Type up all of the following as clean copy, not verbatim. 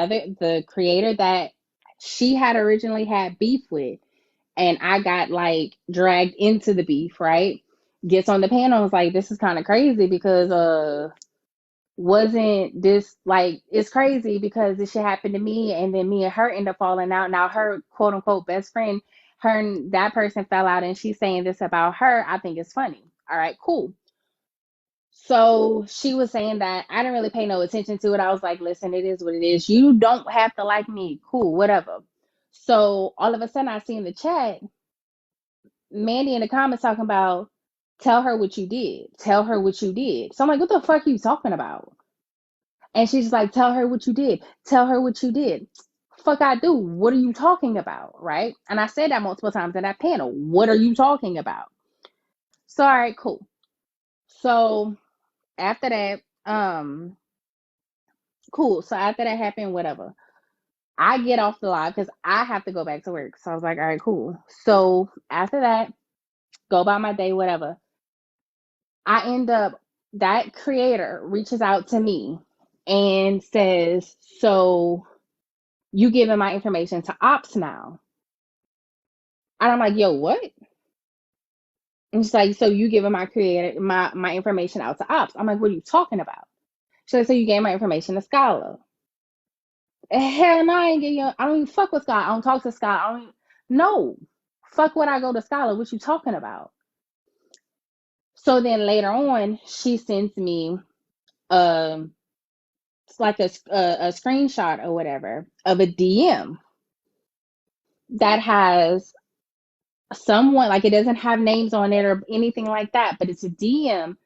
the creator that she had originally had beef with, and I got like dragged into the beef, right? Gets on the panel and was like, this is kind of crazy because wasn't this like, it's crazy because this shit happened to me and then me and her end up falling out. Now her quote unquote best friend, her and that person fell out and she's saying this about her. I think it's funny. All right, cool. So she was saying that I didn't really pay no attention to it. I was like, listen, it is what it is. You don't have to like me. Cool, whatever. So all of a sudden I see in the chat Mandy in the comments talking about, tell her what you did. Tell her what you did. So I'm like, what the fuck are you talking about? And she's like, tell her what you did. Tell her what you did. Fuck I do. What are you talking about? Right? And I said that multiple times in that panel. What are you talking about? So all right, cool. So after that, cool. So after that happened, whatever. I get off the live because I have to go back to work. So I was like, all right, cool. So after that, go about my day, whatever. I end up, that creator reaches out to me and says, so you giving my information to ops now? And I'm like, yo, what? And she's like, so you giving my creator my information out to ops? I'm like, what are you talking about? She's like, so you gave my information to Scholar? Hell no, I ain't get you. I don't even fuck with Scholar. I don't talk to Scholar. I don't even, no. Fuck what I go to Scholar. What you talking about? So then later on, she sends me um it's like a screenshot or whatever of a DM that has someone, like it doesn't have names on it or anything like that, but it's a DM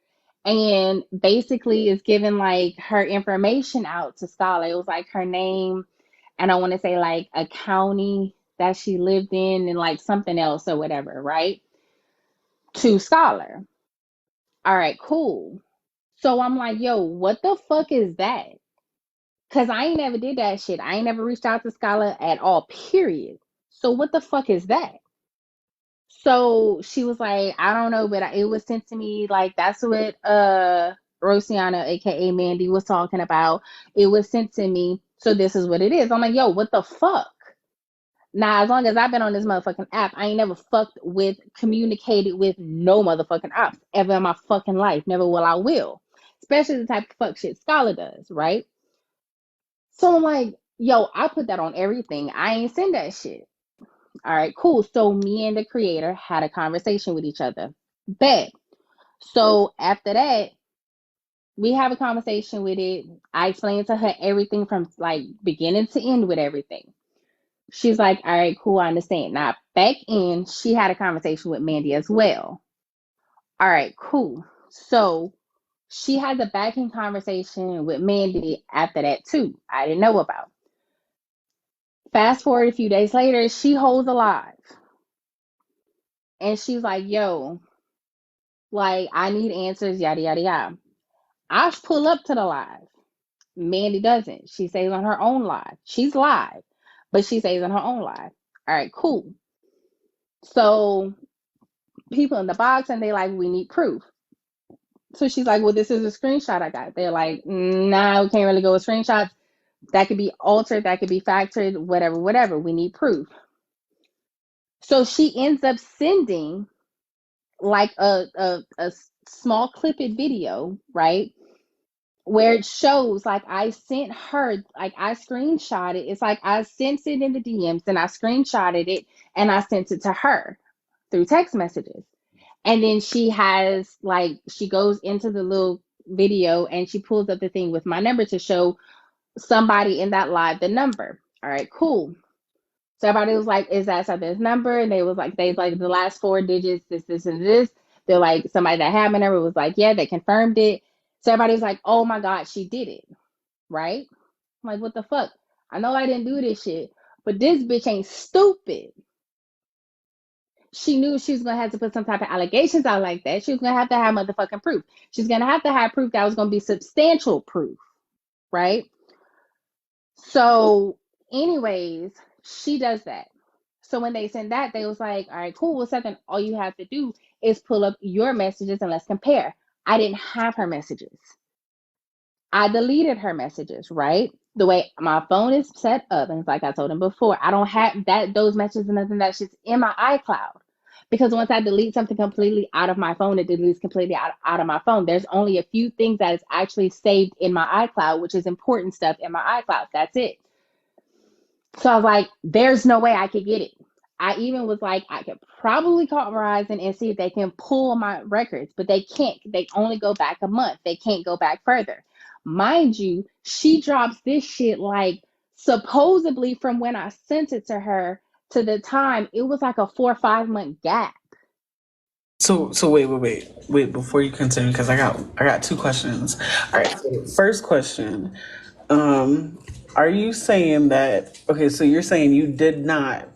and basically is giving like her information out to Scholar. It was like her name, and I want to say like a county that she lived in and like something else or whatever, right? To Scholar. All right, cool. So I'm like, yo, what the fuck is that? Cause I ain't never did that shit. I ain't never reached out to Scholar at all, period. So what the fuck is that? So she was like, I don't know, but it was sent to me. Like that's what Roastiana, aka Mandy, was talking about. It was sent to me. So this is what it is. I'm like, yo, what the fuck? Now, as long as I've been on this motherfucking app, I ain't never fucked with, communicated with no motherfucking ops ever in my fucking life. Never will I will. Especially the type of fuck shit Scholar does, right? So I'm like, yo, I put that on everything. I ain't send that shit. All right, cool. So me and the creator had a conversation with each other. Bet. So after that, we have a conversation with it. I explained to her everything from like beginning to end with everything. She's like, all right, cool, I understand. Now back in, she had a conversation with Mandy as well. All right, cool. So she has a backing conversation with Mandy after that too. I didn't know about. Fast forward a few days later, she holds alive. And she's like, yo, like, I need answers, yada, yada, yada. I pull up to the live. Mandy doesn't. She stays on her own live. She's live, but she stays on her own live. All right, cool. So people in the box and they like, we need proof. So she's like, well, this is a screenshot I got. They're like, nah, we can't really go with screenshots. That could be altered, that could be factored, whatever, whatever. We need proof. So she ends up sending like a small clipped video, right? Where it shows like I sent her, like I screenshotted. It's like I sent it in the DMs and I screenshotted it and I sent it to her through text messages. And then she has like, she goes into the little video and she pulls up the thing with my number to show somebody in that live the number. All right, cool. So everybody was like, is that something's number? And they was like the last four digits, this, and this. They're like, somebody that had my number was like, yeah, they confirmed it. So everybody was like, oh my God, she did it. Right? I'm like, what the fuck? I know I didn't do this shit, but this bitch ain't stupid. She knew she was gonna have to put some type of allegations out like that. She was gonna have to have motherfucking proof. She's gonna have to have proof that was gonna be substantial proof, right? So, anyways, she does that. So when they sent that, they was like, all right, cool. Well, second, all you have to do is pull up your messages and let's compare. I didn't have her messages. I deleted her messages, right? the way my phone is set up, and it's like I told him before, I don't have those messages and nothing that's just in my iCloud. Because once I delete something completely out of my phone, it deletes completely out of my phone. There's only a few things that is actually saved in my iCloud, which is important stuff in my iCloud. That's it. So I was like, there's no way I could get it. I even was like, I could probably call Verizon and see if they can pull my records, but they can't. They only go back a month. They can't go back further. Mind you, she drops this shit like supposedly from when I sent it to her to the time, it was like a 4 or 5 month gap. So wait before you continue because I got two questions. All right, so first question, um, are you saying that okay? So you're saying you did not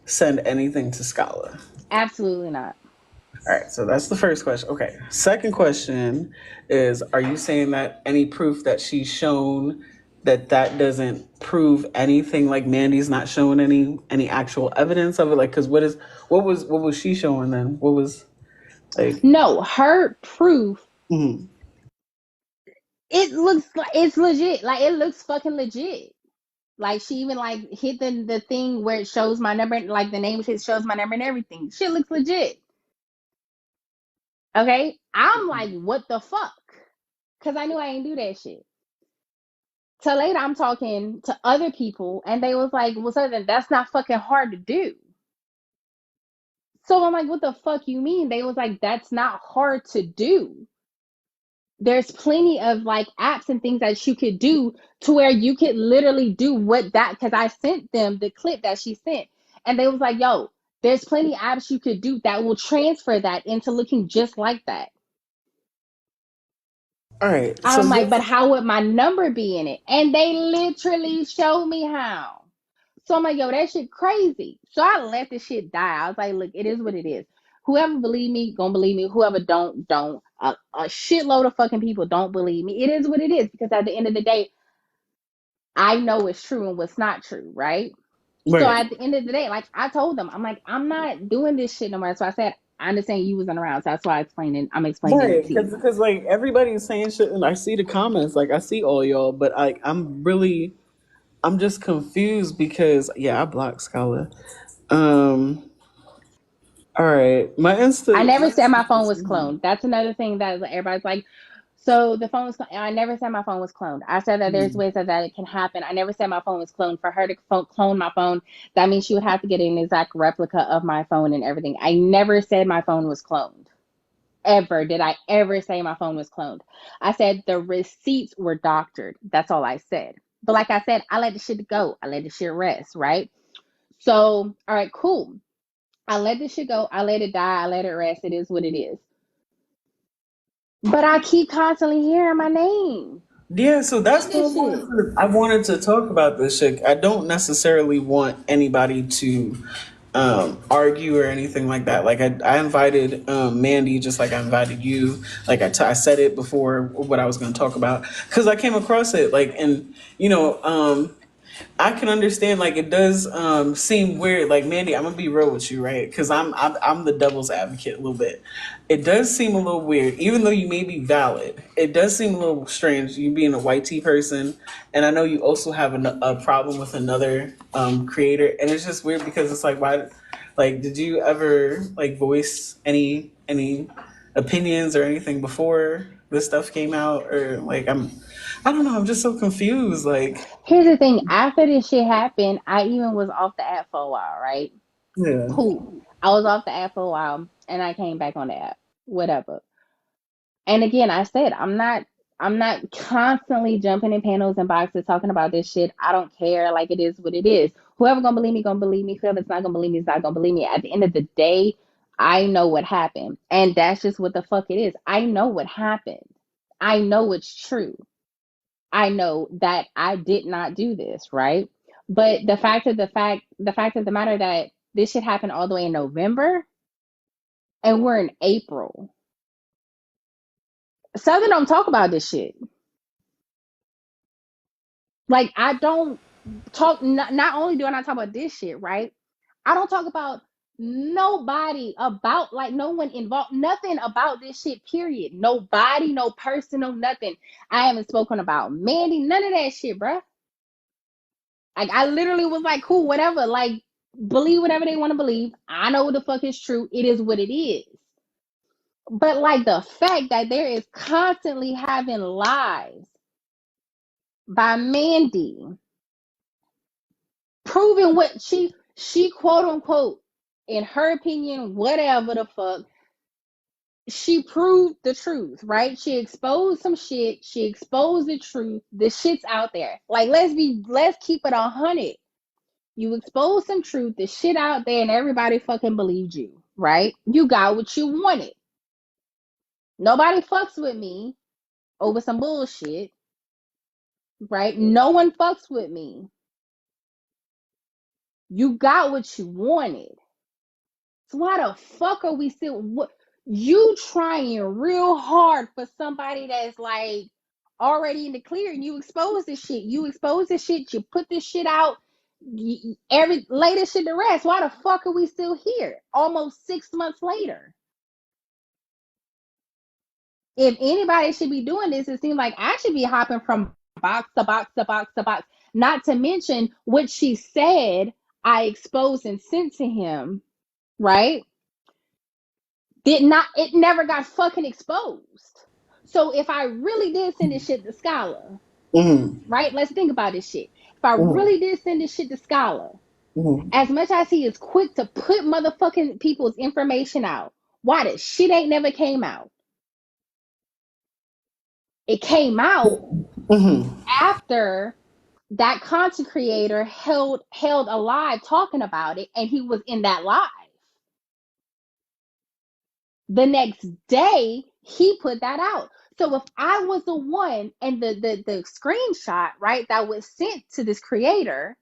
send anything to Scala. Absolutely not. All right, so that's the first question. Okay, second question is: are you saying that any proof that she's shown that doesn't prove anything? Like Mandy's not showing any actual evidence of it. Like, because what was she showing then? What was like? No, her proof, Mhm. it looks like it's legit. Like it looks fucking legit. Like she even like hit the thing where it shows my number, like the name shit shows my number and everything. Shit looks legit. Okay. I'm like, what the fuck? Cause I knew I ain't do that shit. So later I'm talking to other people and they was like, well, Southern, that's not fucking hard to do. So I'm like, what the fuck you mean? They was like, that's not hard to do. There's plenty of like apps and things that you could do to where you could literally do what that, because I sent them the clip that she sent and they was like, yo, there's plenty of apps you could do that will transfer that into looking just like that. All right, so I'm like, but this, how would my number be in it? And they literally showed me how. So I'm like, yo, that shit crazy. So I let the shit die. I was like, look, it is what it is. Whoever believe me, gonna believe me. Whoever don't, don't. A shitload of fucking people don't believe me. It is what it is because at the end of the day, I know what's true and what's not true, right? So right, at the end of the day, like I told them, I'm like, I'm not doing this shit no more. So I said, I understand you wasn't around, so that's why I'm explaining right, it to you. because like everybody's saying shit, and I see the comments, like I see all y'all, but I'm just confused because yeah, I blocked Scholar. Um, all right, I never my said my insta phone was mhm, cloned. That's another thing that everybody's like, so the phone was. I never said my phone was cloned. I said that there's mhm. ways that it can happen. I never said my phone was cloned. For her to clone my phone, that means she would have to get an exact replica of my phone and everything. I never said my phone was cloned. Ever did I ever say my phone was cloned? I said the receipts were doctored. That's all I said. But like I said, I let the shit go. I let the shit rest, right? So, all right, cool. I let the shit go. I let it die. I let it rest. It is what it is. But I keep constantly hearing my name Yeah, so in that's what this shit. I wanted to talk about this shit. I don't necessarily want anybody to argue or anything like that. Like I invited Mandy just like I invited you. Like I said it before what I was going to talk about because I came across it like and I can understand like it does seem weird. Like Mandy, I'm gonna be real with you, right? Because I'm the devil's advocate a little bit. It does seem a little weird, even though you may be valid. It does seem a little strange you being a white tea person, and I know you also have a problem with another creator, and it's just weird because it's like why, like did you ever like voice any opinions or anything before this stuff came out, or like I don't know, I'm just so confused, like. Here's the thing. After this shit happened, I even was off the app for a while, right? Yeah. Cool. I was off the app for a while and I came back on the app. Whatever. And again, I said I'm not constantly jumping in panels and boxes talking about this shit. I don't care. Like it is what it is. Whoever gonna believe me, gonna believe me. Whoever's not gonna believe me is not gonna believe me. At the end of the day, I know what happened. And that's just what the fuck it is. I know what happened. I know it's true. I know that I did not do this, right? But the fact of the matter that this shit happened all the way in November and we're in April. Southern don't talk about this shit. Like I don't talk. Not only do I not talk about this shit, right? I don't talk about nobody about like no one involved, nothing about this shit. Period. Nobody, no person, no nothing. I haven't spoken about Mandy, none of that shit, bruh. Like I literally was like, cool, whatever. Like believe whatever they want to believe. I know what the fuck is true. It is what it is. But like the fact that there is constantly having lies by Mandy proving what she quote unquote in her opinion, whatever the fuck, she proved the truth, right? She exposed some shit. She exposed the truth. The shit's out there. Like let's keep it 100. You exposed some truth, the shit out there, and everybody fucking believed you, right? You got what you wanted. Nobody fucks with me over some bullshit, right? No one fucks with me. You got what you wanted. So why the fuck are we still you trying real hard for somebody that's like already in the clear and you expose this shit. You expose this shit, you put this shit out, every latest shit to rest. Why the fuck are we still here? Almost 6 months later. If anybody should be doing this, it seems like I should be hopping from box to box to box to box. Not to mention what she said I exposed and sent to him, right? It never got fucking exposed. So if I really did send this shit to Scholar, Mm-hmm. right? Let's think about this shit. If I Mm-hmm. really did send this shit to Scholar, Mm-hmm. as much as he is quick to put motherfucking people's information out, why the shit ain't never came out? It came out Mm-hmm. after that content creator held a live talking about it, and he was in that live. The next day, he put that out. So if I was the one and the screenshot, right, that was sent to this creator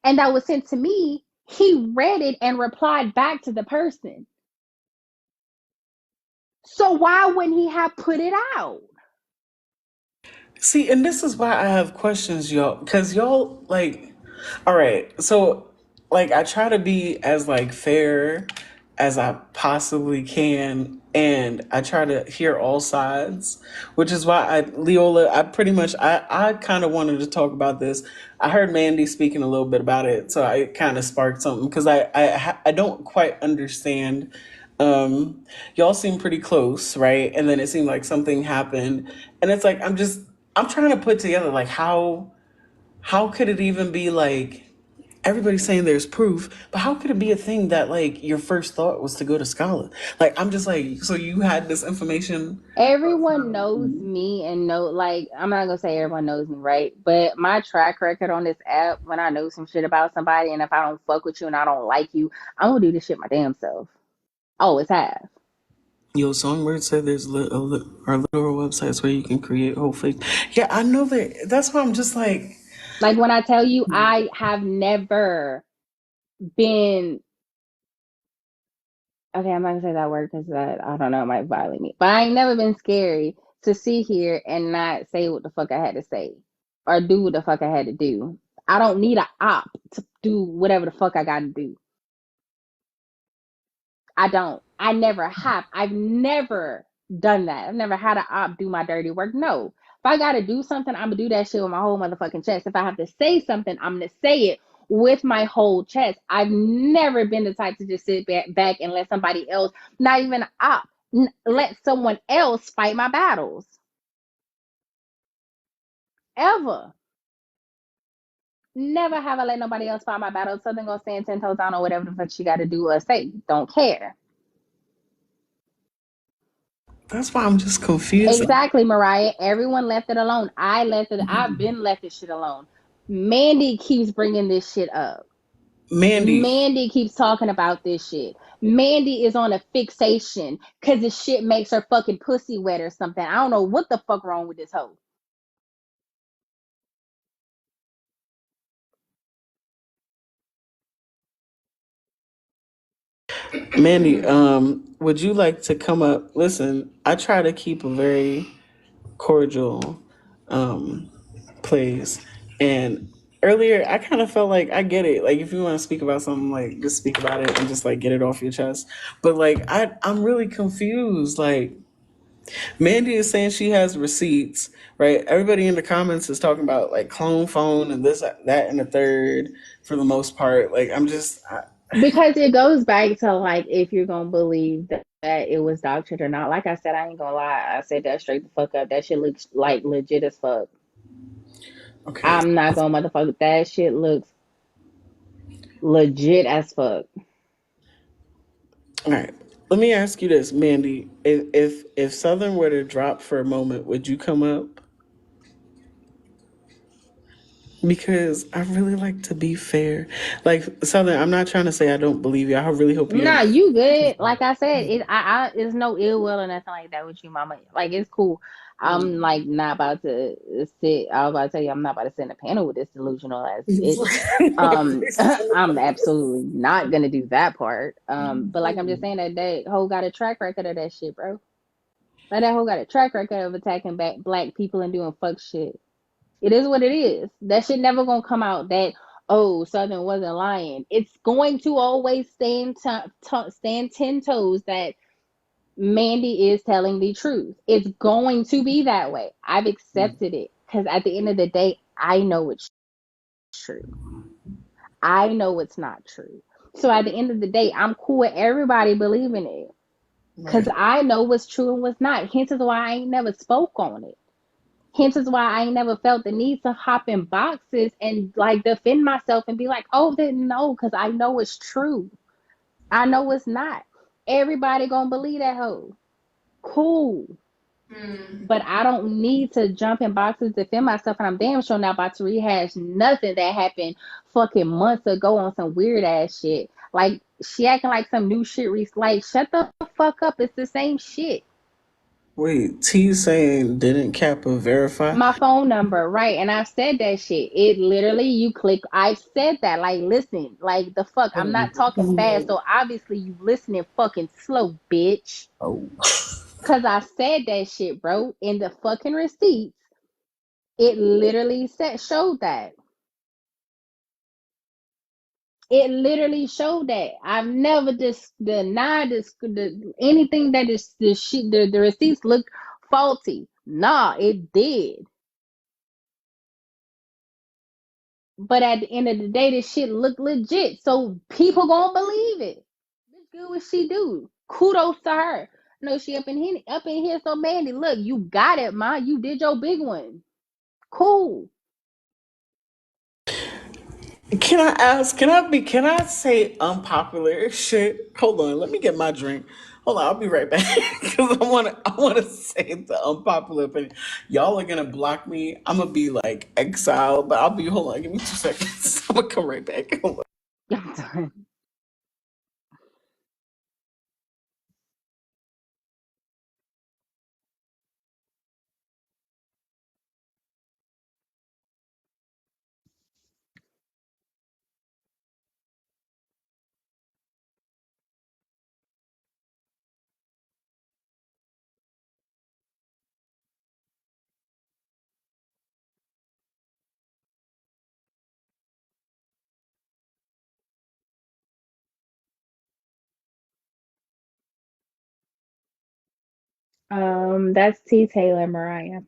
and that was sent to me, he read it and replied back to the person. So why wouldn't he have put it out? See, and this is why I have questions, y'all, because y'all like, all right, so like I try to be as like fair as I possibly can, and I try to hear all sides, which is why Leola, I pretty much, I kind of wanted to talk about this. I heard Mandy speaking a little bit about it, so I kind of sparked something because I don't quite understand. Y'all seem pretty close, right? And then it seemed like something happened, and it's like I'm trying to put together like how could it even be like everybody's saying there's proof, but how could it be a thing that like your first thought was to go to Scala? Like I'm just like, so you had this information. Everyone knows me and know, like, I'm not gonna say everyone knows me, right? But my track record on this app, when I know some shit about somebody, and if I don't fuck with you and I don't like you, I'm gonna do this shit my damn self. Always have. Yo, Songbird said there's our literal websites where you can create whole fake. Yeah, I know that. That's why I'm just like, Like when I tell you, I have never been. Okay, I'm not gonna say that word because that I don't know, it might violate me. But I ain't never been scary to sit here and not say what the fuck I had to say or do what the fuck I had to do. I don't need a op to do whatever the fuck I got to do. I don't. I never have. I've never done that. I've never had an op do my dirty work. No. If I gotta do something, I'm gonna do that shit with my whole motherfucking chest. If I have to say something, I'm gonna say it with my whole chest. I've never been the type to just sit back and let somebody else, not even an op, let someone else fight my battles. Ever. Never have I let nobody else fight my battles. Something gonna stand 10 toes down or whatever the fuck she gotta do or say. Don't care. that's why I'm just confused. Exactly, Mariah. Everyone left it alone. I left it. I've been left this shit alone. Mandy keeps bringing this shit up. Mandy, Mandy keeps talking about this shit. Mandy is on a fixation because the shit makes her fucking pussy wet or something. I don't know what the fuck wrong with this hoe. Mandy, would you like to come up? Listen, I try to keep a very cordial place. And earlier, I kind of felt like I get it. Like, if you want to speak about something, like, just speak about it and just, like, get it off your chest. But, like, I'm really confused. Like, Mandy is saying she has receipts, right? Everybody in the comments is talking about like clone phone and this, that, and the third for the most part. Like, Because it goes back to like if you're gonna believe that it was doctored or not. Like I said, I ain't gonna lie. I said that straight the fuck up. That shit looks like legit as fuck. okay. I'm not gonna motherfucker. That shit looks legit as fuck. All right. Let me ask you this, Mandy. If Southern were to drop for a moment, would you come up? Because I really like to be fair. Like Southern, I'm not trying to say I don't believe you. I really hope you Nah, don't. you good. Like I said, it's no ill will or nothing like that with you, mama. Like it's cool. I'm like not about to sit. I was about to tell you, I'm not about to sit in a panel with this delusional ass bitch. I'm absolutely not gonna do that part. But like I'm just saying that hoe got a track record of that shit, bro. Like that hoe got a track record of attacking black people and doing fuck shit. It is what it is. That shit never gonna come out that oh Southern wasn't lying. It's going to always stand 10 toes that Mandy is telling the truth. It's going to be that way. I've accepted it because at the end of the day, I know it's true. I know it's not true. So at the end of the day, I'm cool with everybody believing it because Right. I know what's true and what's not. Hence is why I ain't never spoke on it. Hence is why I ain't never felt the need to hop in boxes and like defend myself and be like, oh, then no, because I know it's true. I know it's not. Everybody gonna believe that hoe. Cool. But I don't need to jump in boxes to defend myself, and I'm damn sure not about to rehash nothing that happened fucking months ago on some weird ass shit. Like she acting like some new shit. Like shut the fuck up. It's the same shit. Wait, T saying didn't Kappa verify? My phone number, right? And I've said that shit. It literally, you click. I said that. Like, listen, like the fuck. I'm not talking fast, so obviously you listening fucking slow, bitch. Oh. Cause I said that shit, bro. In the fucking receipts, it literally showed that. It literally showed that. I've never denied anything that is the shit. The receipts look faulty. Nah, it did. But at the end of the day, this shit look legit. So people gonna believe it. Bitch do what she do. Kudos to her. No, she up in here. So Mandy, look, you got it, ma. You did your big one. Cool. Can I ask? Can I say unpopular shit? Hold on, let me get my drink. Hold on, I'll be right back because I wanna say the unpopular opinion. Y'all are gonna block me. I'm gonna be like exiled, but I'll be. Hold on, give me 2 seconds. I'm gonna come right back. Hold on. I'm done. That's T. Taylor Mariah.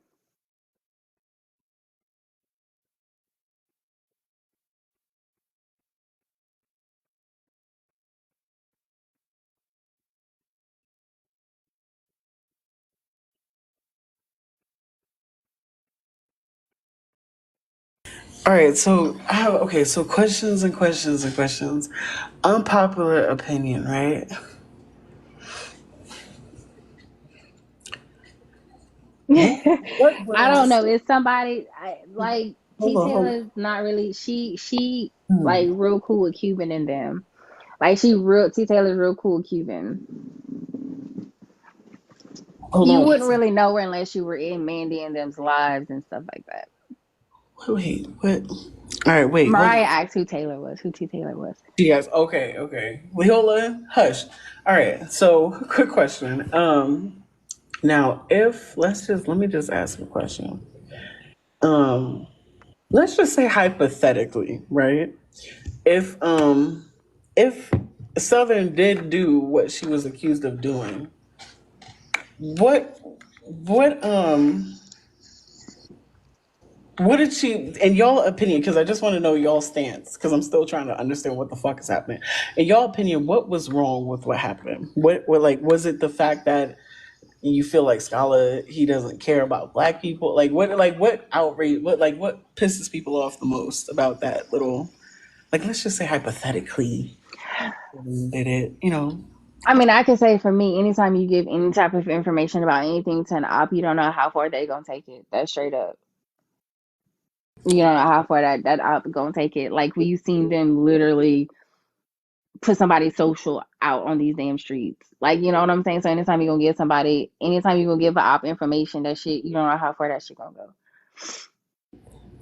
All right, so I have okay. So questions and questions and questions. Unpopular opinion, right? What I don't was? know. It's somebody like Hold T. on, hold Taylor's not really. She on. like real cool with Cuban in them. Like she real T. Taylor's real cool Cuban. Hold You on. wouldn't really know her unless you were in Mandy and them's lives and stuff like that. Wait, what? All right, wait, hold Mariah on. asked who Taylor was. Who T. Taylor was. Yes, okay, okay. Leola, hush. All right, so quick question. Now if let me just ask a question. Um, let's just say hypothetically, right? If if Southern did do what she was accused of doing, what? What what did she, in y'all opinion, because I just want to know y'all stance, because I'm still trying to understand what the fuck is happening. In y'all opinion, what was wrong with what happened? What like, was it the fact that you feel like Scala, he doesn't care about black people? Like what outrage, what pisses people off the most about that little, like, let's just say hypothetically, did it, I mean, I can say for me, anytime you give any type of information about anything to an op, you don't know how far they gonna take it. That's straight up. You don't know how far that op gonna take it. Like when you seen them literally put somebody's social out on these damn streets. Like, you know what I'm saying? So anytime you gonna give an op information, that shit, you don't know how far that shit gonna go.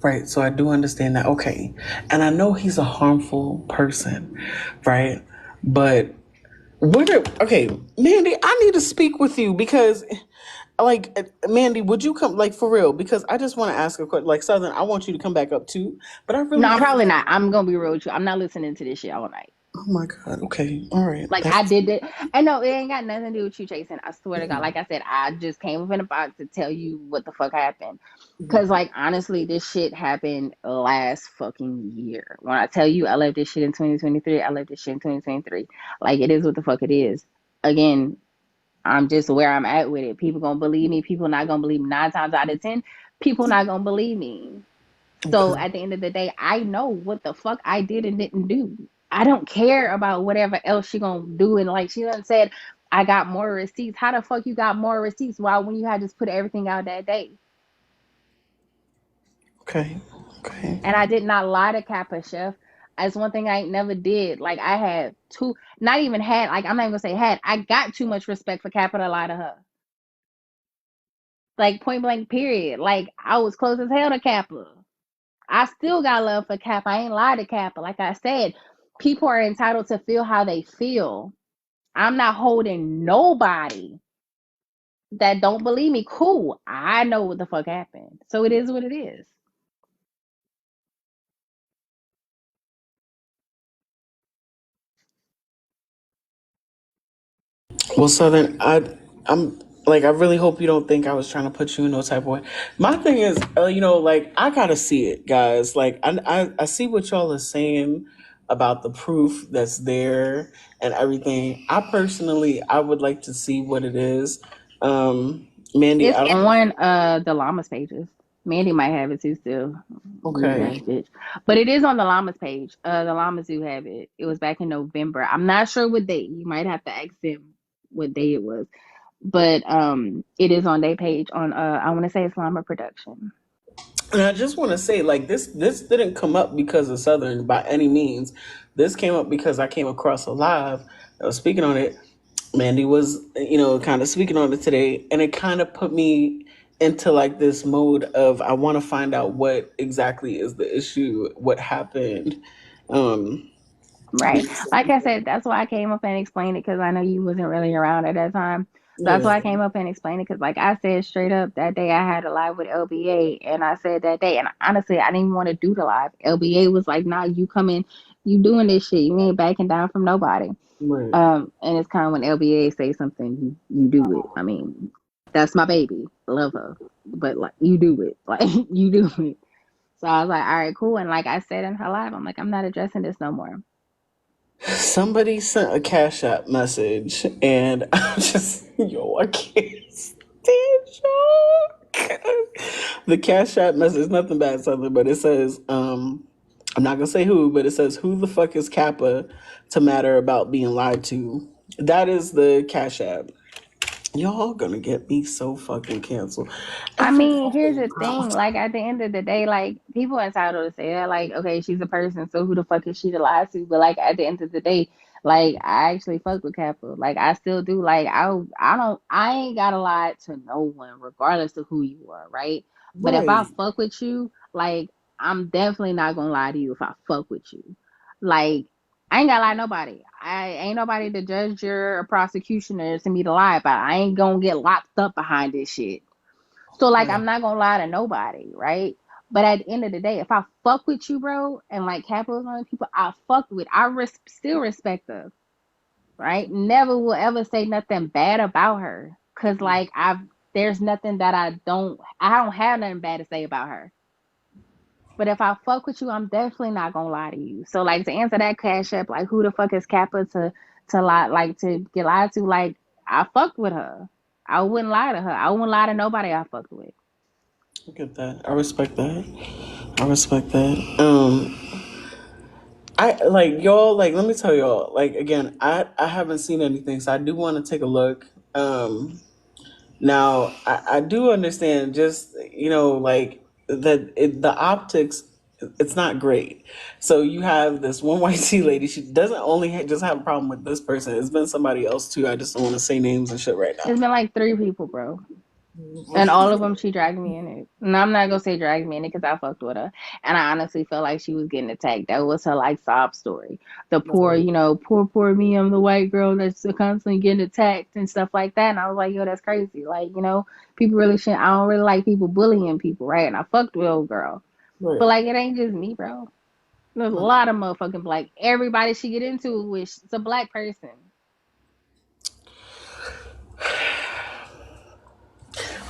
right? So I do understand that. Okay. And I know he's a harmful person, right? But okay, Mandy, I need to speak with you because, like, Mandy, would you come, like, for real? Because I just want to ask a question. Like, Southern, I want you to come back up too. But I No, really I'm feel probably like, not. I'm gonna be real with you. I'm not listening to this shit all night. oh my God. Okay. All right. Like I That's did it. And no, it ain't got nothing to do with you chasing. I swear to God. Like I said, I just came up in a box to tell you what the fuck happened. Cause like honestly, this shit happened last fucking year. When I tell you I left this shit in 2023, I left this shit in 2023. Like it is what the fuck it is. Again, I'm just where I'm at with it. People gonna believe me. People not gonna believe me. 9 times out of 10, people not gonna believe me. So okay. at the end of the day, I know what the fuck I did and didn't do. I don't care about whatever else she gonna do. And like she done said, I got more receipts. How the fuck you got more receipts? Why when you had just put everything out that day? Okay. Okay. And I did not lie to Kappa Chef. That's one thing I ain't never did. Like I had too, not even had. Like I'm not even gonna say had. I got too much respect for Kappa to lie to her. Like point blank, period. Like I was close as hell to Kappa. I still got love for Kappa. I ain't lie to Kappa. Like I said, people are entitled to feel how they feel. I'm not holding nobody that don't believe me. Cool. I know what the fuck happened. So it is what it is. Well, Southern, I'm like, I really hope you don't think I was trying to put you in no type of way. My thing is, like, I gotta see it, guys. Like, I see what y'all are saying about the proof that's there and everything. I personally, I would like to see what it is. Mandy, It's I don't. on the llamas pages. Mandy might have it too still. Weird Okay, ass bitch. But it is on the llamas page. The llamas do have it. It was back in November. I'm not sure what date. You might have to ask them what day it was. But it is on their page on I want to say it's Llama Production. and I just want to say, like, this didn't come up because of Southern by any means. This came up because I came across a live that was speaking on it. Mandy was, kind of speaking on it today, and it kind of put me into like this mode of I want to find out what exactly is the issue, what happened. Um, Right. because, Like I said, that's why I came up and explained it because I know you wasn't really around at that time. So that's yeah, why I came up and explained it because, like I said straight up, that day I had a live with LBA, and I said that day, and honestly, I didn't even want to do the live. LBA was like, "Nah, you coming, you doing this shit. You ain't backing down from nobody." right, And it's kind of when LBA say something, you do it. I mean, that's my baby, love her, but like you do it, like you do it. So I was like, all right, cool. And like I said in her live, I'm like, I'm not addressing this no more. somebody sent a Cash App message, and I'm just, yo, I can't stand y'all. The Cash App message, nothing bad, something, but it says, I'm not gonna say who, but it says, "Who the fuck is Kappa to matter about being lied to?" That is the Cash App. Y'all gonna get me so fucking canceled I every mean, here's fucking the thing. time. Like at the end of the day, like people are entitled to say that, like, okay, she's a person, so who the fuck is she to lie to? But like at the end of the day, like I actually fuck with Kappa. Like I still do. Like I ain't gotta lie to no one, regardless of who you are, right? But if I Right, fuck with you, like I'm definitely not gonna lie to you if I fuck with you. Like I ain't gotta lie to nobody. I ain't nobody to judge your prosecution or to me to lie about. I ain't gonna get locked up behind this shit. So like right, I'm not gonna lie to nobody, right? But at the end of the day, if I fuck with you, bro, and like capitalism on people, I fuck with, still respect her, right? Never will ever say nothing bad about her, cause like I've there's nothing that I don't have nothing bad to say about her. But if I fuck with you, I'm definitely not gonna lie to you. So like to answer that cash up, like who the fuck is Kappa to lie like to get lied to? Like I fucked with her. I wouldn't lie to her. I wouldn't lie to nobody I fucked with. I get that. I respect that. I respect that. I like y'all. Like, let me tell y'all. Like, again, I haven't seen anything, so I do want to take a look. Now I do understand. Just like the optics. It's not great. So you have this one white tea lady. She doesn't only just have a problem with this person. It's been somebody else too. I just don't want to say names and shit right It's been like three people, bro. And all of them, she dragged me in it. And I'm not gonna say dragged me in it because I fucked with her. And I honestly felt like she was getting attacked. That was her like sob story. The poor, now. poor me. I'm the white girl that's constantly getting attacked and stuff like that. And I was like, yo, that's crazy. Like, people really shouldn't. I don't really like people bullying people, right? And I fucked with old girl, but Right. like, it ain't just me, bro. There's a lot of motherfucking black. Everybody she get into with, it's a black person.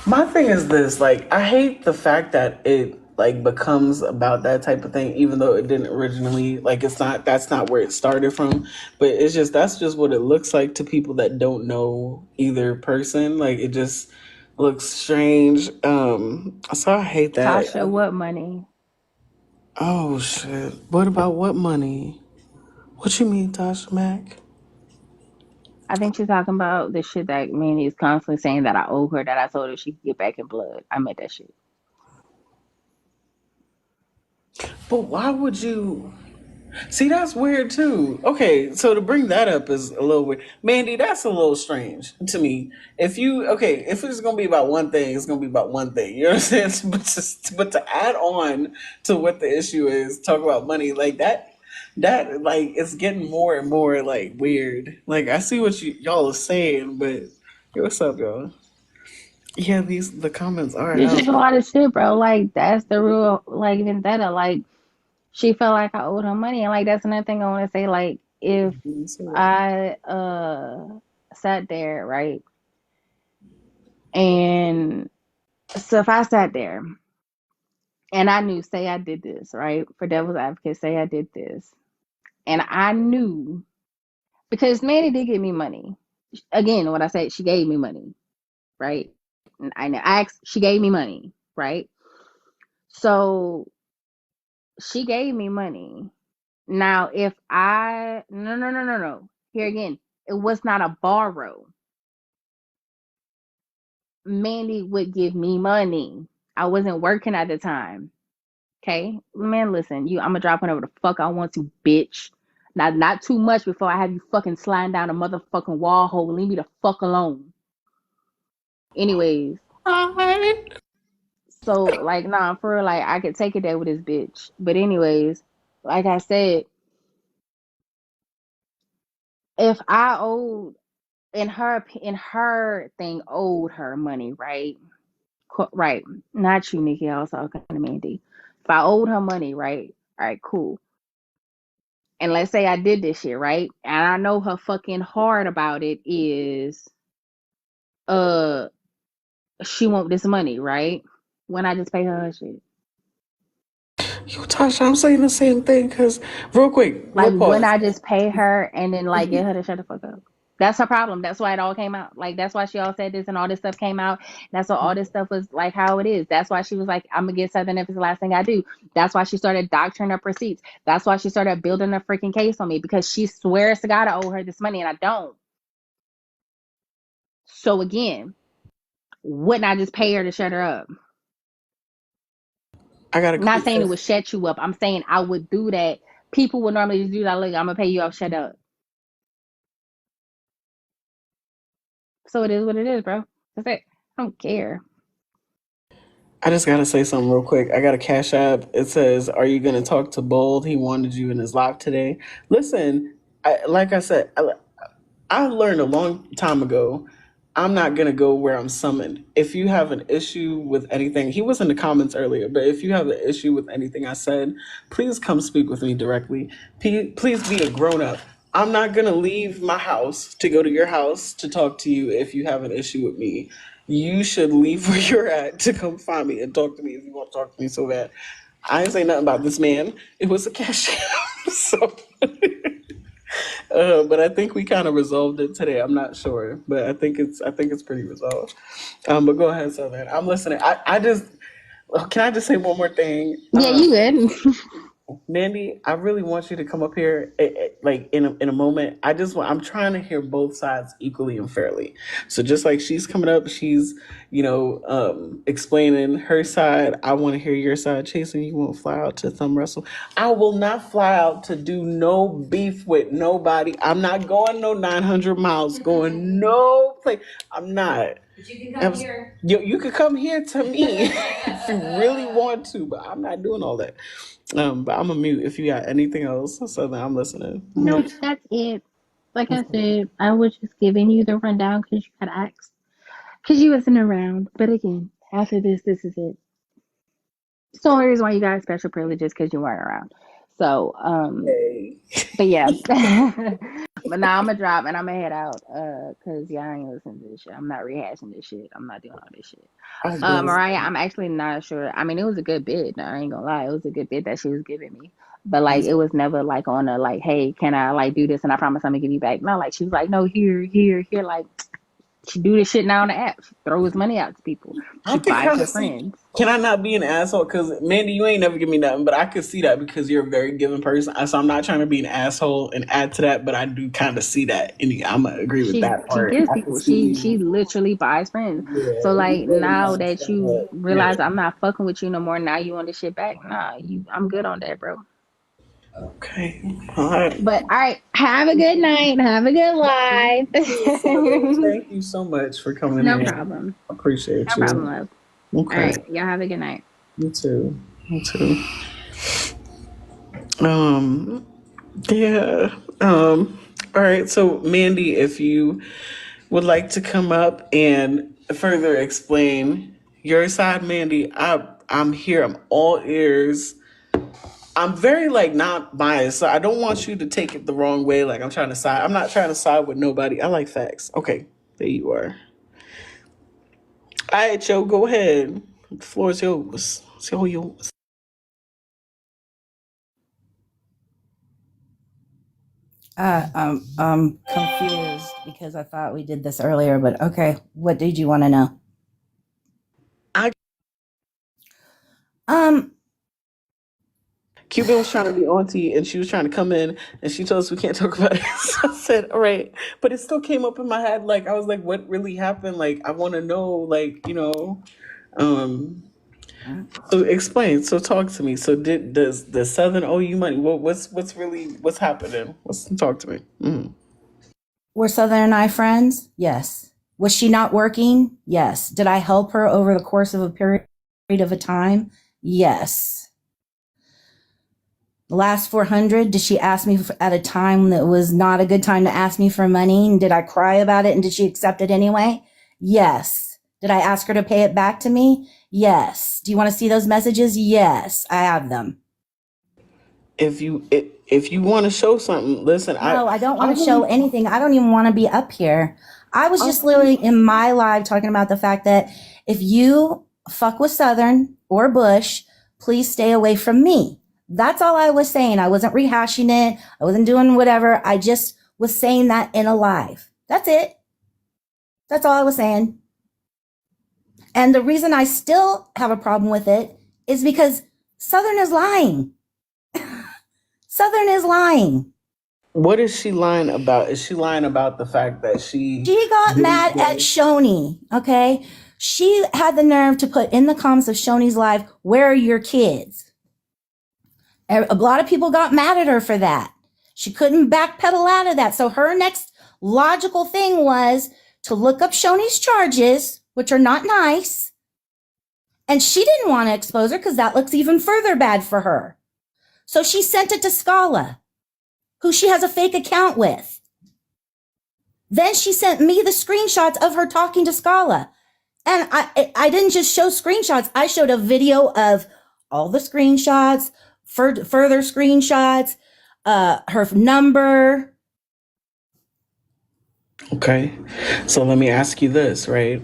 My thing is this, like, I hate the fact that it like becomes about that type of thing, even though it didn't originally, like, it's not, that's not where it started from. But it's just, that's just what it looks like to people that don't know either person. Like, it just looks strange. So I hate that. Tasha, what money? Oh shit. What about what money? What you mean, Tasha Mac? I think she's talking about the shit that Manny is constantly saying that I owe her, that I told her she could get back in blood. I meant that shit. But why would you? See, that's weird too. Okay, so to bring that up is a little weird. Mandy, that's a little strange to me. If it's gonna be about one thing, it's gonna be about one thing. You know what I'm saying? But to add on to what the issue is, talk about money like that like it's getting more and more like weird. Like I see what y'all are saying, but hey, what's up, y'all? Yeah, the comments are This out. shit a lot of shit, bro. Like, that's the real, like, vendetta. Like, she felt like I owed her money. And, like, that's another thing I want to say. Like, if I sat there, right? And so if I sat there and I knew, say I did this, right? For devil's advocate, say I did this. And I knew, because Manny did give me money. Again, what I said, she gave me money, right? And I asked, she gave me money, right? So she gave me money. Now, if I, no, no, no, no, no. Here again, it was not a borrow. Mandy would give me money. I wasn't working at the time. Okay, man, listen, I'm gonna drop whatever the fuck I want to, bitch. Not too much before I have you fucking sliding down a motherfucking wall hole. Leave me the fuck alone. Anyways, so like, nah, for real, like I could take it there with this bitch. But anyways, like I said, if I owed in her thing owed her money, right? Right, not you, Nikki. I was talking to Mandy. If I owed her money, right? All right, cool. And let's say I did this shit, right? And I know her fucking heart about it is uh she want this money, right? When I just pay her shit. Yo, Tasha, I'm saying the same thing because real quick, Like we'll when pause. I just pay her and then like get her to shut the fuck up. That's her problem. That's why it all came out. Like that's why she all said this and all this stuff came out. That's why all this stuff was like how it is. That's why she was like, I'm gonna get something if it's the last thing I do. That's why she started doctoring up receipts. That's why she started building a freaking case on me because she swears to God I owe her this money and I don't. So again, wouldn't I just pay her to shut her up? I got a I'm not quick saying it question. would shut you up. I'm saying I would do that. People would normally just do that. Look, I'm gonna pay you off. Shut up. So it is what it is, bro. That's it. I don't care. I just gotta say something real quick. I got a cash app. It says, "Are you gonna talk to Bold? He wanted you in his live today." Listen, like I said, I learned a long time ago. I'm not gonna go where I'm summoned. If you have an issue with anything, he was in the comments earlier, but if you have an issue with anything I said, please come speak with me directly. Please be a grown up. I'm not gonna leave my house to go to your house to talk to you if you have an issue with me. You should leave where you're at to come find me and talk to me if you want to talk to me so bad. I ain't say nothing about this man. It was a cash app. So, but I think we kind of resolved it today. I'm not sure, but I think it's pretty resolved. But go ahead, Southern. I'm listening. I just can I just say one more thing? Yeah, you good. Mandy, I really want you to come up here, like in a moment. I'm trying to hear both sides equally and fairly. So just like she's coming up, she's explaining her side. I want to hear your side. Chasing, you won't fly out to thumb wrestle. I will not fly out to do no beef with nobody. I'm not going no 900 miles. Going no place. I'm not. But you can come here. You could come here to me if you really want to, but I'm not doing all that. But I'm a mute if you got anything else. So then I'm listening. No, that's it. Like I said, I was just giving you the rundown because you had asked. Because you wasn't around. But again, after this is it. It's the only reason why you got special privileges because you weren't around. So, Hey. but yeah. But now I'm gonna drop and I'm gonna head out. Cause yeah, I ain't listening to this shit. I'm not rehashing this shit. I'm not doing all this shit. I guess. Mariah, I'm actually not sure. I mean, it was a good bit. I ain't gonna lie, it was a good bit that she was giving me. But like, it was never like on a like, hey, can I like do this? And I promise I'm gonna give you back. No, like she was like, no, here. Like she do this shit now on the app. She throws money out to people. I She can buys kind her of see. friends. Can I not be an asshole? Because Mandy, you ain't never give me nothing, but I could see that because you're a very giving person. So I'm not trying to be an asshole and add to that, but I do kind of see that in you. I'm gonna agree with that She part. gives I can people. see She you. literally buys friends. Yeah, So you like very now much. that you Yeah. realize I'm not fucking with you no more, now you want this shit back? Nah, I'm good on that, bro. Okay. All right. But all right, have a good night. Have a good life. Thank you so much for coming No in. problem. Appreciate No problem, you. love. All Okay. right, y'all have a good night. You too. You too. Um. Yeah. All right. So, Mandy, if you would like to come up and further explain your side, Mandy, I'm here. I'm all ears. I'm very like not biased, so I don't want you to take it the wrong way. Like I'm trying to side. I'm not trying to side with nobody. I like facts. Okay, there you are. All right, Joe, go ahead. The floor is yours. It's all yours. I'm confused because I thought we did this earlier, but okay. What did you want to know? I Um, Cuban was trying to be auntie, and she was trying to come in, and she told us we can't talk about it. So I said, "All right," but it still came up in my head. Like I was like, "What really happened?" Like I want to know. Like Um. So explain. So talk to me. So does Southern owe you money? What's really what's happening? Talk to me. were Southern and I friends? Yes. Was she not working? Yes. Did I help her over the course of a period of a time? Yes. The last 400, did she ask me at a time that was not a good time to ask me for money? And did I cry about it? And did she accept it anyway? Yes. Did I ask her to pay it back to me? Yes. Do you want to see those messages? Yes, I have them. If you want to show something, listen. No, I don't I want to show really anything. I don't even want to be up here. I was just literally in my live talking about the fact that if you fuck with Southern or Bush, please stay away from me. That's all I was saying. I wasn't rehashing it. I wasn't doing whatever. I just was saying that in a live. That's it. That's all I was saying. And the reason I still have a problem with it is because Southern is lying. Southern is lying. What is she lying about? Is she lying about the fact that she She got mad at Shoni, okay? She had the nerve to put in the comments of Shoni's live, where are your kids? A lot of people got mad at her for that. She couldn't backpedal out of that. So her next logical thing was to look up Shoni's charges, which are not nice. And she didn't want to expose her because that looks even further bad for her. So she sent it to Scala, who she has a fake account with. Then she sent me the screenshots of her talking to Scala. And I didn't just show screenshots. I showed a video of all the screenshots, further screenshots, her number. Okay. So let me ask you this, right?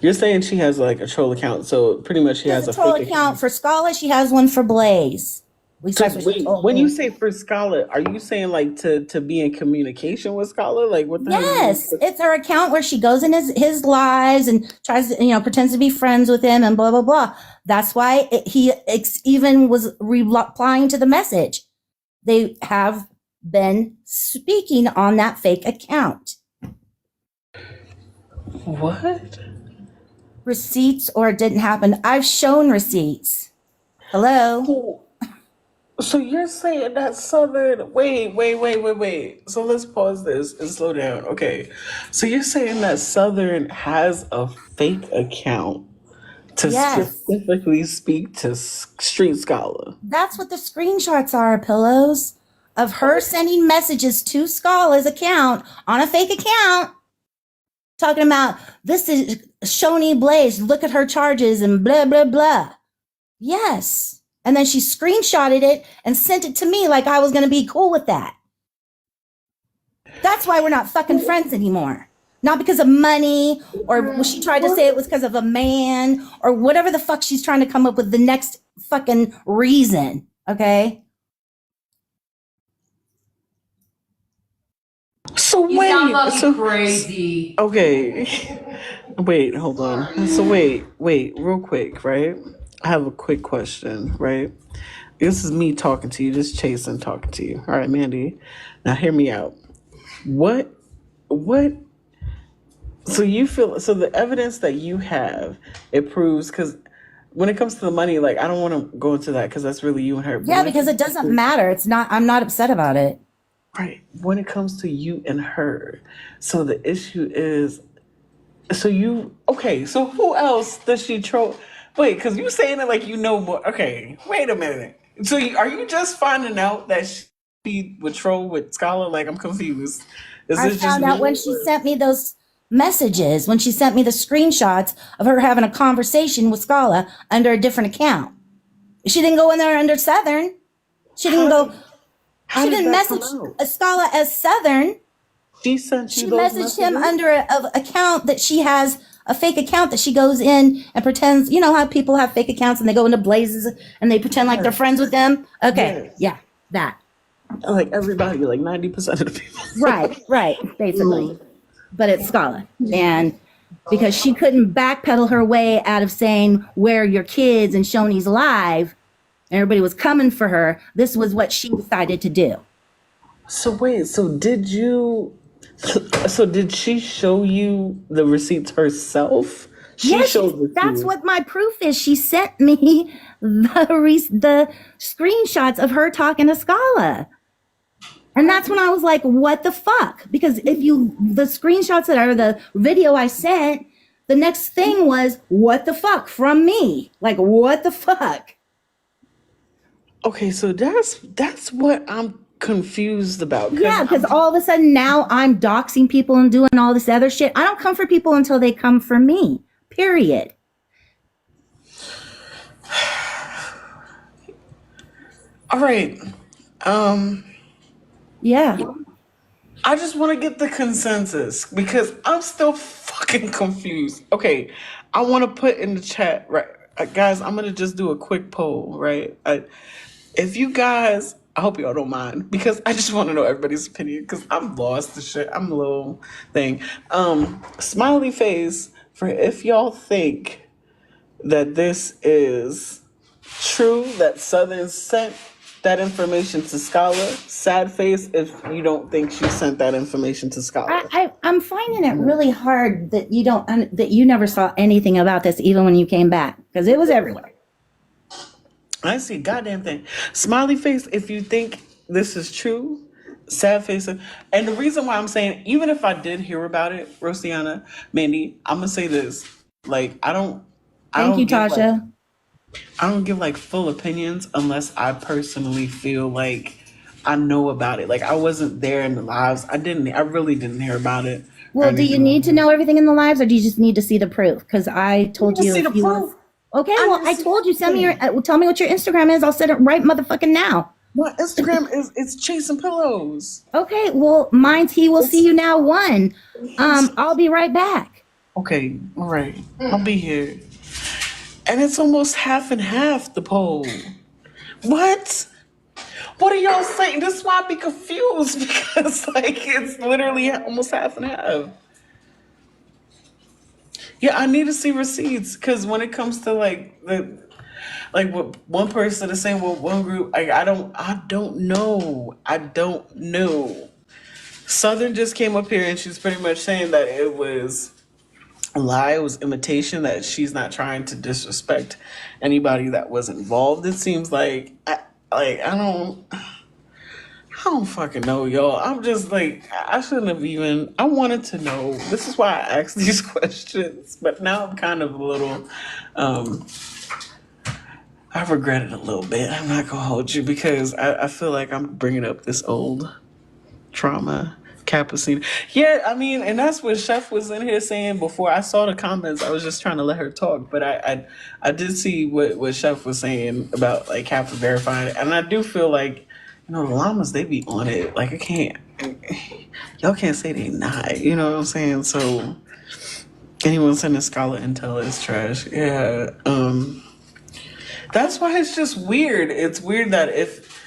You're saying she has like a troll account, so pretty much she She has has a a troll fake account account. for Scala. She has one for Blaze. At least So that's what she wait, told when you me. say for Scholar, are you saying like to be in communication with Scholar? Like what the hell you mean? Yes, it's her account where she goes in his lives and tries to, pretends to be friends with him and blah, blah, blah. That's why he even was replying to the message. They have been speaking on that fake account. What? Receipts or it didn't happen. I've shown receipts. Hello? So you're saying that Southern wait. So let's pause this and slow down. Okay. So you're saying that Southern has a fake account to Yes. specifically speak to Street Scholar. That's what the screenshots are, Pillows, of her sending messages to Scala's account on a fake account, talking about this is Shoni Blaze, look at her charges and blah, blah, blah. Yes. And then she screenshotted it and sent it to me like I was going to be cool with that. That's why we're not fucking friends anymore. Not because of money, or she tried to say it was because of a man, or whatever the fuck she's trying to come up with the next fucking reason. Okay? So You wait, sound fucking so crazy. okay. Wait, hold on. So wait, real quick, right? I have a quick question, right? This is me talking to you, just chasing talking to you. All right, Mandy. Now hear me out. What so you feel so the evidence that you have, it proves because when it comes to the money, like I don't want to go into that because that's really you and her. Yeah, because it doesn't matter. It's not, I'm not upset about it. Right. When it comes to you and her, so the issue is, so who else does she troll? Wait, because you saying it like you know more. Okay, wait a minute. So are you just finding out that she would troll with Scholar? Like I'm confused. Is I this just found out when me? she sent me those messages, when she sent me the screenshots of her having a conversation with Scala under a different account. She didn't go in there under Southern. She didn't How go, how she did didn't that come message out? Scala as Southern. She sent you She those messaged him messages? under a account that she has, a fake account that she goes in and pretends, you know how people have fake accounts and they go into Blazes and they pretend like they're friends with them? Okay, Yes. yeah, that. Like everybody, like 90% of the people. Right, basically. But it's Scala. And because she couldn't backpedal her way out of saying, where are your kids and Shoni's live, and everybody was coming for her, this was what she decided to do. So wait, so did she show you the receipts herself? She Yes, showed it to that's you. what my proof is. She sent me the screenshots of her talking to Scala. And that's when I was like, what the fuck? Because the screenshots that are the video I sent, the next thing was, what the fuck from me? Like, what the fuck? Okay, so that's what I'm confused about. Yeah, because all of a sudden now I'm doxing people and doing all this other shit. I don't come for people until they come for me, period. All right. Yeah. I just want to get the consensus because I'm still fucking confused. Okay, I want to put in the chat, right, guys. I'm gonna just do a quick poll, right? If you guys, I hope y'all don't mind because I just want to know everybody's opinion because I'm lost to shit. I'm a little thing. Smiley face for if y'all think that this is true that Southern sent that information to Scholar. Sad face if you don't think she sent that information to Scholar. I'm finding it really hard that you never saw anything about this even when you came back because it was everywhere. I see a goddamn thing. Smiley face if you think this is true. Sad face. And the reason why I'm saying, even if I did hear about it, Roastiana, Mandy, I'm gonna say this. Like, I Thank don't you, give like Tasha. I don't give like full opinions unless I personally feel like I know about it. Like I wasn't there in the lives. I really didn't hear about it or Well, do you anything like need to that. know everything in the lives or do you just need to see the proof? Because I I need told to you see if the proof. okay, I well, need to I see told you, everything. tell me what your Instagram is. I'll send it right motherfucking now. My Instagram is it's Chasingpillows. Okay, well, mine's He Will See You Now 1. I'll be right back. Okay, all right. I'll be here. And it's almost half and half the poll. What? What are y'all saying? This is why I be confused because like it's literally almost half and half. Yeah, I need to see receipts because when it comes to like what one person is saying with one group, I don't know. I don't know. Southern just came up here and she's pretty much saying that it was a lie, it was imitation, that she's not trying to disrespect anybody that was involved. It seems like I don't fucking know, y'all. I'm just like, I shouldn't have even. I wanted to know. This is why I asked these questions, but now I'm kind of a little. Um, I regret it a little bit. I'm not gonna hold you because I feel like I'm bringing up this old trauma. Capucine. Yeah, I mean, and that's what Chef was in here saying before. I saw the comments. I was just trying to let her talk, but I did see what Chef was saying about like Cap verifying it, and I do feel like the llamas they be on it. Like I can't, y'all can't say they not. You know what I'm saying? So anyone sending Scholar Intel is trash. Yeah. That's why it's just weird. It's weird that if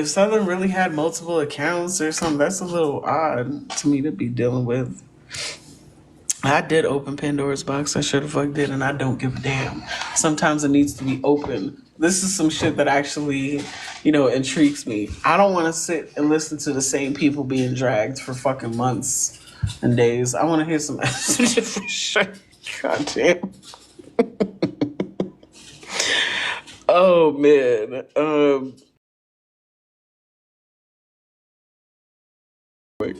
Southern really had multiple accounts or something, that's a little odd to me to be dealing with. I did open Pandora's box. I sure the fuck did, and I don't give a damn. Sometimes it needs to be open. This is some shit that actually, intrigues me. I don't want to sit and listen to the same people being dragged for fucking months and days. I want to hear some messages for sure. God damn. Oh man. Wait.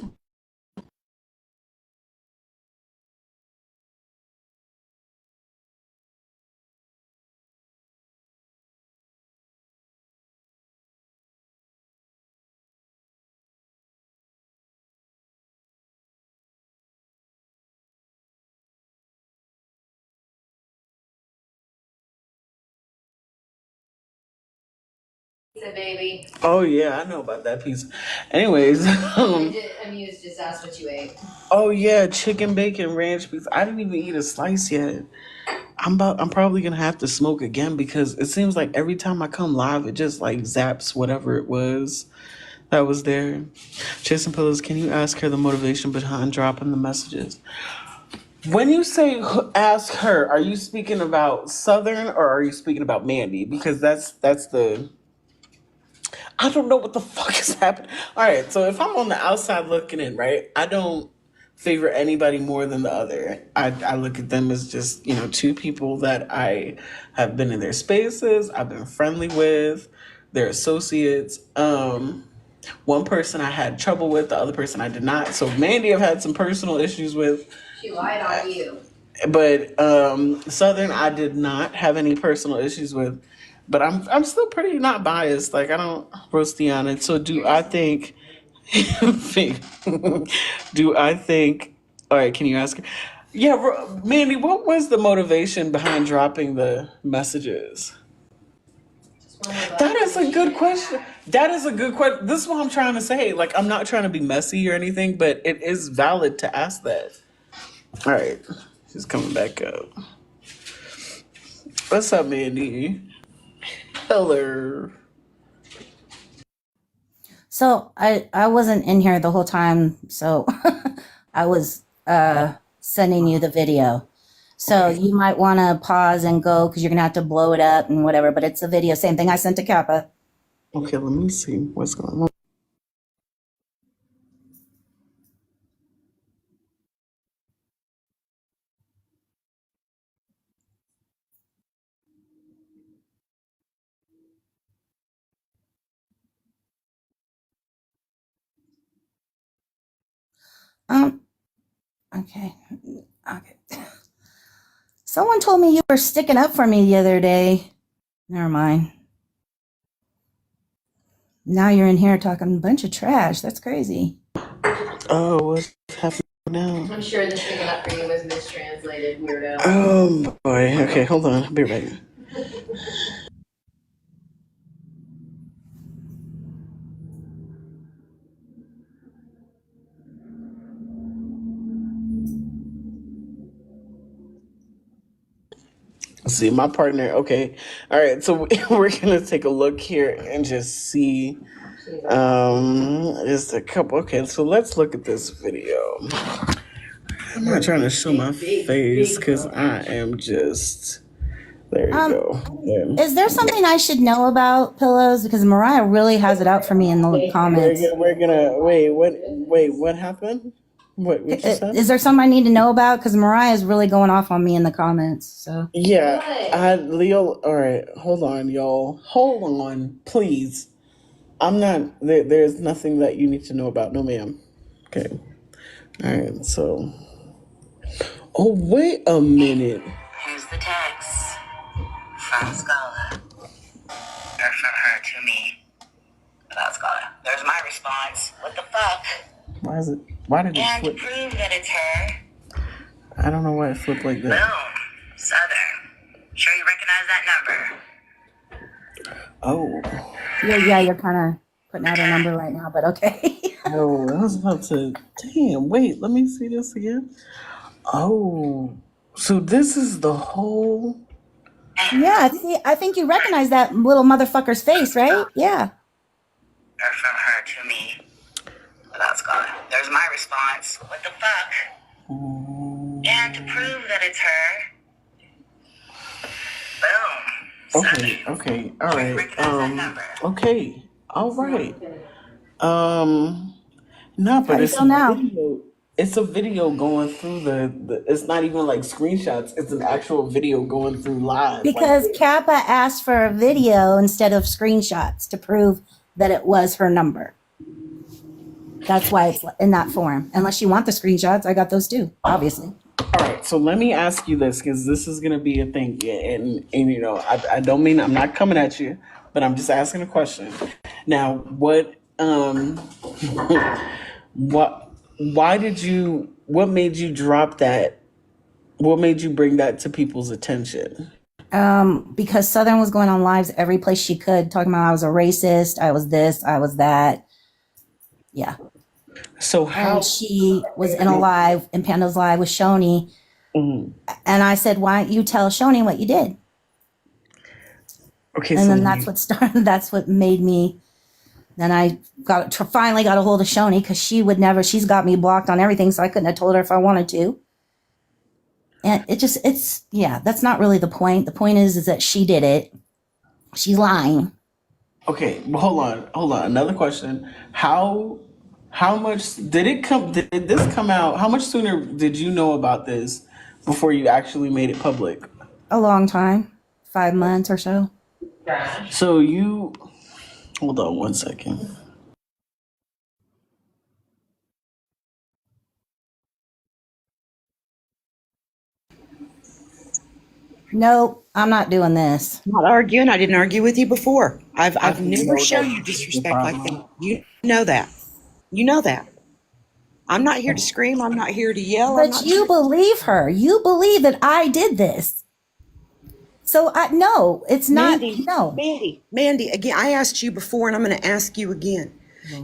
Baby. Oh yeah, I know about that piece. Anyways, Just asked what you ate. oh yeah, chicken bacon ranch pizza. I didn't even eat a slice yet. I'm probably gonna have to smoke again because it seems like every time I come live, it just like zaps whatever it was that was there. Chasingpillows, can you ask her the motivation behind dropping the messages? When you say ask her, are you speaking about Southern or are you speaking about Mandy? Because that's the I don't know what the fuck is happening. All right, so if I'm on the outside looking in, right, I don't favor anybody more than the other. I look at them as just, two people that I have been in their spaces, I've been friendly with, they're associates. One person I had trouble with, the other person I did not. So Mandy I've had some personal issues with. She lied on you. But Southern I did not have any personal issues with. But I'm still pretty not biased. Like I don't Roastiana. So do I think do I think all right, can you ask her? Yeah, Mandy, what was the motivation behind dropping the messages? That is a good question. That is a good question. This is what I'm trying to say. Like, I'm not trying to be messy or anything, but it is valid to ask that. All right, she's coming back up. What's up, Mandy? Hello. So I wasn't in here the whole time, so I was sending you the video. So you might want to pause and go because you're gonna have to blow it up and whatever. But it's a video, same thing I sent to Kappa. Okay, let me see what's going on. Um. Okay. Okay. Someone told me you were sticking up for me the other day. Never mind. Now you're in here talking a bunch of trash. That's crazy. Oh, what's happening now? I'm sure the sticking up for you was mistranslated, weirdo. Oh boy. Okay, hold on. I'll be right back. see my partner. Okay, all right. So we're gonna take a look here and just see. Just a couple. Okay, so let's look at this video. I'm not trying to show my face because I am just. There you go. Yeah. Is there something I should know about pillows? Because Mariah really has it out for me in the comments. We're gonna wait. What happened? What you said? Is there something I need to know about? Because Mariah is really going off on me in the comments. So yeah, Leo. All right, hold on, y'all. Hold on, please. I'm not. There's nothing that you need to know about. No, ma'am. Okay. All right. So. Oh, wait a minute. Here's the text from Scala. Or from her to me about Scala. There's my response. What the fuck? Why did it And flip? prove that it's her. I don't know why it flipped like that. Boom. Southern. Sure you recognize that number? Oh. yeah, you're kind of putting out a number right now, but okay. Oh, I was about to. Damn. Wait. Let me see this again. Oh. So this is the whole. Yeah, see, I think you recognize that little motherfucker's face, right? Yeah. Or from her to me about Scala. There's my response. What the fuck? And to prove that it's her. Boom. Okay. Okay. All Sure you right. recognize that number? Okay. All right. No, but How do you it's feel now? video. It's a video going through the. It's not even like screenshots. It's an actual video going through live. Because Kappa asked for a video instead of screenshots to prove that it was her number. That's why it's in that form. Unless you want the screenshots, I got those too, obviously. All right, so let me ask you this because this is gonna be a thing, and you know, I don't mean I'm not coming at you, but I'm just asking a question. Now, what what what made you drop that? What made you bring that to people's attention? Because Southern was going on lives every place she could, talking about I was a racist, I was this, I was that. Yeah. So how And she was in a live, in Panda's live with Shoni. Mhm. And I said, why don't you tell Shoni what you did? Okay, And so then that's what started, that's what made me. Then I finally got a hold of Shoni because she's got me blocked on everything. So I couldn't have told her if I wanted to. And that's not really the point. The point is that she did it. She's lying. okay, well, hold on. Another question: how much did it come? Did this come out? How much sooner did you know about this before you actually made it public? A long time, 5 months or so. So you hold on one second. Nope, I'm not doing this. I'm not arguing. I didn't argue with you before. I've You never know shown that you this is the disrespect like that. problem. You know that. You know that. I'm not here to scream. I'm not here to yell. I'm But not. you believe her. You believe that I did this. So no, it's not. No. Mandy. Again, I asked you before, and I'm going to ask you again.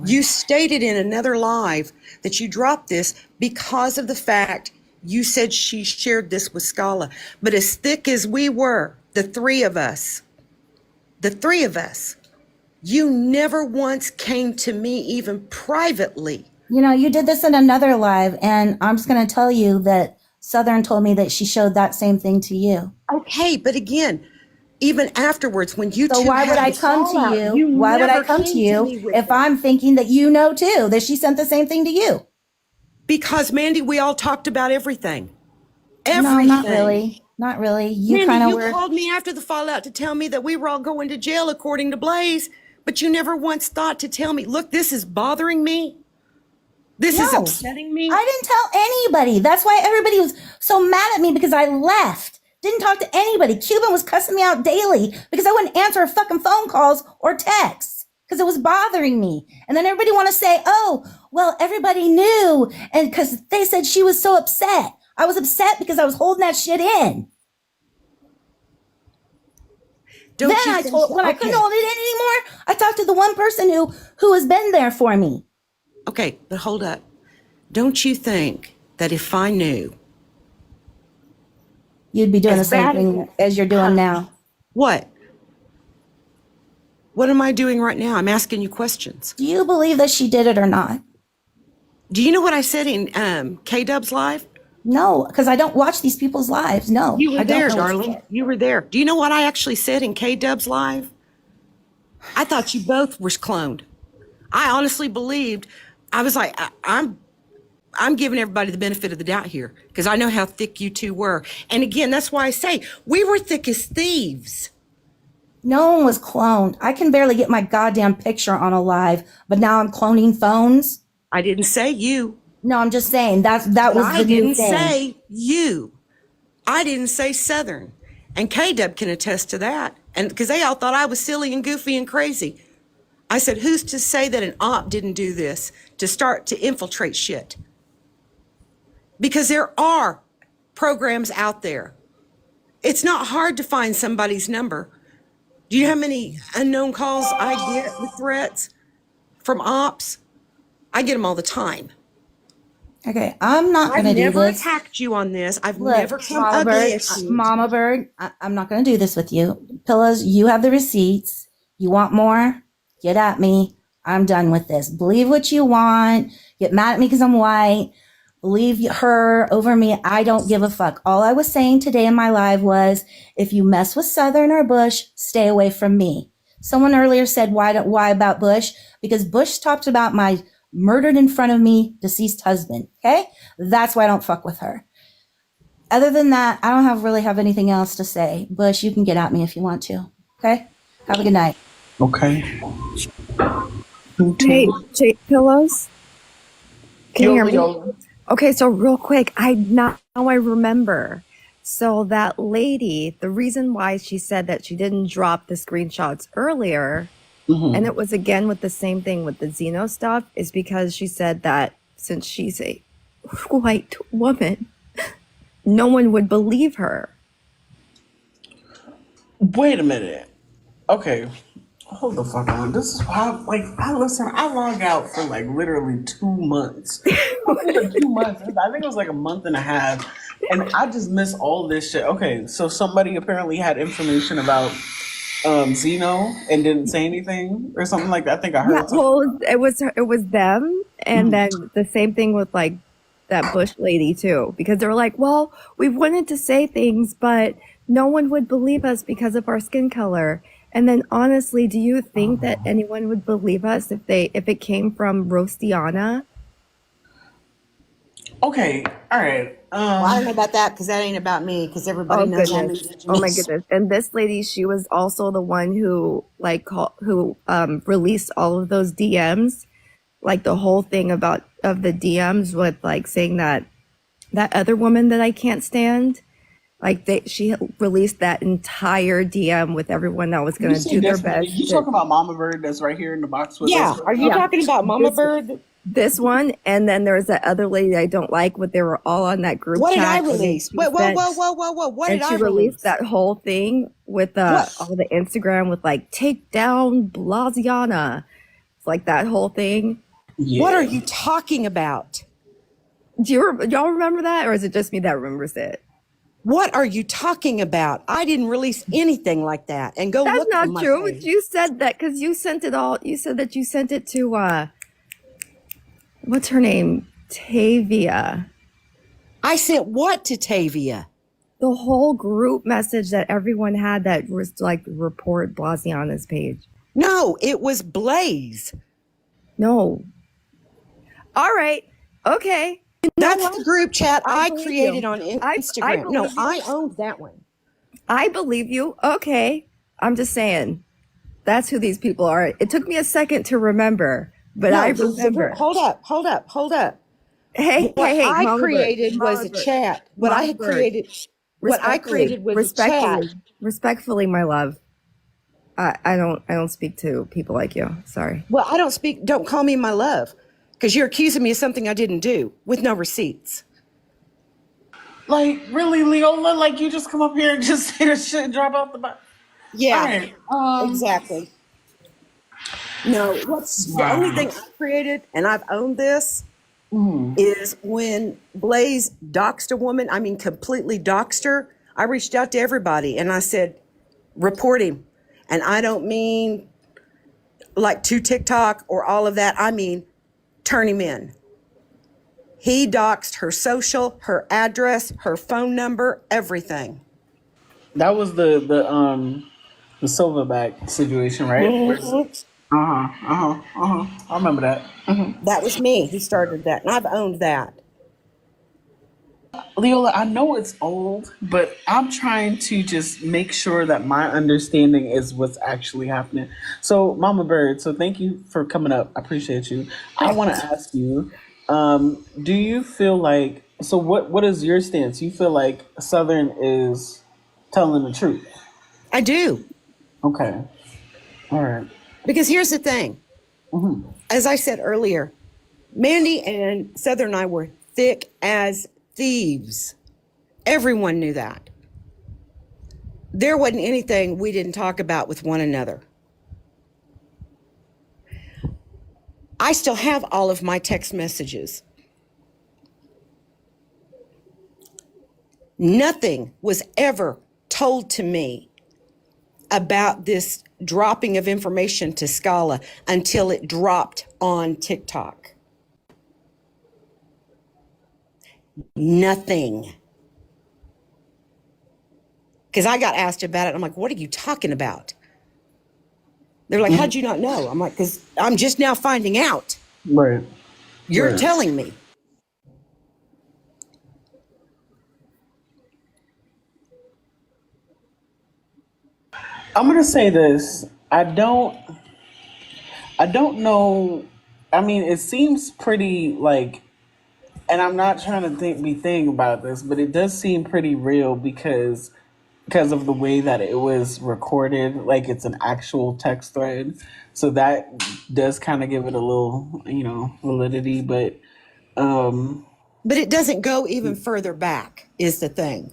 You stated in another live that you dropped this because of the fact you said she shared this with Scala. But as thick as we were, the three of us, you never once came to me even privately. You know, you did this in another live, and I'm just going to tell you that Southern told me that she showed that same thing to you. Okay, but again, even afterwards, when you So two why would had I the come to fallout, you? Why would I never come to came you me with if that. I'm thinking that you know too, that she sent the same thing to you? Because Mandy, we all talked about everything. No, not really. Not really. You Mandy, kind of you were. called me after the fallout to tell me that we were all going to jail according to Blaze, but you never once thought to tell me, look, this is bothering me. This is No, upsetting me. I didn't tell anybody. That's why everybody was so mad at me because I left. Didn't talk to anybody. Cuban was cussing me out daily because I wouldn't answer fucking phone calls or texts because it was bothering me. And then everybody want to say, oh, well, everybody knew. And because they said she was so upset. I was upset because I was holding that shit in. Don't Then you I think- told, when I couldn't hold it in anymore, I talked to the one person who has been there for me. Okay, but hold up. Don't you think that if I knew You'd be doing the As same bad as thing as you're doing now. what? What am I doing right now? I'm asking you questions. Do you believe that she did it or not? Do you know what I said in K-Dub's live? No, because I don't watch these people's lives. No, You were I don't there, know what you darling. said. You were there. Do you know what I actually said in K-Dub's live? I thought you both were cloned. I honestly believed. I was like, I'm giving everybody the benefit of the doubt here because I know how thick you two were. And again, that's why I say we were thick as thieves. No one was cloned. I can barely get my goddamn picture on a live, but now I'm cloning phones. I didn't say you. No, I'm just saying that was I the new didn't thing. say you. I didn't say Southern. And K-Dub can attest to that. And because they all thought I was silly and goofy and crazy. I said, who's to say that an op didn't do this to start to infiltrate shit? Because there are programs out there. It's not hard to find somebody's number. Do you know how many unknown calls I get with threats from ops? I get them all the time. Okay, I'm not I've going to do never this. attacked you on this. I've Look, never come Mama ugly Bird, at you. Mama Bird, I'm not going to do this with you. Pillows, you have the receipts. You want more? Get at me. I'm done with this. Believe what you want. Get mad at me because I'm white. Believe her over me. I don't give a fuck. All I was saying today in my live was, if you mess with Southern or Bush, stay away from me. Someone earlier said, why about Bush? Because Bush talked about my murdered in front of me deceased husband. Okay? That's why I don't fuck with her. Other than that, I don't really have anything else to say. Bush, you can get at me if you want to. Okay? Have a good night. Okay. Hey, Pillows? Can you hear me? Yo. Okay, so real quick, now I remember. So that lady, the reason why she said that she didn't drop the screenshots earlier, and it was again with the same thing with the Xeno stuff, is because she said that since she's a white woman, no one would believe her. Wait a minute. Okay. Hold the fuck on. This is how, I log out for literally 2 months. Not even 2 months. I think it was a month and a half. And I just miss all this shit. Okay, so somebody apparently had information about Zeno and didn't say anything or something like that. I think I heard Yeah, something. well, it was them, and then the same thing with that Bush lady too, because they were like, well, we wanted to say things, but no one would believe us because of our skin color. And then honestly, do you think that anyone would believe us if it came from Roastiana? Okay, all right. Well, I don't know about that because that ain't about me because everybody Oh knows I'm goodness! indigenous. Oh my goodness! And this lady, she was also the one who released all of those DMs, the whole thing of the DMs with saying that other woman that I can't stand. She released that entire DM with everyone that was going to do their best. You talking about Mama Bird that's right here in the box with Yeah, us? are you talking about Mama Bird? This one, and then there was that other lady I don't like. What they were all on that group What did chat. I release? Whoa! What did I she release? released that whole thing with all the Instagram with take down Blasiana. It's that whole thing. Yeah. What are you talking about? Do y'all remember that, or is it just me that remembers it? What are you talking about? I didn't release anything like that. And go That's look not on my true. page. You said that because you sent it all. You said that you sent it to what's her name? Tavia. I sent what to Tavia? The whole group message that everyone had that was report Blasiana's page. No, it was Blaze. No. All right. Okay. That's the group chat I believe created you. on I Instagram. believe you. I owned that one. I believe you. Okay. I'm just saying. That's who these people are. It took me a second to remember, but I remember. Hold up. Hey, What I Mama created Bird, was Mama a Bird, chat. What I Mama had Bird. created was a chat. Respectfully, my love. I don't speak to people like you. Sorry. Well, don't call me my love, because you're accusing me of something I didn't do with no receipts. Really, Leola? You just come up here and just say the shit and drop out the box? Yeah, all right. exactly. No, the only thing I created, and I've owned this, is when Blaze doxed a woman, completely doxed her, I reached out to everybody and I said, report him. And I don't mean like to TikTok or all of that. I mean, turn him in. He doxed her social, her address, her phone number, everything. That was the silverback situation, right? I remember that. That was me who started that, and I've owned that. Leola, I know it's old, but I'm trying to just make sure that my understanding is what's actually happening. So, Mama Bird, so thank you for coming up. I appreciate you. I want to ask you, do you feel like, so what is your stance? You feel like Southern is telling the truth? I do. Okay. All right. Because here's the thing. As I said earlier, Mandy and Southern and I were thick as thieves. Everyone knew that. There wasn't anything we didn't talk about with one another. I still have all of my text messages. Nothing was ever told to me about this dropping of information to Scala until it dropped on TikTok. Nothing. Because I got asked about it. I'm like, what are you talking about? They're like, how'd you not know? I'm like, because I'm just now finding out. Right. You're Right. telling me. I'm gonna say this. I don't know. I mean, it seems pretty like, and I'm not trying to be thinking about this, but it does seem pretty real because of the way that it was recorded, like it's an actual text thread. So that does kind of give it a little, validity. But But it doesn't go even further back, is the thing.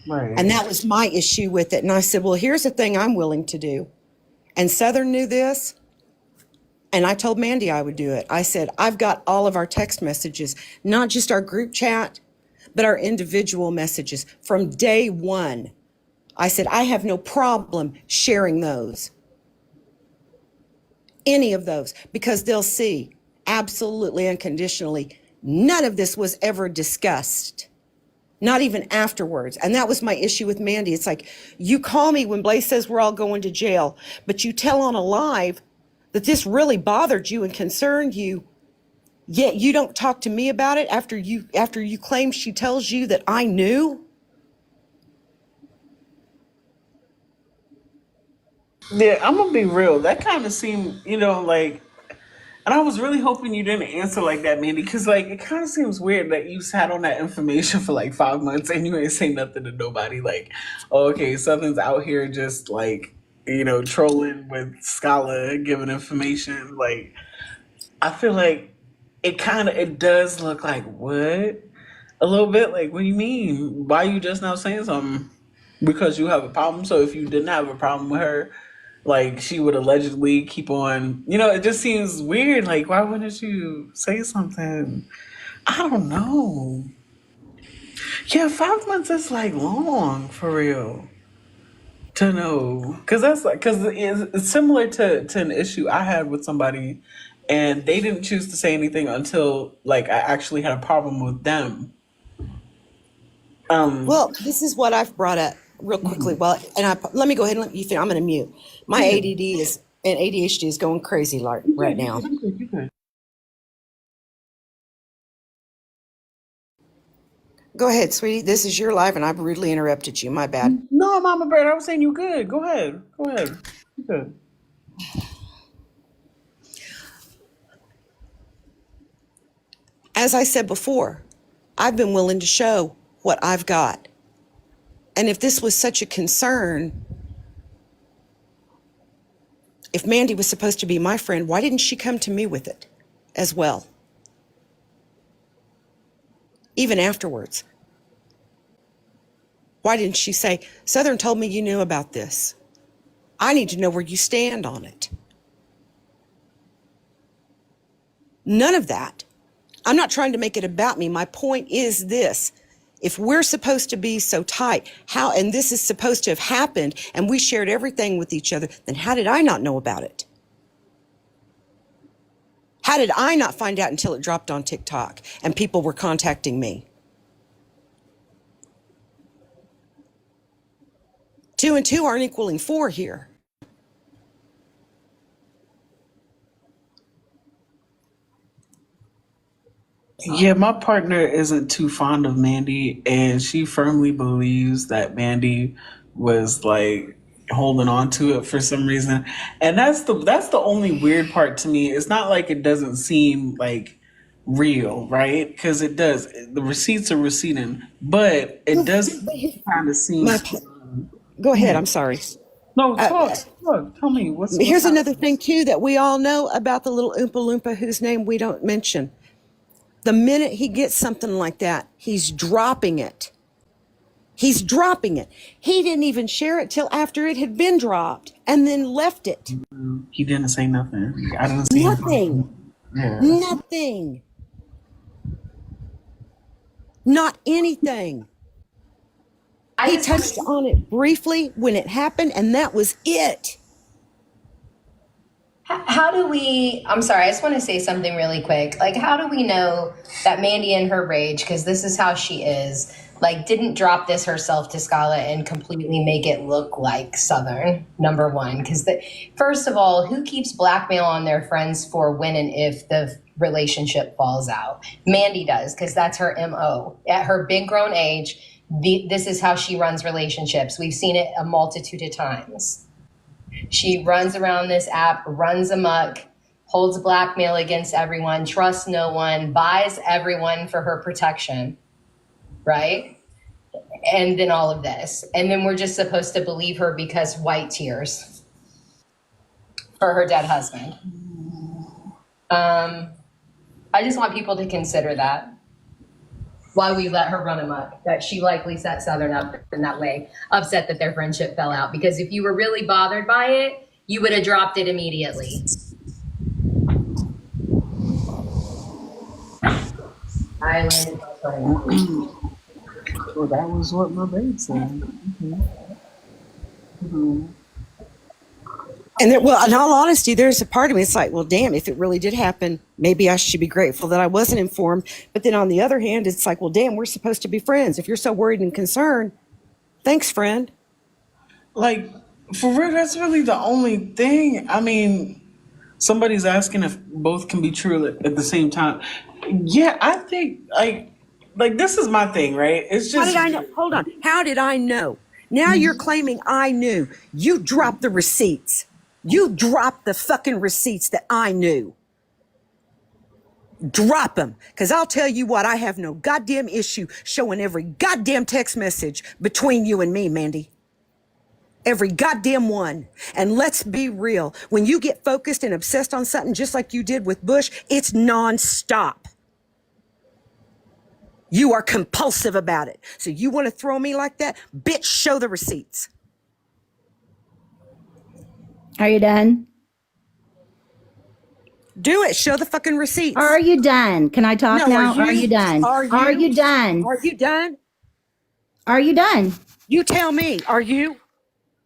right, And that was my issue with it. And I said, well, here's the thing I'm willing to do. And Southern knew this. And I told Mandy I would do it. I said, I've got all of our text messages, not just our group chat, but our individual messages from day one. I said, I have no problem sharing those. Any of those, because they'll see absolutely unconditionally, none of this was ever discussed. Not even afterwards. And that was my issue with Mandy. It's like, you call me when Blaze says we're all going to jail, but you tell on a live that this really bothered you and concerned you, yet you don't talk to me about it after you claim she tells you that I knew. yeah, I'm gonna be real. That kind of seemed, like, and I was really hoping you didn't answer like that, Mandy, because like it kind of seems weird that you sat on that information for like 5 months and you ain't say nothing to nobody. Like, oh, okay, Southern's out here just like trolling with Scala, giving information. Like, I feel like it does look like what a little bit. Like, what do you mean? Why you just now saying something? Because you have a problem. So if you didn't have a problem with her, like she would allegedly keep on. It just seems weird. Like, why wouldn't you say something? I don't know. Yeah, 5 months is like long for real to know, because that's like because it's similar to an issue I had with somebody, and they didn't choose to say anything until like I actually had a problem with them. Well, this is what I've brought up real quickly. Well, and let me go ahead and let you think. I'm going to mute. My Yeah. ADD is and ADHD is going crazy right now. You could. Go ahead, sweetie. This is your live, and I've rudely interrupted you. My bad. No, Mama Bird, I was saying you good. Go ahead. Go ahead. You good. As I said before, I've been willing to show what I've got. And if this was such a concern, if Mandy was supposed to be my friend, why didn't she come to me with it as well? Even afterwards. Why didn't she say, Southern told me you knew about this. I need to know where you stand on it. None of that. I'm not trying to make it about me. My point is this. If we're supposed to be so tight, how, and this is supposed to have happened, and we shared everything with each other, then how did I not know about it? How did I not find out until it dropped on TikTok and people were contacting me? 2 and 2 aren't equaling 4 here. Yeah, my partner isn't too fond of Mandy, and she firmly believes that Mandy was like holding on to it for some reason. And that's the only weird part to me. It's not like it doesn't seem like real, right? Because it does. The receipts are receipting, but it does kind of seem. Go ahead, I'm sorry. No, talk. Tell me what's Here's happening? another thing too that we all know about the little Oompa Loompa whose name we don't mention. The minute he gets something like that, he's dropping it. He's dropping it. He didn't even share it till after it had been dropped and then left it. He didn't say nothing. I didn't see Nothing. Yeah. Nothing. Not anything. He touched on it briefly when it happened, and that was it. How do we, I'm sorry, I just want to say something really quick. Like, how do we know that Mandy in her rage, because this is how she is, like, didn't drop this herself to Scala and completely make it look like Southern, number one? Because first of all, who keeps blackmail on their friends for when and if the relationship falls out? Mandy does, because that's her MO. At her big grown age, this is how she runs relationships. We've seen it a multitude of times. She runs around this app, runs amok, holds blackmail against everyone, trusts no one, buys everyone for her protection, right? And then all of this. And then we're just supposed to believe her because white tears for her dead husband. I just want people to consider that. Why we let her run amok, that she likely set Southern up in that way, upset that their friendship fell out. Because if you were really bothered by it, you would have dropped it immediately. I landed Well, that was what my babe said. And there, well, in all honesty, there's a part of me, it's like, well, damn, if it really did happen, maybe I should be grateful that I wasn't informed. But then on the other hand, it's like, well, damn, we're supposed to be friends. If you're so worried and concerned, thanks, friend. Like, for real, that's really the only thing. I mean, somebody's asking if both can be true at the same time. Yeah, I think, like this is my thing, right? It's How just. did I know? Hold on. How did I know? Now you're claiming I knew. You dropped the receipts. You dropped the fucking receipts that I knew. Drop them. Because I'll tell you what, I have no goddamn issue showing every goddamn text message between you and me, Mandy. Every goddamn one. And let's be real. When you get focused and obsessed on something just like you did with Bush, it's nonstop. You are compulsive about it. So you want to throw me like that? Bitch, show the receipts. Are you done? Do it. Show the fucking receipts. Are you done? Can I talk No, now? Are you done? Are you done? Are you done? Are you done? You tell me. Are you?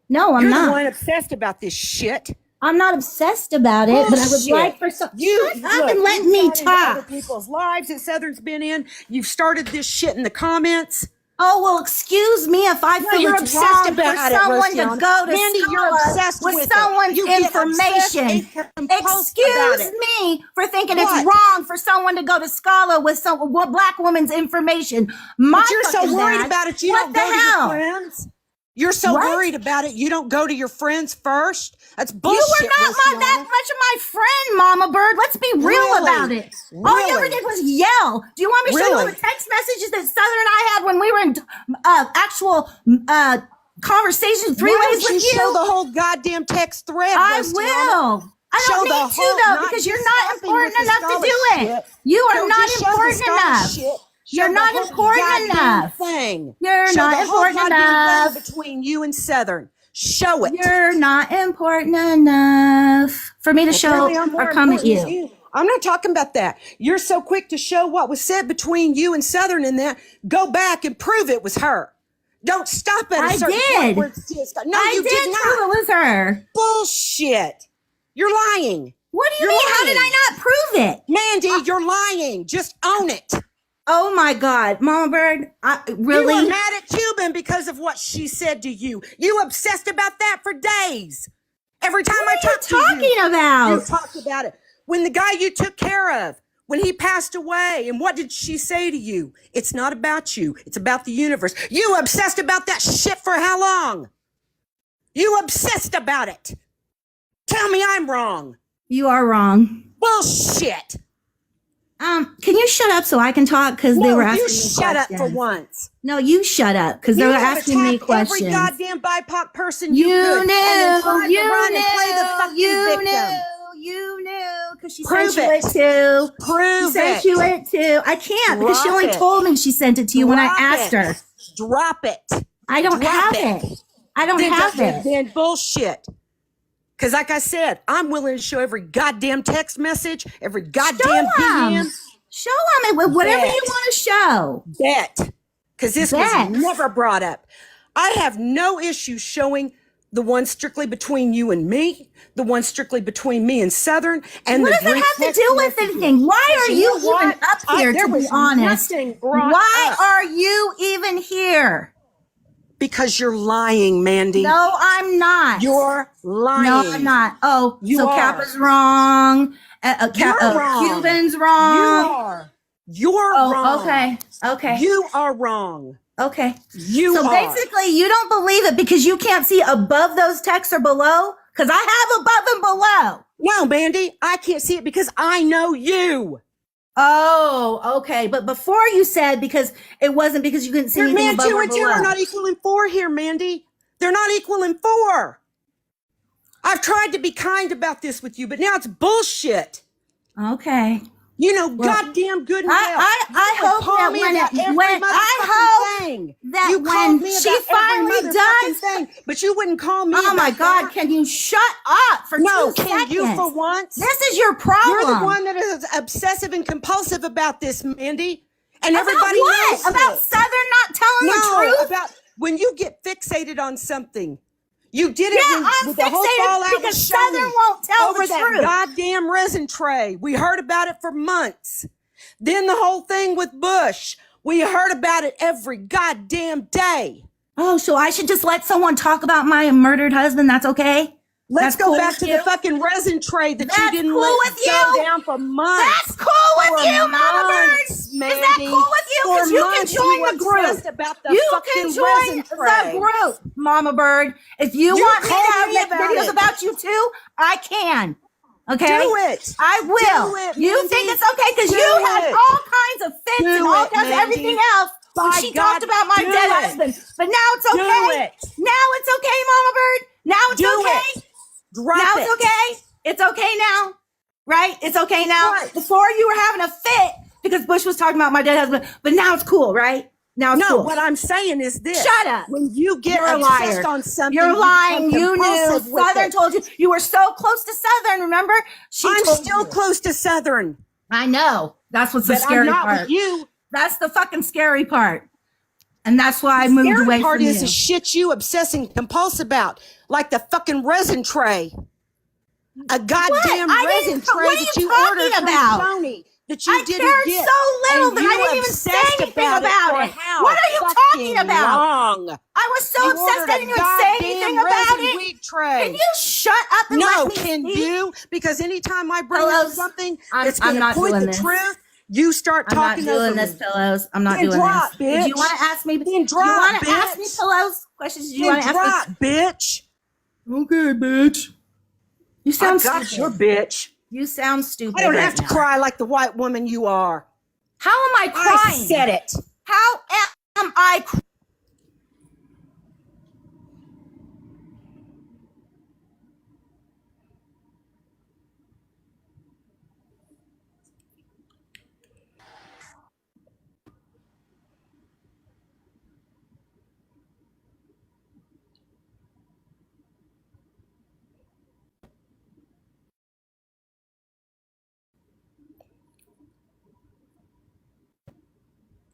No, I'm You're not. the one obsessed about this shit. I'm not obsessed about it, but I would Bullshit. like for some. You Shut up look, and let you've me gone into other talk. people's lives that Southern's been in. You've started this shit in the comments. Oh, well, excuse me if I feel you're it's obsessed wrong about for it, someone Roastiana. to go to Mandy, you're Scala obsessed with with it. someone's You get obsessed information. and compulsed about Excuse it. me for thinking What? it's wrong for someone to go to Scala with some black woman's information. My But you're so fucking worried bad. about it, you What don't the go to hell? your friends. You're so What? worried about it, you don't go to your friends first. That's bullshit. You were not that much of my friend, Mama Bird. Let's be real Really? about it. All you ever Really? did was yell. Do you want me to show you all Really? the text messages that Southern and I had when we were in actual conversations three Why ways don't with you you? show the whole goddamn text thread? I Roastiana? will. I Show don't the need to whole- though not because just you're not stopping important with the enough to Scala do it. shit. You are Don't not just show the important Scala enough. shit. You're Show not the whole important goddamn enough. Thing. You're Show not the whole important goddamn enough. thing between you and Southern. Show it. You're not important enough for me to show Apparently I'm more or come at important than you. I'm not talking about that. You're so quick to show what was said between you and Southern in that. Go back and prove it was her. Don't stop at a certain point where it's just, no, you did not. Prove it was her. Bullshit. You're lying. What do you You're mean? How did lying. I not prove it? Mandy, you're lying. Just own it. Oh my God, Mama Bird, really? You were mad at Cuban because of what she said to you. You obsessed about that for days. Every time I talk to you. What are you talking about? You talked about it. When the guy you took care of, when he passed away, and what did she say to you? It's not about you. It's about the universe. You obsessed about that shit for how long? You obsessed about it. Tell me I'm wrong. You are wrong. Bullshit. Can you shut up so I can talk? Because they were asking me you questions. shut up for once. No, you shut up because they were asking me questions. Every goddamn BIPOC person you could, knew, and then you run knew, and play the fucking you victim. knew, you knew, because she Prove sent you it. it too. Prove she sent it. you it too. I can't because she Drop only it. told me she sent it to you when I Drop asked it. her. Drop it. I don't Drop have it. it. I don't have it. Then bullshit. Because like I said, I'm willing to show every goddamn text message, every goddamn DM. Show them it, whatever you want to show. Bet. Because this was never brought up. I have no issue showing the one strictly between you and me, the one strictly between me and Southern, and what the does that have to do with anything? Why are you even up here, to be honest? Why are you even here? Because you're lying, Mandy. No, I'm not. You're lying. No, I'm not. Oh, you so are. Kappa's wrong. Wrong. Cuban's wrong. You are. You're wrong. Okay. Okay. You are wrong. Okay. So basically, you don't believe it because you can't see above those texts or below? Because I have above and below. No, Mandy, I can't see it because I know you. Oh, okay. But before you said because it wasn't because you couldn't see anything above or below. 2 and 2 are not equaling 4 here, Mandy. They're not equaling 4. I've tried to be kind about this with you, but now it's bullshit. Okay. You know, goddamn good and well. I hope that when she finally does, but you wouldn't call me. Oh my God! Can you shut up for 2 seconds? Can you for once? This is your problem. You're the one that is obsessive and compulsive about this, Mandy. And about everybody what? knows About Southern not telling the truth? About when you get fixated on something. You did it I'm with the whole fallout because Southern won't tell over the that truth. goddamn resin tray. We heard about it for months. Then the whole thing with Bush. We heard about it every goddamn day. Oh, so I should just let someone talk about my murdered husband? That's okay? Let's go back to the fucking resin tray that you didn't let go down for months. That's cool with you, Mama Bird. Is that cool with you? Because you can join the group. You can join the group, Mama Bird. If you want me to have videos about you too, I can. Okay? Do it. I will. Do it, you Mandy. think it's okay because you had all kinds of fits and all kinds of everything else when she talked about my dead husband. But now it's okay. Now it's okay, Mama Bird. Now it's okay. Now it's okay. It's okay now. Right? It's okay now. What? Before you were having a fit because Bush was talking about my dead husband, but now it's cool, right? Now it's cool. What I'm saying is this. Shut up. When you get obsessed on something, you're lying. You knew. Southern told you. You were so close to Southern, remember? I'm still close to Southern. I know. That's what's the scary part. I'm not with you. That's the fucking scary part. And that's why I moved away from you. The scary part is the shit you obsessing compulsive about. Like the fucking resin tray. A goddamn resin tray that you ordered from Sony that you didn't get. I cared so little that I didn't even say anything about it. What are you talking about? I was so obsessed I didn't even say anything about it. Can you shut up and let me speak? Can you? Because anytime I bring up something that's going to point the truth, you start talking over me. I'm not doing this, Pillows. I'm not doing this. Bitch. Did you want to ask me? Then drop, do you want to bitch. ask me, Pillows? Questions? Do you want to ask me? Bitch. Okay, bitch. You sound stupid. Your bitch. You sound stupid. I don't have to cry like the white woman you are. How am I crying? I said it. How am I crying?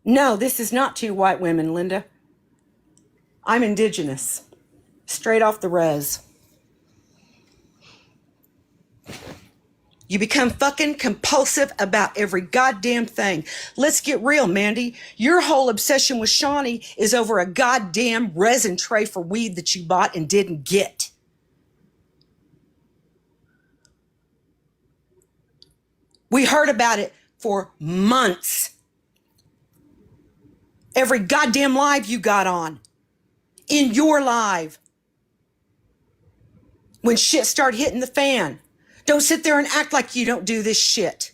No, this is not two white women, Linda. I'm indigenous. Straight off the res. You become fucking compulsive about every goddamn thing. Let's get real, Mandy. Your whole obsession with Shawnee is over a goddamn resin tray for weed that you bought and didn't get. We heard about it for months. Every goddamn live you got on. In your live. When shit started hitting the fan. Don't sit there and act like you don't do this shit.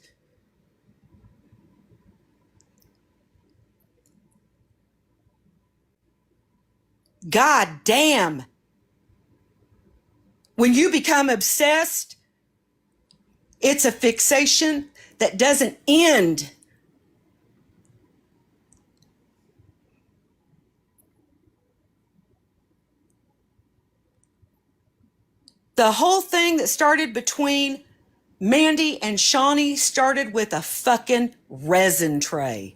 God damn. When you become obsessed, it's a fixation that doesn't end. The whole thing that started between Mandy and Shawnee started with a fucking resin tray.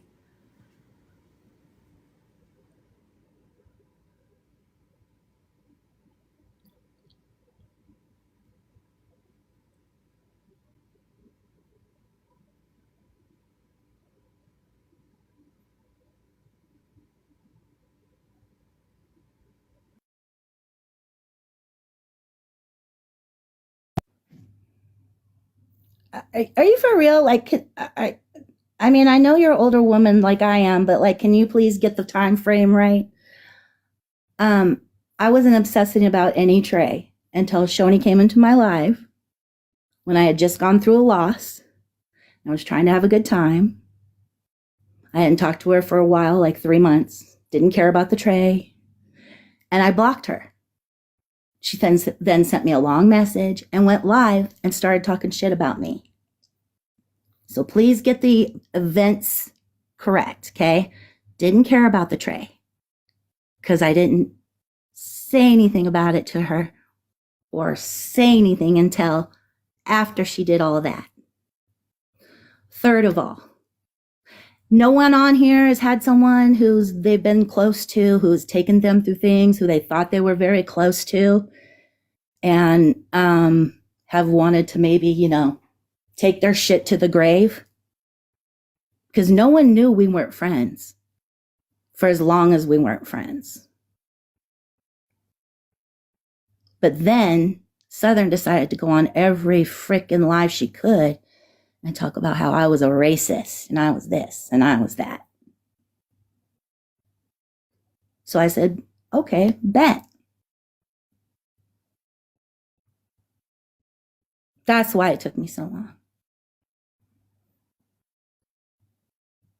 Are you for real? Like, I mean, I know you're an older woman like I am, but like, can you please get the time frame right? I wasn't obsessing about any tray until Shoni came into my life when I had just gone through a loss. I was trying to have a good time. I hadn't talked to her for a while, like 3 months. Didn't care about the tray. And I blocked her. She then sent me a long message and went live and started talking shit about me. So please get the events correct, okay? Didn't care about the tray because I didn't say anything about it to her or say anything until after she did all of that. Third of all, no one on here has had someone who's they've been close to, who's taken them through things, who they thought they were very close to, and have wanted to maybe, take their shit to the grave. Because no one knew we weren't friends for as long as we weren't friends. But then Southern decided to go on every frickin' live she could and talk about how I was a racist and I was this and I was that. So I said, okay, bet. That's why it took me so long.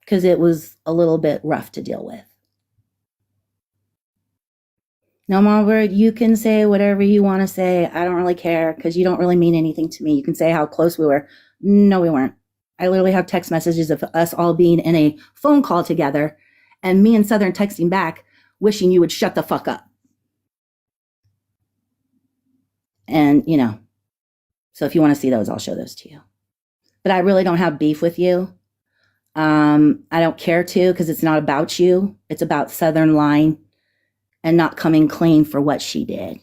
Because it was a little bit rough to deal with. No, Mama, you can say whatever you want to say. I don't really care because you don't really mean anything to me. You can say how close we were. No, we weren't. I literally have text messages of us all being in a phone call together and me and Southern texting back, wishing you would shut the fuck up. And, so if you want to see those, I'll show those to you. But I really don't have beef with you. I don't care to because it's not about you. It's about Southern lying and not coming clean for what she did,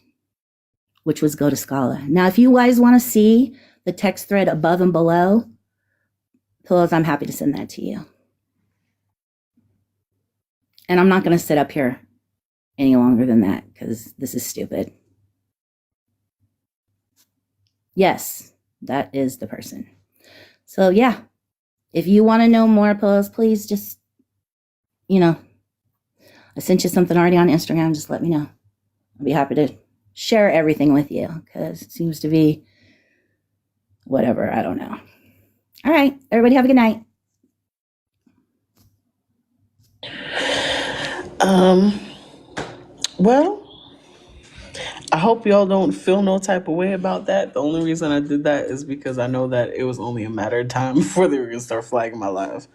which was go to Scala. Now, if you guys want to see the text thread above and below, Pillows, I'm happy to send that to you. And I'm not going to sit up here any longer than that because this is stupid. Yes, that is the person. So yeah, if you want to know more, Pillows, please just, I sent you something already on Instagram. Just let me know. I'll be happy to share everything with you because it seems to be whatever. I don't know. All right. Everybody have a good night. Well, I hope y'all don't feel no type of way about that. The only reason I did that is because I know that it was only a matter of time before they were going to start flagging my live.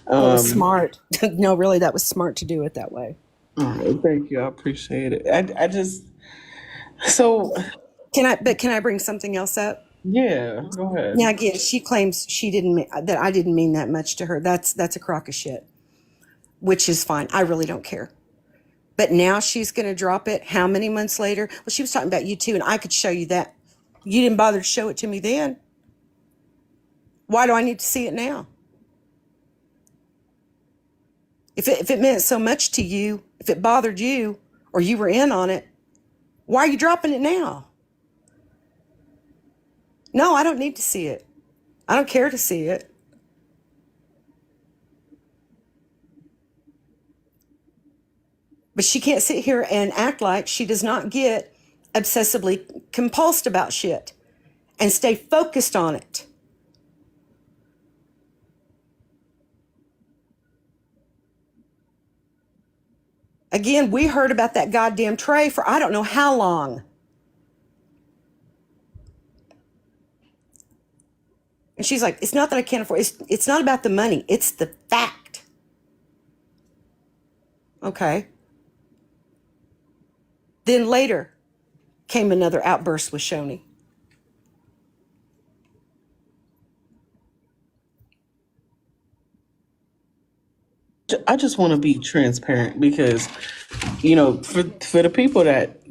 That was smart. No, really, that was smart to do it that way. All right, thank you. I appreciate it. I just... So... Can I bring something else up? Yeah, go ahead. Yeah, again, she claims that I didn't mean that much to her. That's a crock of shit. which is fine. I really don't care. But now she's going to drop it. How many months later? Well, she was talking about you too, and I could show you that. You didn't bother to show it to me then. Why do I need to see it now? If it meant so much to you, if it bothered you, or you were in on it, why are you dropping it now? No, I don't need to see it. I don't care to see it. But she can't sit here and act like she does not get obsessively compulsed about shit and stay focused on it. Again, we heard about that goddamn tray for I don't know how long. And she's like, it's not that I can't afford it. It's not about the money. It's the fact. Okay. Then later came another outburst with Shoni. I just want to be transparent because, for the people that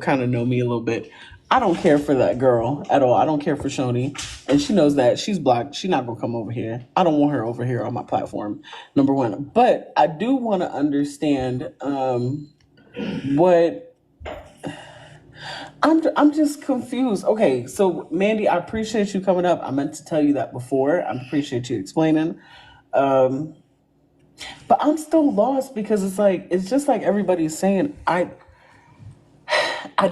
kind of know me a little bit, I don't care for that girl at all. I don't care for Shoni, and she knows that. She's blocked. She's not gonna come over here. I don't want her over here on my platform. Number one, but I do want to understand what. I'm just confused. Okay, so Mandy, I appreciate you coming up. I meant to tell you that before. I appreciate you explaining. But I'm still lost because it's just like everybody's saying. I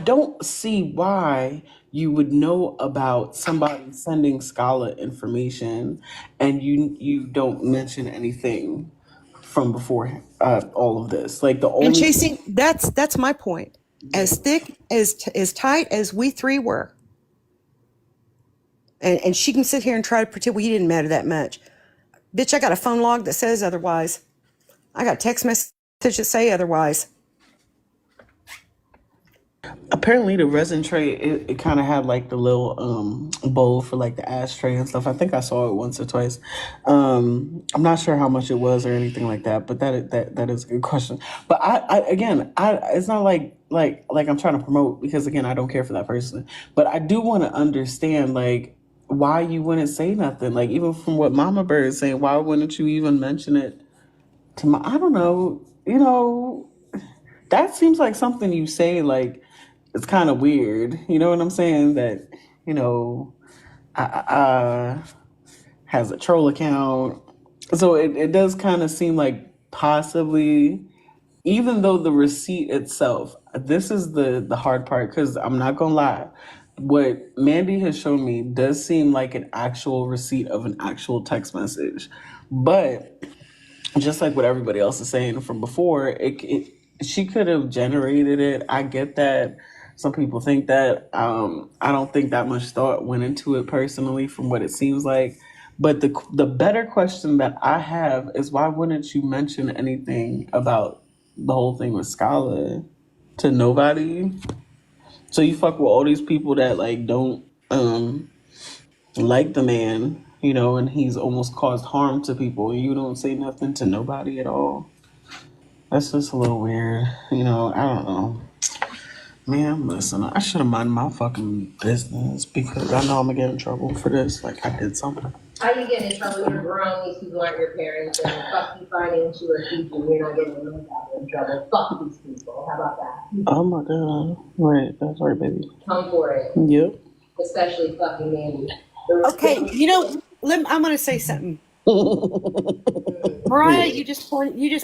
don't see why you would know about somebody sending Scala information and you don't mention anything from before all of this. Like the And only chasing, that's my point. As thick, as tight as we three were. And she can sit here and try to pretend, well, you didn't matter that much. Bitch, I got a phone log that says otherwise. I got text messages that say otherwise. apparently the resin tray it kind of had like the little bowl for like the ashtray and stuff. I think I saw it once or twice. I'm not sure how much it was or anything like that, but that is a good question. But I again, it's not like I'm trying to promote, because again, I don't care for that person, but I do want to understand like why you wouldn't say nothing. Like even from what Mama Bird is saying, why wouldn't you even mention it to my? I don't know. That seems like something you say like it's kind of weird. You know what I'm saying? That you know, has a troll account, so it does kind of seem like possibly, even though the receipt itself. This is the hard part, because I'm not gonna lie. What Mandy has shown me does seem like an actual receipt of an actual text message, but just like what everybody else is saying from before, she could have generated it. I get that. Some people think that. I don't think that much thought went into it personally, from what it seems like. But the better question that I have is, why wouldn't you mention anything about the whole thing with Scala to nobody? So you fuck with all these people that like don't like the man, and he's almost caused harm to people, and you don't say nothing to nobody at all. That's just a little weird, I don't know. Man, listen, I should have minded my fucking business, because I know I'm gonna get in trouble for this. Like, I did something. How you get in trouble? You're grown. These people aren't your parents, and fuck you financially or teaching. You're not getting in trouble. Fuck these people. How about that? Oh my god. Right, that's right, baby. Come for it. Yep. Especially fucking Mandy. Okay, I'm going to say something. Mariah, you just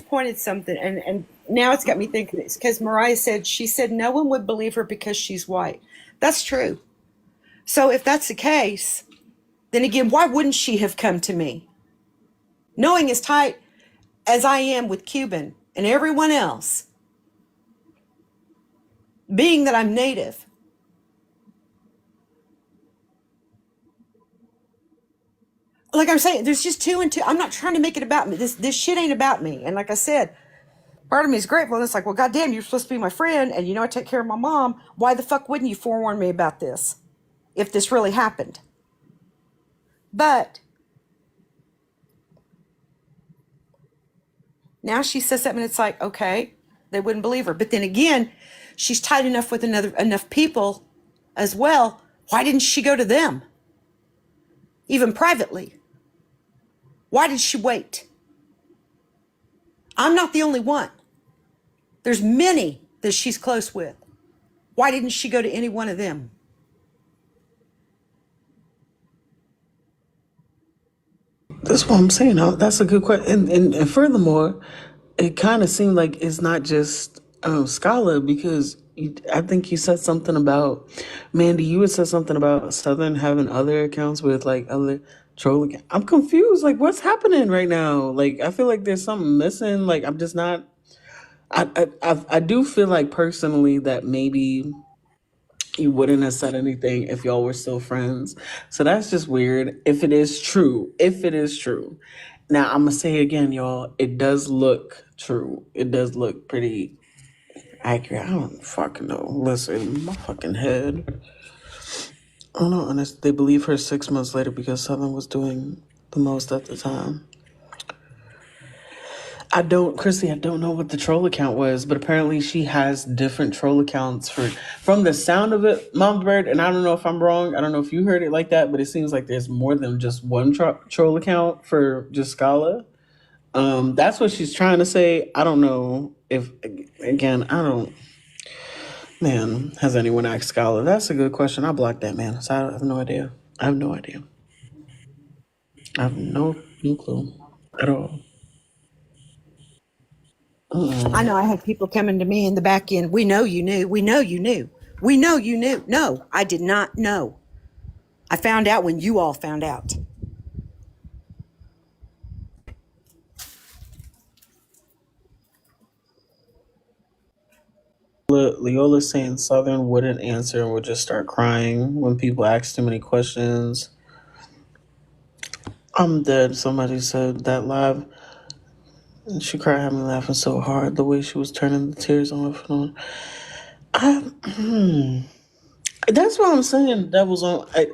pointed something, and now it's got me thinking this, because Mariah said no one would believe her because she's white. That's true. So if that's the case, then again, why wouldn't she have come to me? Knowing as tight as I am with Cuban and everyone else, being that I'm native, like I'm saying, there's just two and two. I'm not trying to make it about me. This shit ain't about me. And like I said, part of me is grateful. And it's like, well, goddamn, you're supposed to be my friend, and I take care of my mom. Why the fuck wouldn't you forewarn me about this if this really happened? But Now she says something, and it's like, okay, they wouldn't believe her. But then again, she's tied enough with enough people as well. Why didn't she go to them? Even privately. Why did she wait? I'm not the only one. There's many that she's close with. Why didn't she go to any one of them? That's what I'm saying. That's a good question. And furthermore, it kind of seemed like it's not just Scala, because I think you said something about, Mandy, you had said something about Southern having other accounts with like other troll accounts. I'm confused. Like, what's happening right now? Like, I feel like there's something missing. Like, I'm just not. I do feel like personally that maybe you wouldn't have said anything if y'all were still friends. So that's just weird. If it is true, Now I'm gonna say again, y'all, it does look true. It does look pretty accurate. I don't fucking know. Listen, my fucking head. I don't know. And they believe her 6 months later because Southern was doing the most at the time. Chrissy, I don't know what the troll account was, but apparently she has different troll accounts from the sound of it, Mom Bird, and I don't know if I'm wrong. I don't know if you heard it like that, but it seems like there's more than just one troll account for just Scala. That's what she's trying to say. I don't know if, again, man, has anyone asked Scala? That's a good question. I blocked that, man. So I have no idea. I have no clue at all. I know I had people coming to me in the back end. We know you knew. We know you knew. We know you knew. No, I did not know. I found out when you all found out. Leola's saying Southern wouldn't answer and would just start crying when people ask too many questions. I'm dead. Somebody said that live. And she cried, had me laughing so hard. The way she was turning the tears on her phone. That's what I'm saying. Devil's on. All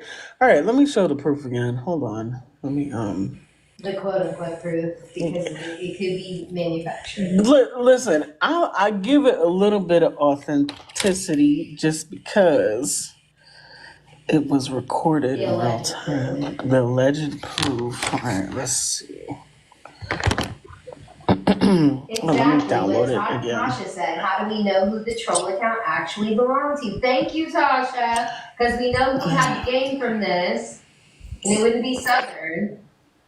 right, let me show the proof again. Hold on. Let me The quote unquote proof, because it could be manufactured. Listen, I give it a little bit of authenticity just because it was recorded in real time. The alleged proof. All right, let's see. Exactly. Let me download it again. Tasha said, how do we know who the troll account actually belonged to? Thank you, Tasha, because we know who had to gain from this, and it wouldn't be Southern.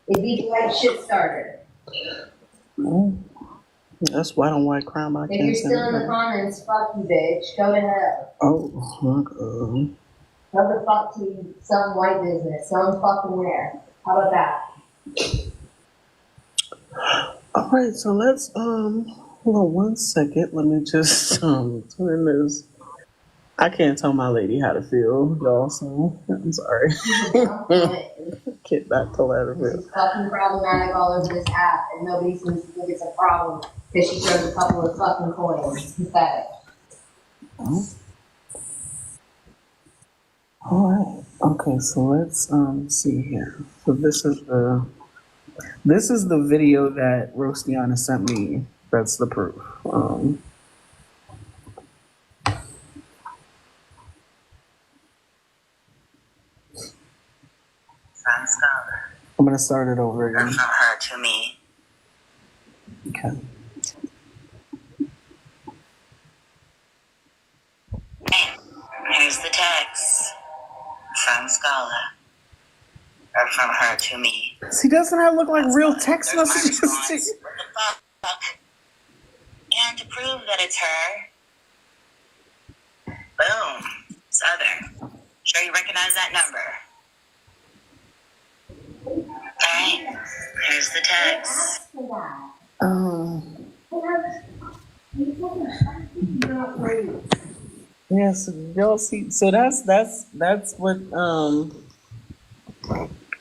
It'd be the white shit starter. That's white on white crime. If you're still in the comments, fuck you, bitch. Go to hell. Oh, my God. Go the fuck to some white business, some fucking where. How about that? All right, so let's hold on 1 second. Let me just turn this. I can't tell my lady how to feel, y'all, so I'm sorry. Get back to let her feel. She's fucking problematic all over this app, and nobody seems to think it's a problem because she throws a couple of fucking coins. It's pathetic. All right. Okay, so let's see here. So this is the video that Roastiana sent me. That's the proof. From Scholar. I'm gonna start it over again. From her to me. Okay. Here's the text. From Scholar. Or from her to me. See, doesn't that look like real text messages? What the fuck? And to prove that it's her. Boom. Southern. Sure you recognize that number? Alright. Here's the text. Yes, y'all see. So that's what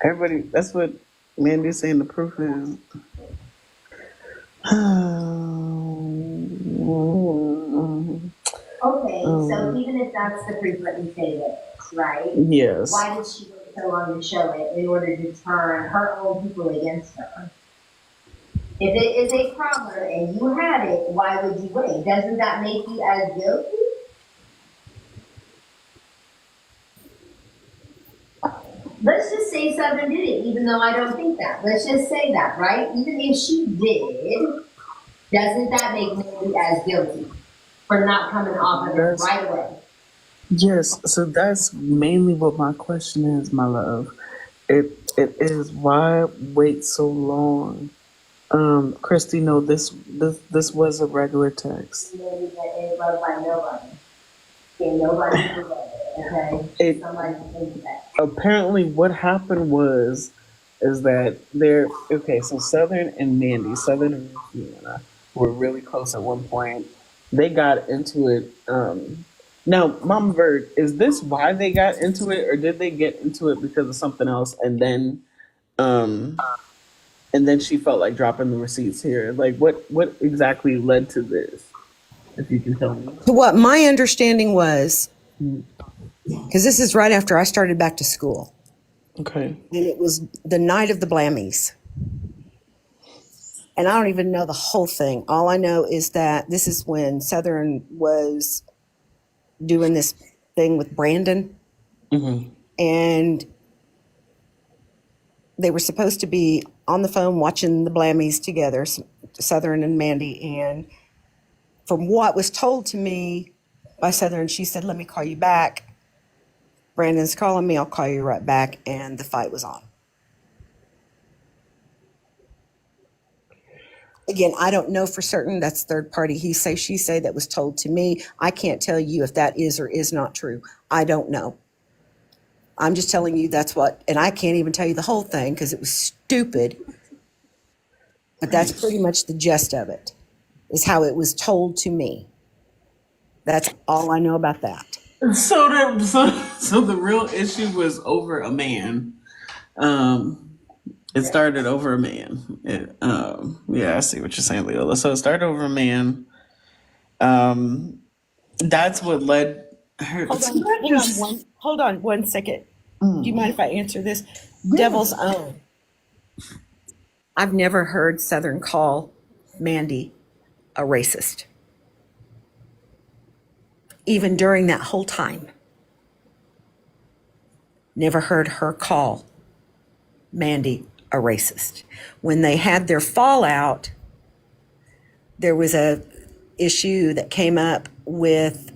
everybody. That's what Mandy's saying. The proof is. Okay, so even if that's the proof, let me say this, right? Yes. Why did she wait so long to show it in order to turn her own people against her? If it is a problem and you had it, why would you wait? Doesn't that make you as guilty? Let's just say Southern did it, even though I don't think that. Let's just say that, right? Even if she did, doesn't that make Mandy as guilty for not coming off of it right away? Yes, so that's mainly what my question is, my love. It is, why wait so long? Christy, no, this was a regular text. Mandy that ain't loved by nobody. Okay, nobody can love it, okay? Somebody can think that. Apparently what happened is that so Southern and Mandy, Southern and Roastiana were really close at one point. They got into it. Now, Mama Bird, is this why they got into it, or did they get into it because of something else, and then she felt like dropping the receipts here? Like, what exactly led to this? If you can tell me. So what my understanding was, because this is right after I started back to school. Okay. And it was the night of the Blammies. And I don't even know the whole thing. All I know is that this is when Southern was doing this thing with Brandon. Mm-hmm. And they were supposed to be on the phone watching the Blammies together, Southern and Mandy. And from what was told to me by Southern, she said, "Let me call you back. Brandon's calling me. I'll call you right back." And the fight was on. Again, I don't know for certain. That's third party he say, she say that was told to me. I can't tell you if that is or is not true. I don't know. I'm just telling you that's what, and I can't even tell you the whole thing because it was stupid. But that's pretty much the gist of it, is how it was told to me. That's all I know about that. So the real issue was over a man. It started over a man. Yeah, I see what you're saying, Leola. So it started over a man. That's what led her. Hold on one second. Do you mind if I answer this? Yeah. Devil's own. I've never heard Southern call Mandy a racist. Even during that whole time. Never heard her call Mandy a racist. When they had their fallout, there was a issue that came up with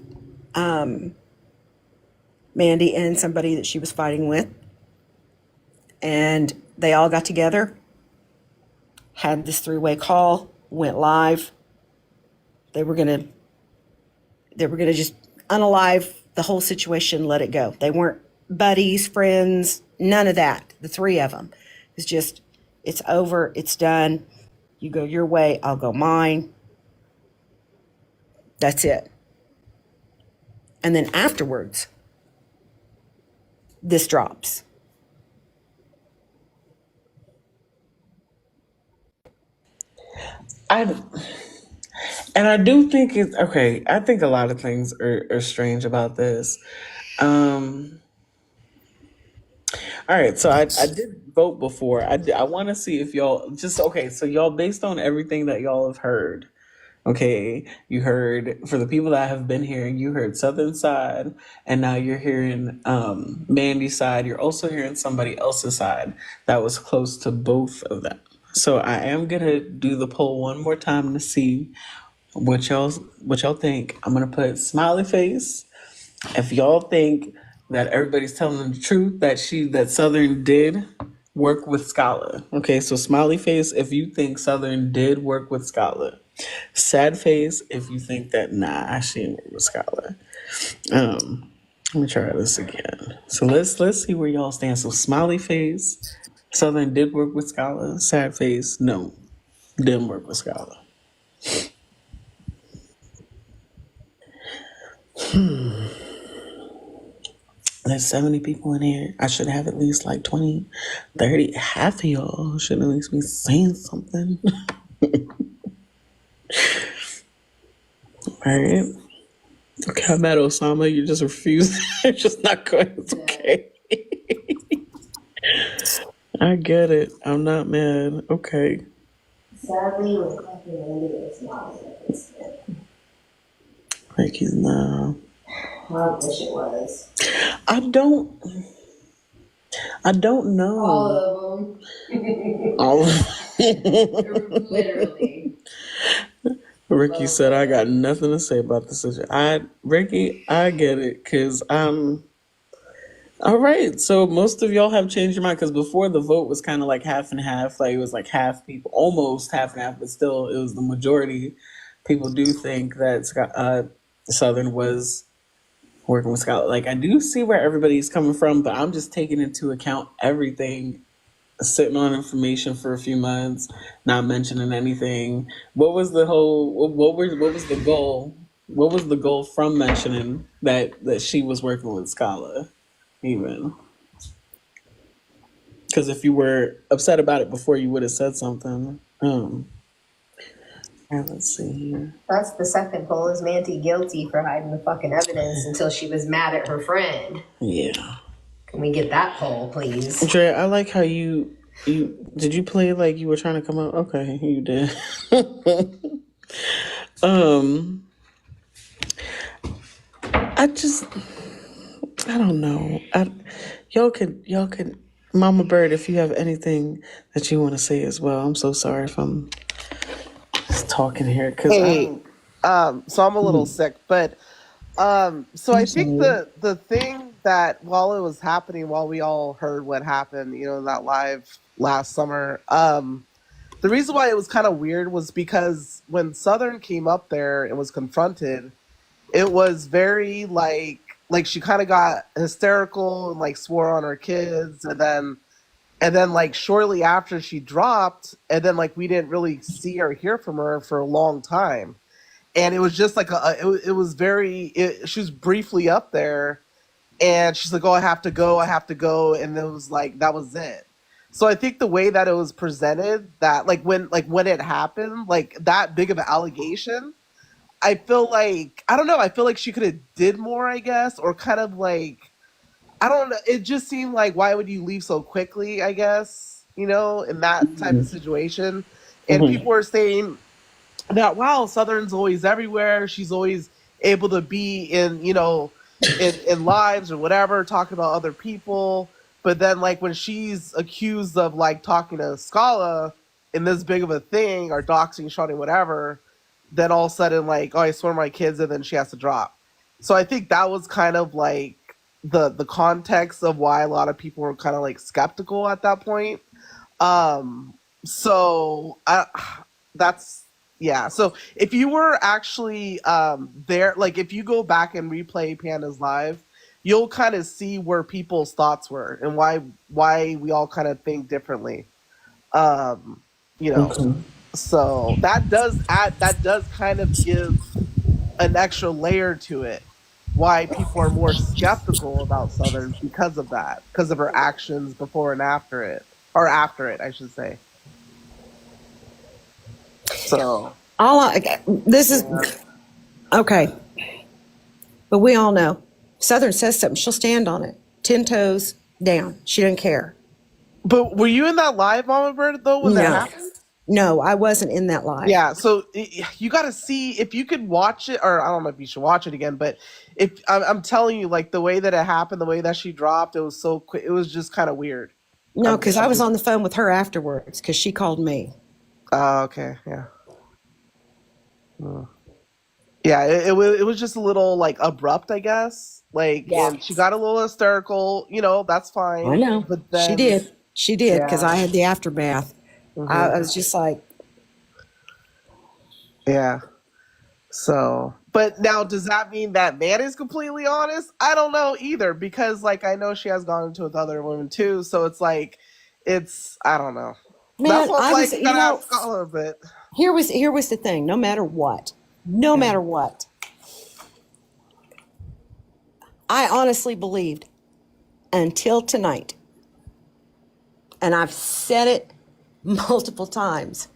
Mandy and somebody that she was fighting with. And they all got together, had this three-way call, went live. They were gonna just unalive the whole situation, let it go. They weren't buddies, friends, none of that. The three of them. It's just, it's over, it's done. You go your way, I'll go mine. That's it. And then afterwards, this drops. I do think it's okay. I think a lot of things are strange about this. All right, so I did vote before. I want to see if y'all just okay. So y'all, based on everything that y'all have heard, okay, you heard, for the people that have been here, you heard Southern side, and now you're hearing Mandy's side. You're also hearing somebody else's side that was close to both of them. So I am gonna do the poll one more time to see what y'all think. I'm gonna put smiley face if y'all think that everybody's telling the truth, that Southern did work with Scala. Okay, so smiley face if you think Southern did work with Scala. Sad face if you think that she didn't work with Scala. Let me try this again. So let's see where y'all stand. So smiley face, Southern did work with Scala. Sad face, no, didn't work with Scala. There's 70 people in here. I should have at least like 20, 30. Half of y'all should at least be saying something. All right. Okay, I'm at Osama. You just refuse. You're just not going. It's okay. I get it. I'm not mad. Okay. Sadly, with Coffee Mandy, it's not as if it's good. Ricky's no. I wish it was. I don't know. All of them. All of Literally. Ricky said, "I got nothing to say about the situation." Ricky, I get it, cause all right. So most of y'all have changed your mind, because before the vote was kind of like half and half, like it was like half people, almost half and half, but still it was the majority. People do think that Southern was working with Scott. Like I do see where everybody's coming from, but I'm just taking into account everything, sitting on information for a few months, not mentioning anything. What was the whole? What was the goal? What was the goal from mentioning that she was working with Scala, even? Because if you were upset about it before, you would have said something. Let's see here. That's the second poll. Is Manti guilty for hiding the fucking evidence until she was mad at her friend? Yeah. Can we get that poll, please? Dre, I like how you did you play like you were trying to come out? Okay, you did. I don't know. Y'all could Mama Bird, if you have anything that you want to say as well. I'm so sorry if I'm just talking here, because Hey, so I'm a little sick, but so I think the thing that while it was happening, while we all heard what happened, in that live last summer, the reason why it was kind of weird was because when Southern came up there and was confronted, it was very like she kind of got hysterical and like swore on her kids, and then like shortly after she dropped, and then like we didn't really see or hear from her for a long time. And it was just like it was very she was briefly up there, and she's like, oh, I have to go, and it was like that was it. So I think the way that it was presented, that when it happened, like that big of an allegation, I feel like, I don't know, I feel like she could have did more, I guess, or kind of like, I don't know, it just seemed like, why would you leave so quickly, I guess, in that type of situation. And people were saying that, wow, Southern's always everywhere, she's always able to be in lives or whatever, talking about other people, but then like when she's accused of like talking to Scala in this big of a thing, or doxing, shouting, whatever, then all of a sudden like, oh, I swear my kids, and then she has to drop. So I think that was kind of like the context of why a lot of people were kind of like skeptical at that point. So that's, yeah. So if you were actually there, like if you go back and replay Panda's live, you'll kind of see where people's thoughts were and why we all kind of think differently. So that does kind of give an extra layer to it, why people are more skeptical about Southern because of that, because of her actions before and after it, or after it, I should say. So This is okay, but we all know Southern says something, she'll stand on it, 10 toes down. She didn't care. But were you in that live, Mama Bird, though, when that happened? No, I wasn't in that live. Yeah, so you got to see if you could watch it, or I don't know if you should watch it again, but if I'm telling you, like the way that it happened, the way that she dropped, it was so quick. It was just kind of weird. No, because I was on the phone with her afterwards because she called me. Oh, okay, yeah. Yeah, it was just a little like abrupt, I guess. Like, and she got a little hysterical. That's fine. I know, but then, she did because I had the aftermath. I was just like, yeah. So, but now, does that mean that man is completely honest? I don't know either, because like I know she has gone into with other women too. So it's like, I don't know. Man, that's what I like was, gotta ask Scholar, but here was the thing. No matter what, I honestly believed until tonight, and I've said it multiple times,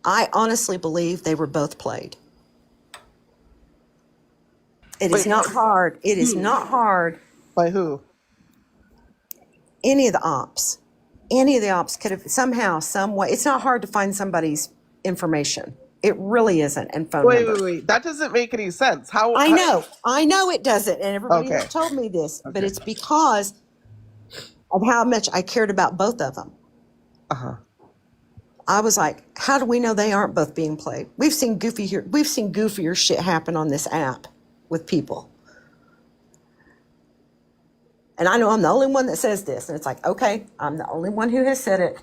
I honestly believe they were both played. It is not hard. It is not hard. By who? Any of the ops. Any of the ops could have somehow, some way. It's not hard to find somebody's information. It really isn't, and phone number. Wait. That doesn't make any sense. I know it doesn't, and everybody Okay. has told me this, but Okay. it's because of how much I cared about both of them. I was like, how do we know they aren't both being played? We've seen goofier shit happen on this app with people. And I know I'm the only one that says this, and it's like, okay, I'm the only one who has said it,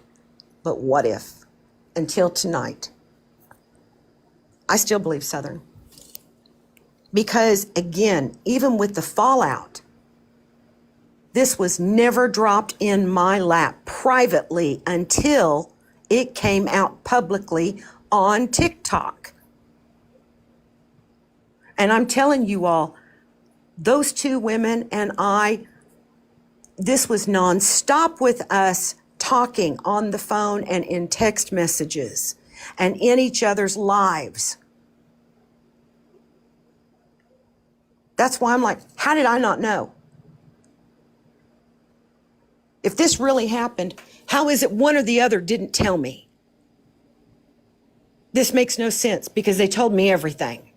but what if? Until tonight, I still believe Southern. Because again, even with the fallout, this was never dropped in my lap privately until it came out publicly on TikTok. And I'm telling you all, those two women and I, this was nonstop with us talking on the phone and in text messages and in each other's lives. That's why I'm like, how did I not know? If this really happened, how is it one or the other didn't tell me? This makes no sense because they told me everything.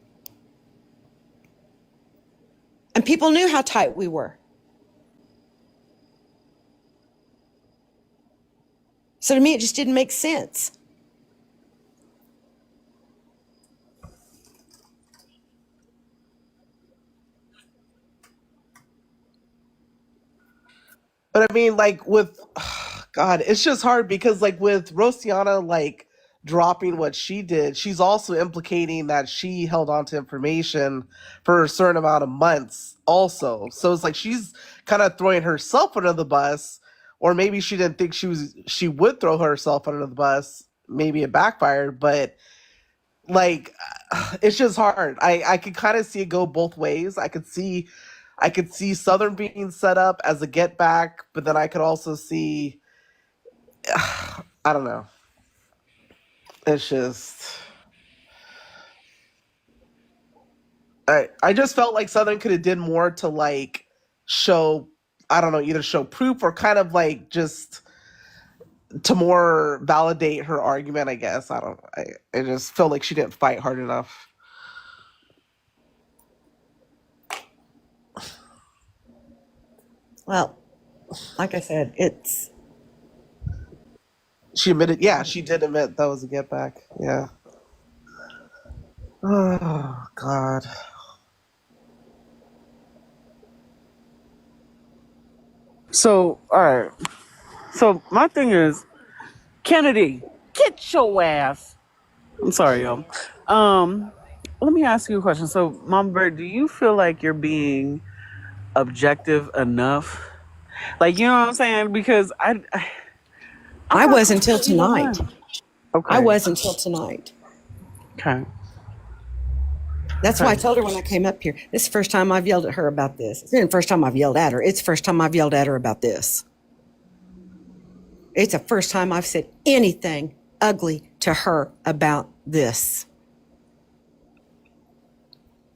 And people knew how tight we were. So to me, it just didn't make sense. But I mean, like with God, it's just hard because like with Roastiana, like dropping what she did, she's also implicating that she held on to information for a certain amount of months also. So it's like she's kind of throwing herself under the bus, or maybe she didn't think she would throw herself under the bus. Maybe it backfired, but like it's just hard. I could kind of see it go both ways. I could see Southern being set up as a get back, but then I could also see I don't know. It's just I just felt like Southern could have did more to like show, I don't know, either show proof or kind of like just to more validate her argument, I guess. I just felt like she didn't fight hard enough. Well, like I said, She admitted, she did admit that was a get back. Yeah. Oh God. So, all right. So my thing is, Kennedy, get your ass. I'm sorry, y'all. Let me ask you a question. So, Mom Bird, do you feel like you're being objective enough? Like, you know what I'm saying? Because I was until tonight. Okay. I was until tonight. Okay. That's why I told her when I came up here, this is the first time I've yelled at her about this. It's not the first time I've yelled at her. It's the first time I've yelled at her about this. It's the first time I've said anything ugly to her about this.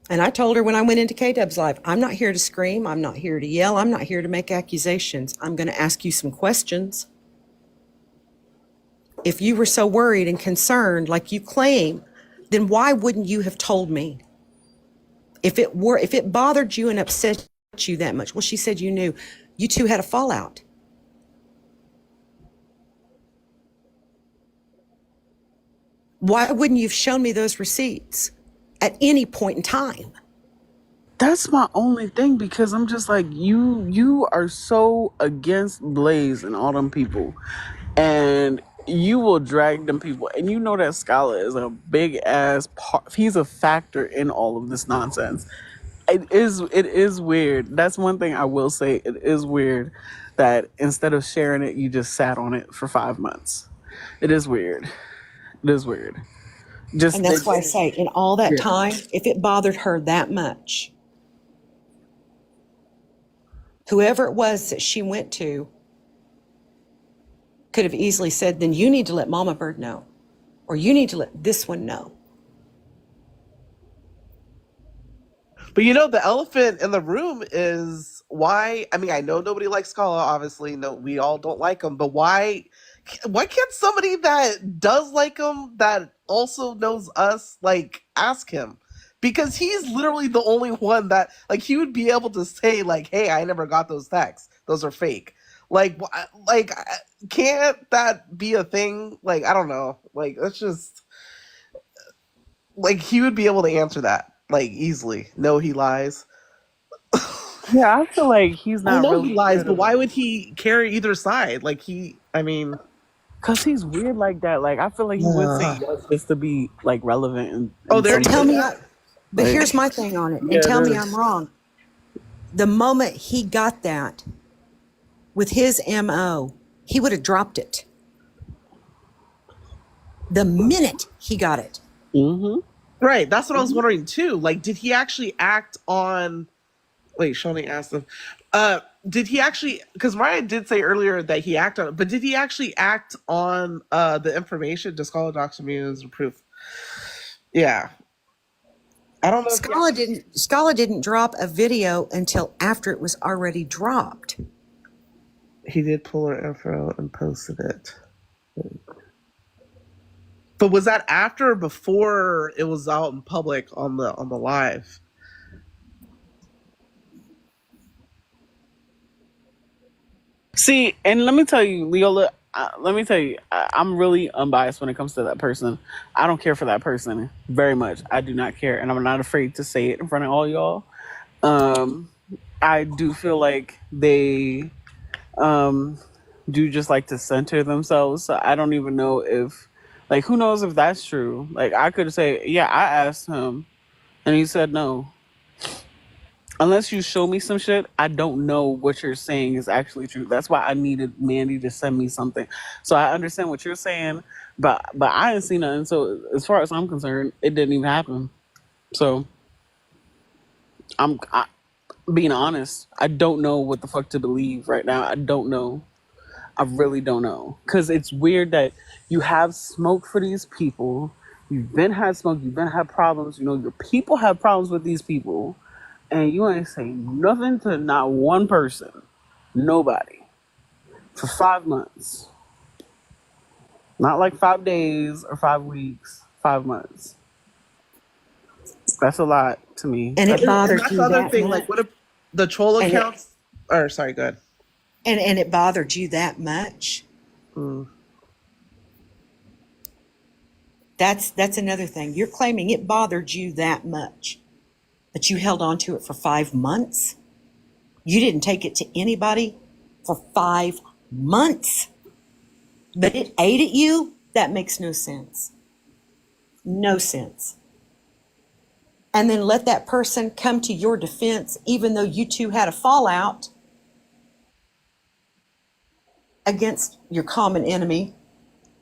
And I told her when I went into K-Dub's live, I'm not here to scream. I'm not here to yell. I'm not here to make accusations. I'm going to ask you some questions. If you were so worried and concerned like you claim, then why wouldn't you have told me? If it bothered you and upset you that much, well, she said you knew. You two had a fallout. Why wouldn't you have shown me those receipts at any point in time? That's my only thing, because I'm just like, you are so against Blaze and all them people, and you will drag them people, and you know that Scala is a big ass part. He's a factor in all of this nonsense. It is weird. That's one thing I will say. It is weird that instead of sharing it, you just sat on it for 5 months. It is weird. It is weird. And that's why I say, in all that time, if it bothered her that much, whoever it was that she went to could have easily said, then you need to let Mama Bird know, or you need to let this one know. But you know, the elephant in the room is why? I mean, I know nobody likes Scala. Obviously, no, we all don't like him. But why? Why can't somebody that does like him, that also knows us, like ask him? Because he's literally the only one that, like, he would be able to say, like, "Hey, I never got those texts. Those are fake." Like, can't that be a thing? Like, I don't know. Like, that's just like he would be able to answer that like easily. No, he lies. Yeah, I feel like he's I not know he really lies, scared but of why it. would he carry either side? Like I mean, Cause he's weird like that. Like I feel like he would say yes just to be like relevant oh, in there But some you tell way. me, go. but Like here's my thing on it, and yeah, it tell me is. I'm wrong. The moment he got that with his MO, he would have dropped it. The minute he got it. Mm-hmm. Right, that's what I was wondering too. Like, did he actually act on? Wait, Shawnee asked him. Did he actually? Because Mariah did say earlier that he acted on it, but did he actually act on the information? Does Scholar Docs as proof? Yeah, I don't know if he actually. Scala didn't drop a video until after it was already dropped. He did pull her info and posted it. But was that after or before it was out in public on the live? See, and let me tell you, Leola. Let me tell you, I'm really unbiased when it comes to that person. I don't care for that person very much. I do not care, and I'm not afraid to say it in front of all y'all. Um, I do feel like they um, do just like to center themselves. So I don't even know if, like, who knows if that's true. Like, I could say, yeah, I asked him, and he said no. Unless you show me some shit, I don't know what you're saying is actually true. That's why I needed Mandy to send me something. So I understand what you're saying, but I didn't see nothing. So as far as I'm concerned, it didn't even happen. So I, being honest, I don't know what the fuck to believe right now. I don't know. I really don't know. Because it's weird that you have smoke for these people. You've been had smoke. You've been had problems. You know, your people have problems with these people. And you ain't saying nothing to not one person. Nobody. For 5 months. Not like 5 days or 5 weeks. 5 months. That's a lot to me. And it That's And bothered that's the you other that thing. much. Like, what if the troll And it accounts? Or sorry, go ahead. and it bothered you that much. Mm. That's another thing. You're claiming it bothered you that much, but you held on to it for 5 months. You didn't take it to anybody for 5 months, but it ate at you. That makes no sense. No sense. And then let that person come to your defense, even though you two had a fallout against your common enemy.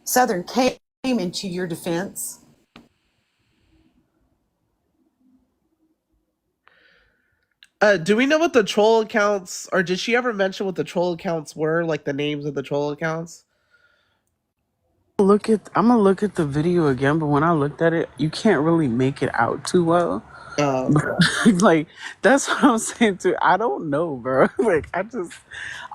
Southern came into your defense. Do we know what the troll accounts, or did she ever mention what the troll accounts were? Like the names of the troll accounts? I'm gonna look at the video again, but when I looked at it, you can't really make it out too well. Oh, okay. Like that's what I'm saying too. I don't know, bro. Like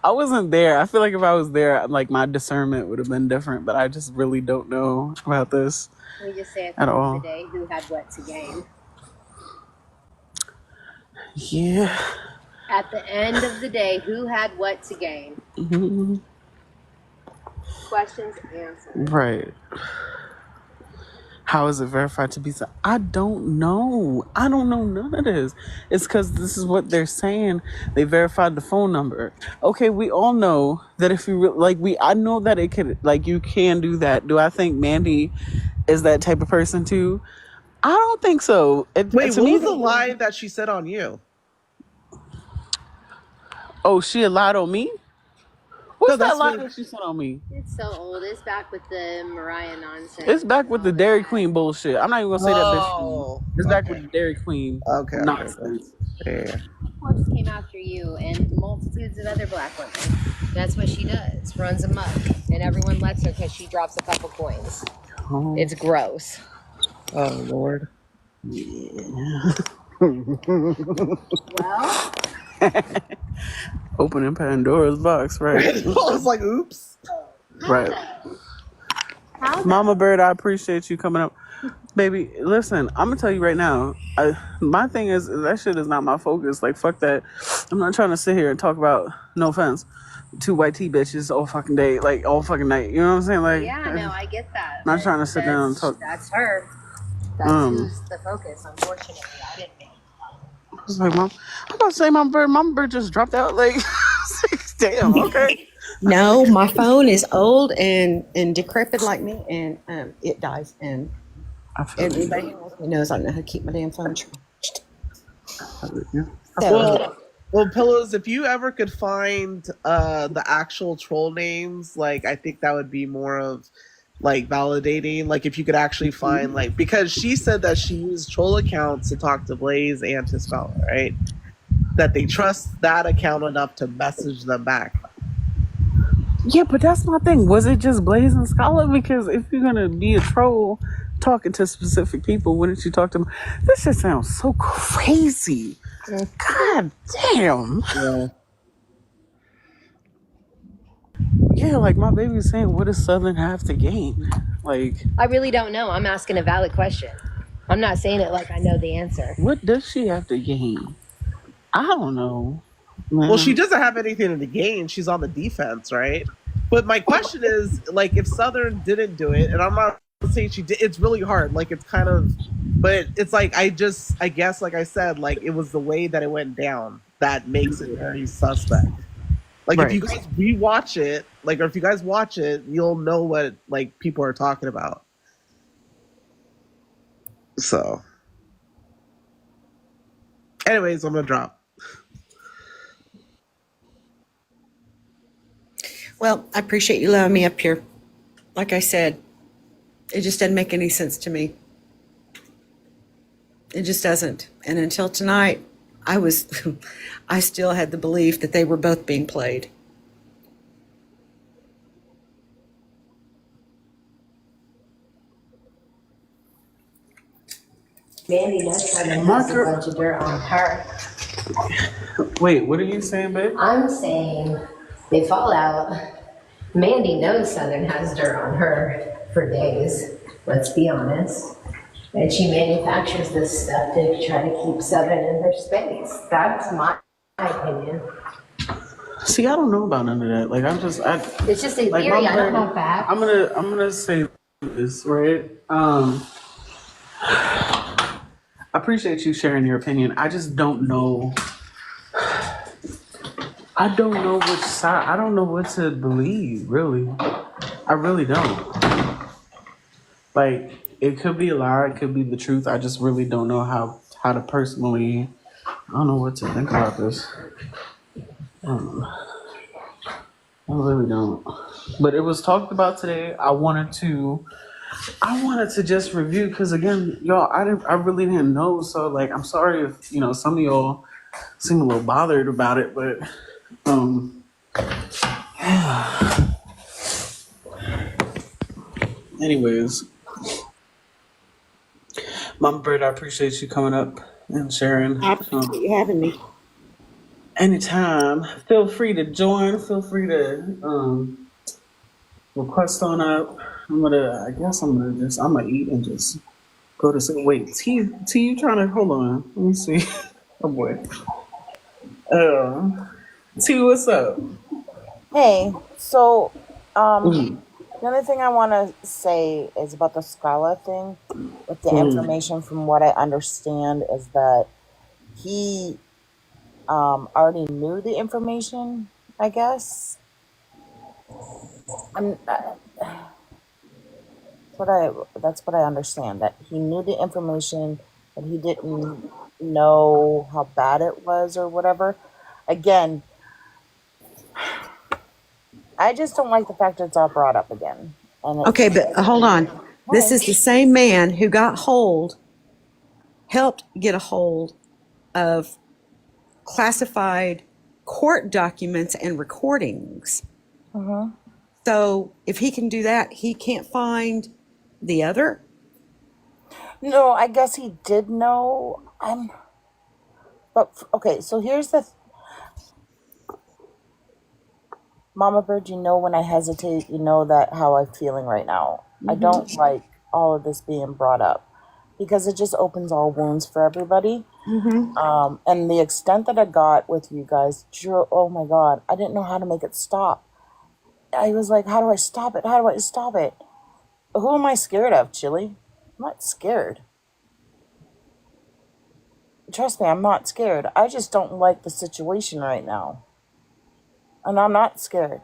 I wasn't there. I feel like if I was there, like my discernment would have been different. But I just really don't know about this We just say at the at end of all. the day, who had what to gain? Yeah. At the end of the day, who had what to gain? Mhm. Questions answered. Right. How is it verified to be so? I don't know. I don't know none of this. It's because this is what they're saying. They verified the phone number. Okay, we all know that if you I know that it could, like, you can do that. Do I think Mandy is that type of person too? I don't think so. Wait, To what me, was the lie that she said on you? oh, she lied on me. No, What's that that's lie what. that she said on me? It's so old. It's back with the Mariah It's nonsense back and with the all Dairy that. Queen bullshit. I'm not even gonna say that bitch name. Oh, It's back with okay, the Dairy Queen okay. nonsense. Yeah. Horse came after you and multitudes of other black women. That's what she does. Runs amok. And everyone lets her because she drops a couple coins. Oh, It's gross. Oh Lord. yeah. Well, Opening Pandora's box, right? I was like, oops. Right. Mama Bird, I appreciate you coming up. Baby, listen, I'm gonna tell you right now. My thing is that shit is not my focus. Like, fuck that. I'm not trying to sit here and talk about, no offense, two white tea bitches all fucking day, like all fucking night. You know what I'm saying? Like, Yeah, no, I get that. I'm not trying to sit down and talk. That's her. That's who's the focus. Unfortunately, I didn't make. I was like, Mom, I'm about to say, Mama Bird just dropped out. Like, damn, okay. No, my phone is old and decrepit like me, and it dies. And anybody who knows me knows I know how to keep my damn phone charged. So, Well, Pillows, if you ever could find the actual troll names, like, I think that would be more of like validating. Like, if you could actually find, like, because she said that she used troll accounts to talk to Blaze and to Scala, right? That they trust that account enough to message them back. Yeah, but that's my thing. Was it just Blaze and Scholar? Because if you're gonna be a troll talking to specific people, wouldn't you talk to them? This just sounds so crazy. God damn. Yeah, like my baby's saying, what does Southern have to gain? Like, I really don't know. I'm asking a valid question. I'm not saying it like I know the answer. what does she have to gain? I don't know. Man. Well, she doesn't have anything to gain. She's on the defense, right? But my question is, like, if Southern didn't do it, and I'm not saying she did, it's really hard. Like, it's kind of, but it's like, I guess, like I said, like, it was the way that it went down that makes it very suspect. Like, Right. if you guys rewatch it, like, or if you guys watch it, you'll know what, like, people are talking about. So, anyways, I'm gonna drop. well, I appreciate you allowing me up here. Like I said, it just doesn't make any sense to me. It just doesn't. And until tonight, I still had the belief that they were both being played. Mandy knows Southern has a bunch of dirt on her. Wait, what are you saying, babe? I'm saying they fall out. Mandy knows Southern has dirt on her for days. Let's be honest. And she manufactures this stuff to try to keep Southern in her space. That's my opinion. See, I don't know about none of that. Like, It's just a like, theory. I don't have facts. I'm gonna say this, right? I appreciate you sharing your opinion. I just don't know. I don't know which side. I don't know what to believe, really. I really don't. Like, it could be a lie, it could be the truth. I just really don't know how to personally. I don't know what to think about this. I really don't. But it was talked about today. I wanted to just review because again, y'all, I really didn't know. So like, I'm sorry if some of y'all seem a little bothered about it, but yeah. Anyways, Mama Bird, I appreciate you coming up and sharing. I appreciate you having me. Anytime, feel free to join. Feel free to request on up. I'm gonna eat and just go to sleep. Wait, T, you trying to hold on? Let me see. Oh boy. T, what's up? Hey, so the only thing I want to say is about the Scala thing. With the information, from what I understand, is that he already knew the information. I guess. That's what I understand. That he knew the information, but he didn't know how bad it was or whatever. Again, I just don't like the fact that it's all brought up again. And Okay, but hold on. This is the same man who helped get a hold of classified court documents and recordings. So if he can do that, he can't find the other? No, I guess he did know. But okay, so here's Mama Bird, you know when I hesitate, you know that how I'm feeling right now. I don't like all of this being brought up because it just opens all wounds for everybody. And the extent that I got with you guys, oh my God, I didn't know how to make it stop. I was like, how do I stop it? How do I stop it? Who am I scared of, Chili? I'm not scared. Trust me, I'm not scared. I just don't like the situation right now. And I'm not scared.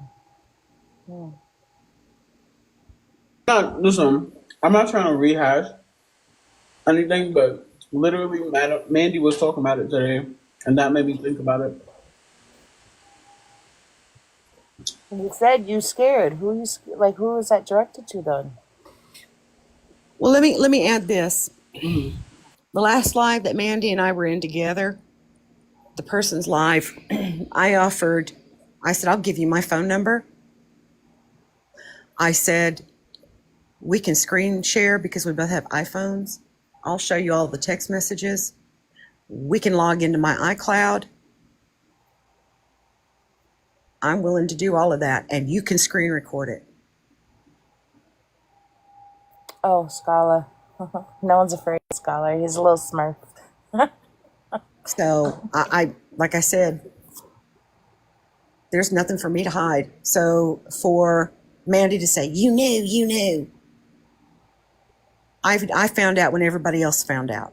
Listen, I'm not trying to rehash anything, but literally, Mandy was talking about it today, and that made me think about it. You said you scared. Who is that directed to then? Well, let me add this. The last live that Mandy and I were in together, the person's live, I said, I'll give you my phone number. I said, we can screen share because we both have iPhones. I'll show you all the text messages. We can log into my iCloud. I'm willing to do all of that, and you can screen record it. Oh, Scala. No one's afraid of Scala. He's a little smart. So I like I said, there's nothing for me to hide. So for Mandy to say, you knew, I found out when everybody else found out.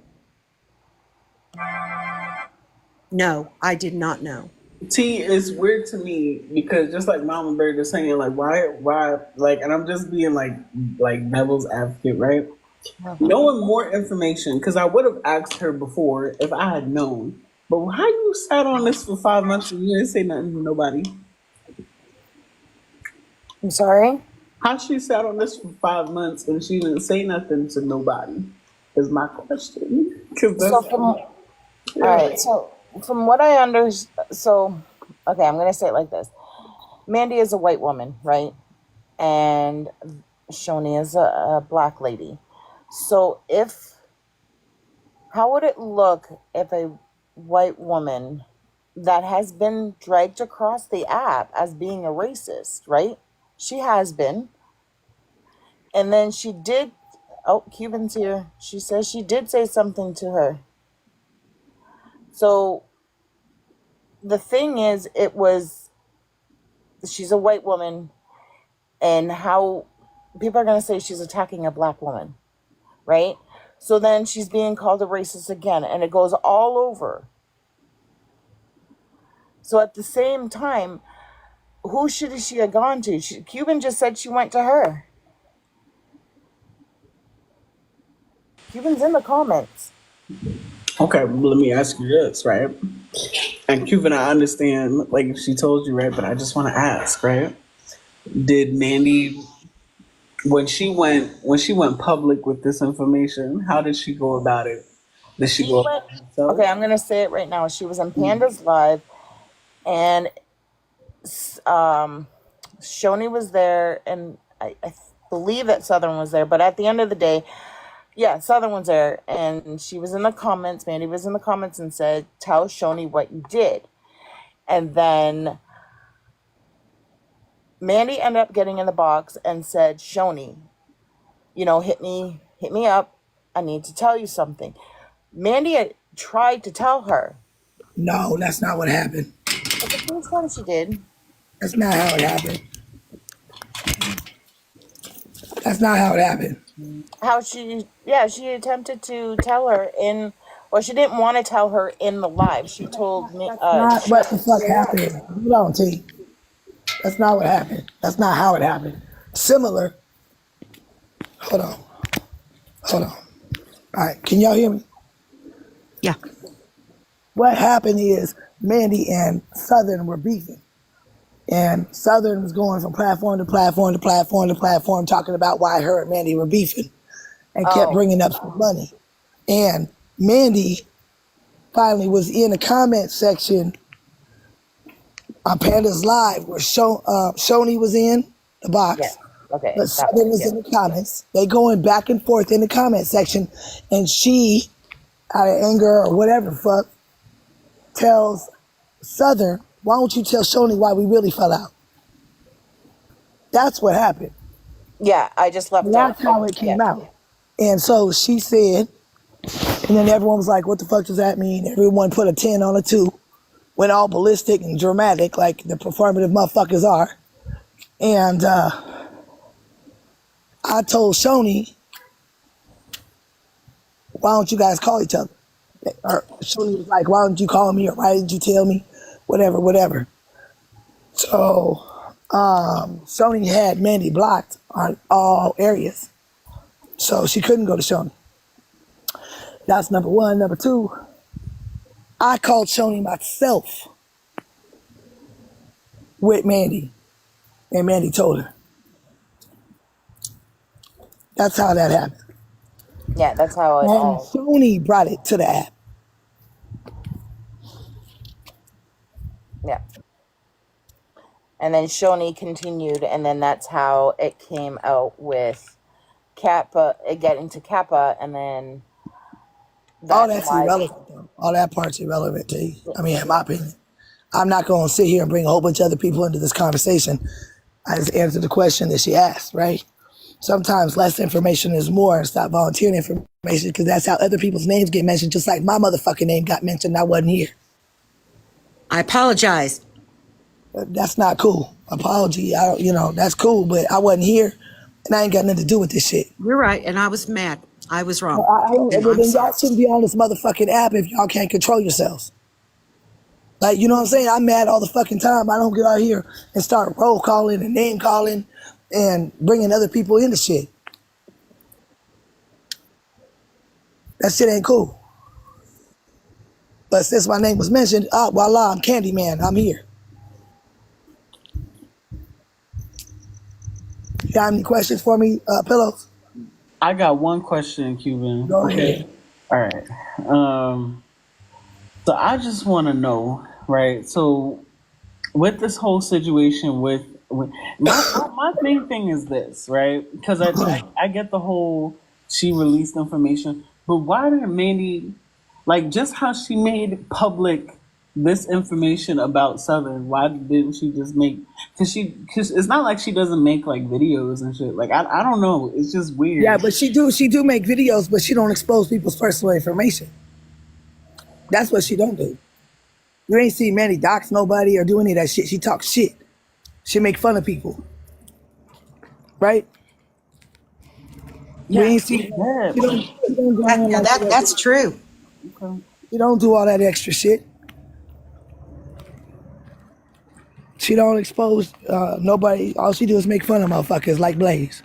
No, I did not know. T, is weird to me because just like Mama Bird is saying, like, why, like, and I'm just being like devil's advocate, right? Knowing more information, because I would have asked her before if I had known. But how you sat on this for 5 months and you didn't say nothing to nobody? I'm sorry? How she sat on this for 5 months and she didn't say nothing to nobody is my question. All right, so from what I understand, okay, I'm going to say it like this. Mandy is a white woman, right? And Shoni is a black lady. So how would it look if a white woman that has been dragged across the app as being a racist, right? She has been. And then she did, Cuban's here. She says she did say something to her. So the thing is, she's a white woman, and how people are going to say she's attacking a black woman, right? So then she's being called a racist again, and it goes all over. So at the same time, who should she have gone to? Cuban just said she went to her. Cuban's in the comments. Okay, let me ask you this, right? And Cuban, I understand, like she told you, right? But I just want to ask, right? Did Mandy, when she went public with this information, how did she go about it? Did she go about it herself? Okay, I'm gonna say it right now. She was in Panda's live, and Shoni was there, and I believe that Southern was there. But at the end of the day, yeah, Southern was there, and she was in the comments. Mandy was in the comments and said, "Tell Shoni what you did." And then Mandy ended up getting in the box and said, "Shoni, hit me up. I need to tell you something." Mandy had tried to tell her. No, that's not what happened. But the first time she did. That's not how it happened. That's not how it happened. How she attempted to tell her she didn't want to tell her in the live. She told me. Not what the fuck happened. Hold on, T. That's not what happened. That's not how it happened. Similar. Hold on. All right, can y'all hear me? Yeah. What happened is Mandy and Southern were beefing. And Southern was going from platform to platform to platform to platform, talking about why her and Mandy were beefing and kept bringing up some money. And Mandy finally was in the comment section on Panda's Live where Shoni was in the box. Yeah. Okay. But Southern was in the comments. They going back and forth in the comment section. And she, out of anger or whatever the fuck, tells Southern, why don't you tell Shoni why we really fell out? That's what happened. Yeah, I just left out. That's how it came Yeah. out. And so she said, and then everyone was like, what the fuck does that mean? Everyone put a 10 on a 2. Went all ballistic and dramatic like the performative motherfuckers are. And I told Shoni, why don't you guys call each other? Or Shoni was like, why don't you call me? Or why didn't you tell me? Whatever, whatever. So Shoni had Mandy blocked on all areas. So she couldn't go to Shoni. That's number one. Number two, I called Shoni myself with Mandy. And Mandy told her. That's how that happened. Yeah, that's how it And all. Shoni brought it to the app. Yeah. And then Shoni continued, and then that's how it came out with Kappa, getting to Kappa, and then All that that's live. irrelevant, though. All that part's irrelevant to you. I mean, in my opinion. I'm not going to sit here and bring a whole bunch of other people into this conversation. I just answered the question that she asked, right? Sometimes less information is more, and stop volunteering information, because that's how other people's names get mentioned, just like my motherfucking name got mentioned and I wasn't here. I apologize. That's not cool. Apology, that's cool, but I wasn't here, and I ain't got nothing to do with this shit. You're right, and I was mad. I was wrong. Then y'all shouldn't be on this motherfucking app if y'all can't control yourselves. Like, you know what I'm saying? I'm mad all the fucking time. I don't get out here and start roll calling and name calling and bringing other people into shit. That shit ain't cool. But since my name was mentioned, voila, I'm Candyman. I'm here. You got any questions for me, Pillows? I got one question, Cuban. Go ahead. All right. So I just want to know, right? So with this whole situation with my main thing is this, right? Because I get the whole she released information, but why didn't Mandy, like, just how she made public this information about Southern? Why didn't she just make? Because it's not like she doesn't make like videos and shit. Like I don't know. It's just weird. Yeah, but she do make videos, but she don't expose people's personal information. That's what she don't do. You ain't seen Mandy dox nobody or do any of that shit. She talks shit. She make fun of people. Right? Yeah, you ain't seen yeah. she don't go on like that. That's true. Okay. She don't do all that extra shit. She don't expose nobody. All she do is make fun of motherfuckers like Blaze.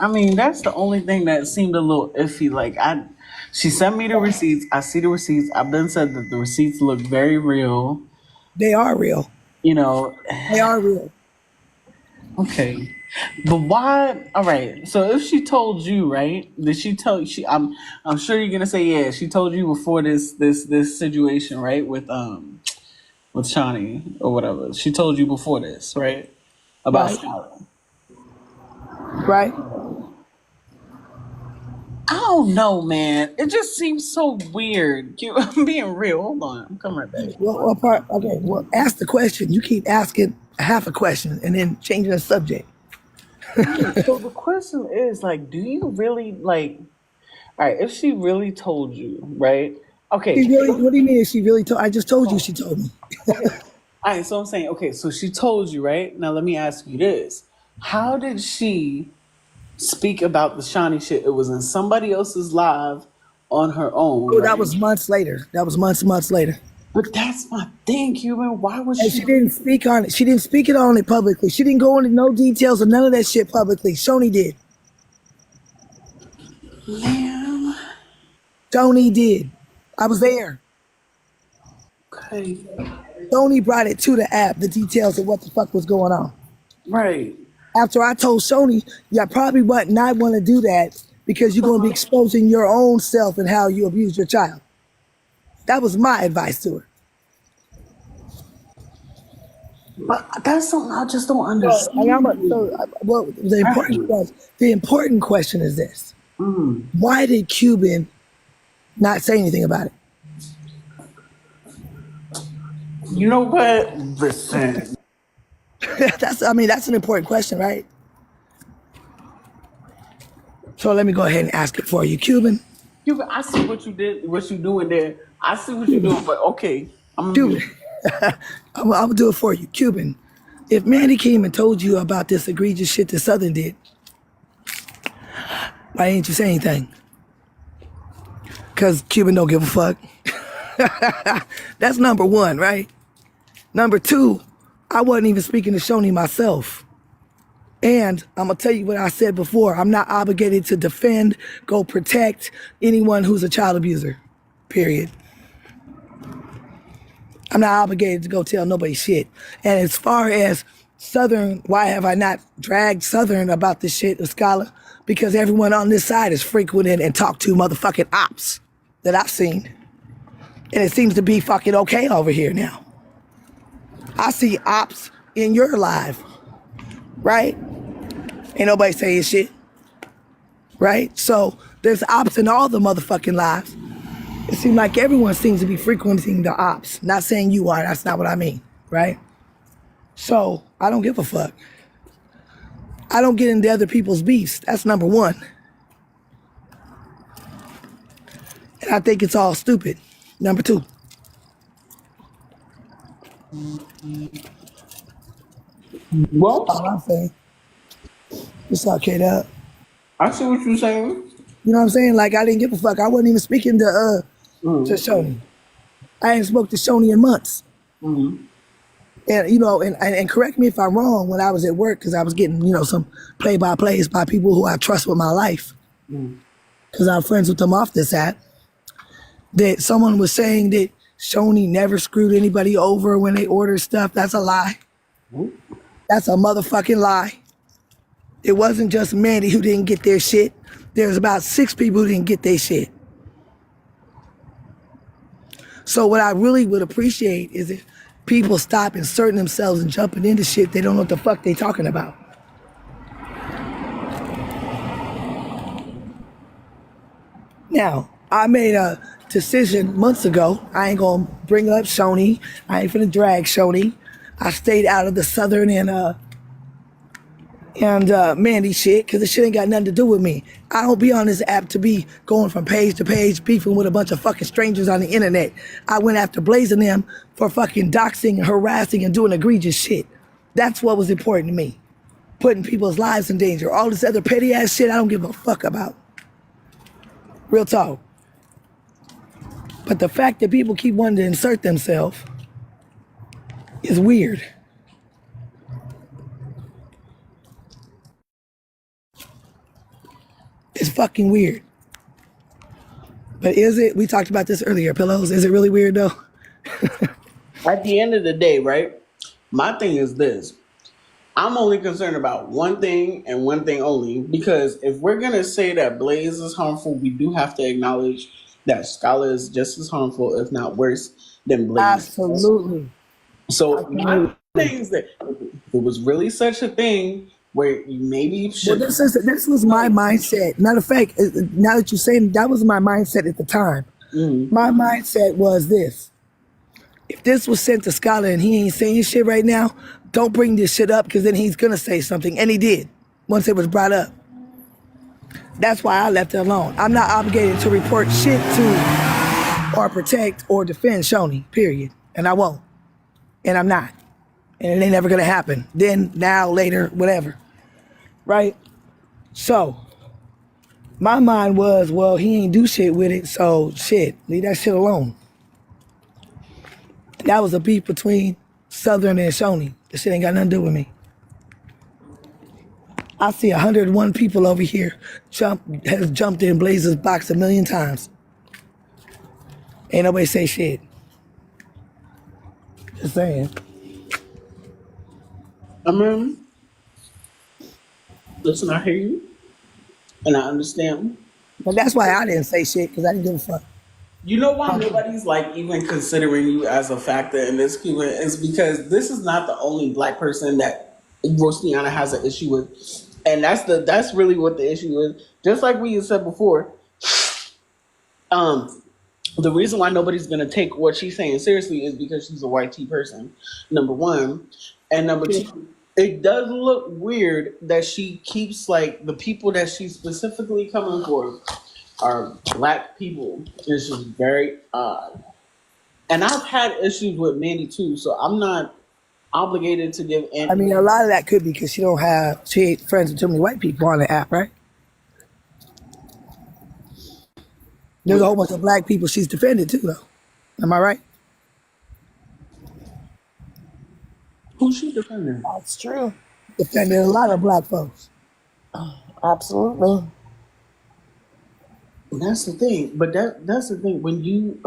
I mean, that's the only thing that seemed a little iffy. Like she sent me the receipts. I see the receipts. I've been said that the receipts look very real. They are real. You know. They are real. Okay. But why? All right. So if she told you, right? Did she tell you? I'm sure you're gonna say yeah. She told you before this situation, right? With Shawnee or whatever. She told you before this, right? About Right. Skylar. Right. I don't know, man. It just seems so weird. I'm being real. Hold on. I'm coming right back. What part? Okay. Well, ask the question. You keep asking half a question and then changing the subject. So the question is, like, do you really like? All right, if she really told you, right? Okay. What do you mean? If she really told? I just told you she told me. Okay. All right. So I'm saying, okay. So she told you, right? Now let me ask you this: how did she speak about the Shawnee shit? It was in somebody else's live on her own. Oh, right? that was months later. That was months later. But that's my thing, Cuban. Why was And she? she didn't speak on it. She didn't speak it on it publicly. She didn't go into no details of none of that shit publicly. Shoni did. Ma'am. Shoni did. I was there. Okay. Shoni brought it to the app, the details of what the fuck was going on. Right. After I told Shoni, you probably might not want to do that because you're going to be exposing your own self and how you abuse your child. That was my advice to her. But that's something I just don't understand. The important question is this. Why did Cuban not say anything about it? You know what? Listen. That's an important question, right? So let me go ahead and ask it for you, Cuban. Cuban, I see what you did, what you doing there. I see what you're Cuban, doing, but okay. I'm gonna Cuban. be I'm gonna do it for you, Cuban. If Mandy came and told you about this egregious shit that Southern did, why ain't you say anything? Cause Cuban don't give a fuck. That's number one, right? Number two, I wasn't even speaking to Shoni myself. And I'm gonna tell you what I said before. I'm not obligated to defend, go protect anyone who's a child abuser. Period. I'm not obligated to go tell nobody shit. And as far as Southern, why have I not dragged Southern about this shit, the scholar? Because everyone on this side is frequented and talked to motherfucking ops that I've seen. And it seems to be fucking okay over here now. I see ops in your live, right? Ain't nobody saying shit, right? So there's ops in all the motherfucking lives. It seems like everyone seems to be frequenting the ops. Not saying you are, that's not what I mean, right? So I don't give a fuck. I don't get into other people's beefs. That's number one. And I think it's all stupid. Number two. well. All I'm saying. It's all K up. I see what you're saying. You know what I'm saying? Like I didn't give a fuck. I wasn't even speaking to Shoni. I ain't spoke to Shoni in months. And you know, and correct me if I'm wrong, when I was at work, because I was getting, you know, some play-by-plays by people who I trust with my life. Because I'm friends with them off this app. That someone was saying that Shoni never screwed anybody over when they ordered stuff. That's a lie. That's a motherfucking lie. It wasn't just Mandy who didn't get their shit. There's about 6 people who didn't get their shit. So what I really would appreciate is if people stop inserting themselves and jumping into shit they don't know what the fuck they talking about. Now, I made a decision months ago. I ain't gonna bring up Shoni. I ain't finna drag Shoni. I stayed out of the Southern and Mandy shit, because the shit ain't got nothing to do with me. I don't be on this app to be going from page to page beefing with a bunch of fucking strangers on the internet. I went after blazing them for fucking doxing and harassing and doing egregious shit. That's what was important to me. Putting people's lives in danger. All this other petty ass shit I don't give a fuck about. Real talk. But the fact that people keep wanting to insert themselves is weird. It's fucking weird. But is it? We talked about this earlier, Pillows. Is it really weird though? At the end of the day, right? My thing is this. I'm only concerned about one thing and one thing only, because if we're gonna say that Blaze is harmful, we do have to acknowledge that Scala is just as harmful, if not worse, than Blaze. Absolutely. So my Absolutely. thing is that if it was really such a thing where you maybe Well, should. this was my mindset. Matter of fact, now that you're saying, that was my mindset at the time. My mindset was this. If this was sent to Scholar and he ain't saying shit right now, don't bring this shit up, because then he's gonna say something. And he did, once it was brought up. That's why I left it alone. I'm not obligated to report shit to or protect or defend Shoni, period. And I won't. And I'm not. And it ain't never gonna happen. Then, now, later, whatever. Right? So, my mind was, well, he ain't do shit with it, so shit, leave that shit alone. That was a beef between Southern and Shoni. This shit ain't got nothing to do with me. I see 101 people over here has jumped in Blazer's box a million times. Ain't nobody say shit. Just saying. I mean, listen, I hear you, and I understand. But that's why I didn't say shit, because I didn't give a fuck. You know why nobody's like even considering you as a factor in this, Cuban, is because this is not the only black person that Roastiana has an issue with, and that's really what the issue is. Just like we said before, the reason why nobody's gonna take what she's saying seriously is because she's a white tea person. Number one, and number two, it does look weird that she keeps like the people that she's specifically coming for are black people. It's just very odd. And I've had issues with Mandy too, so I'm not obligated to give I any. mean, a lot of that could be because she ain't friends with too many white people on the app, right? There's a whole bunch of black people she's defended too, though. Am I right? Who's she defending? That's true. Defended a lot of black folks. Absolutely. That's the thing, but that's the thing when you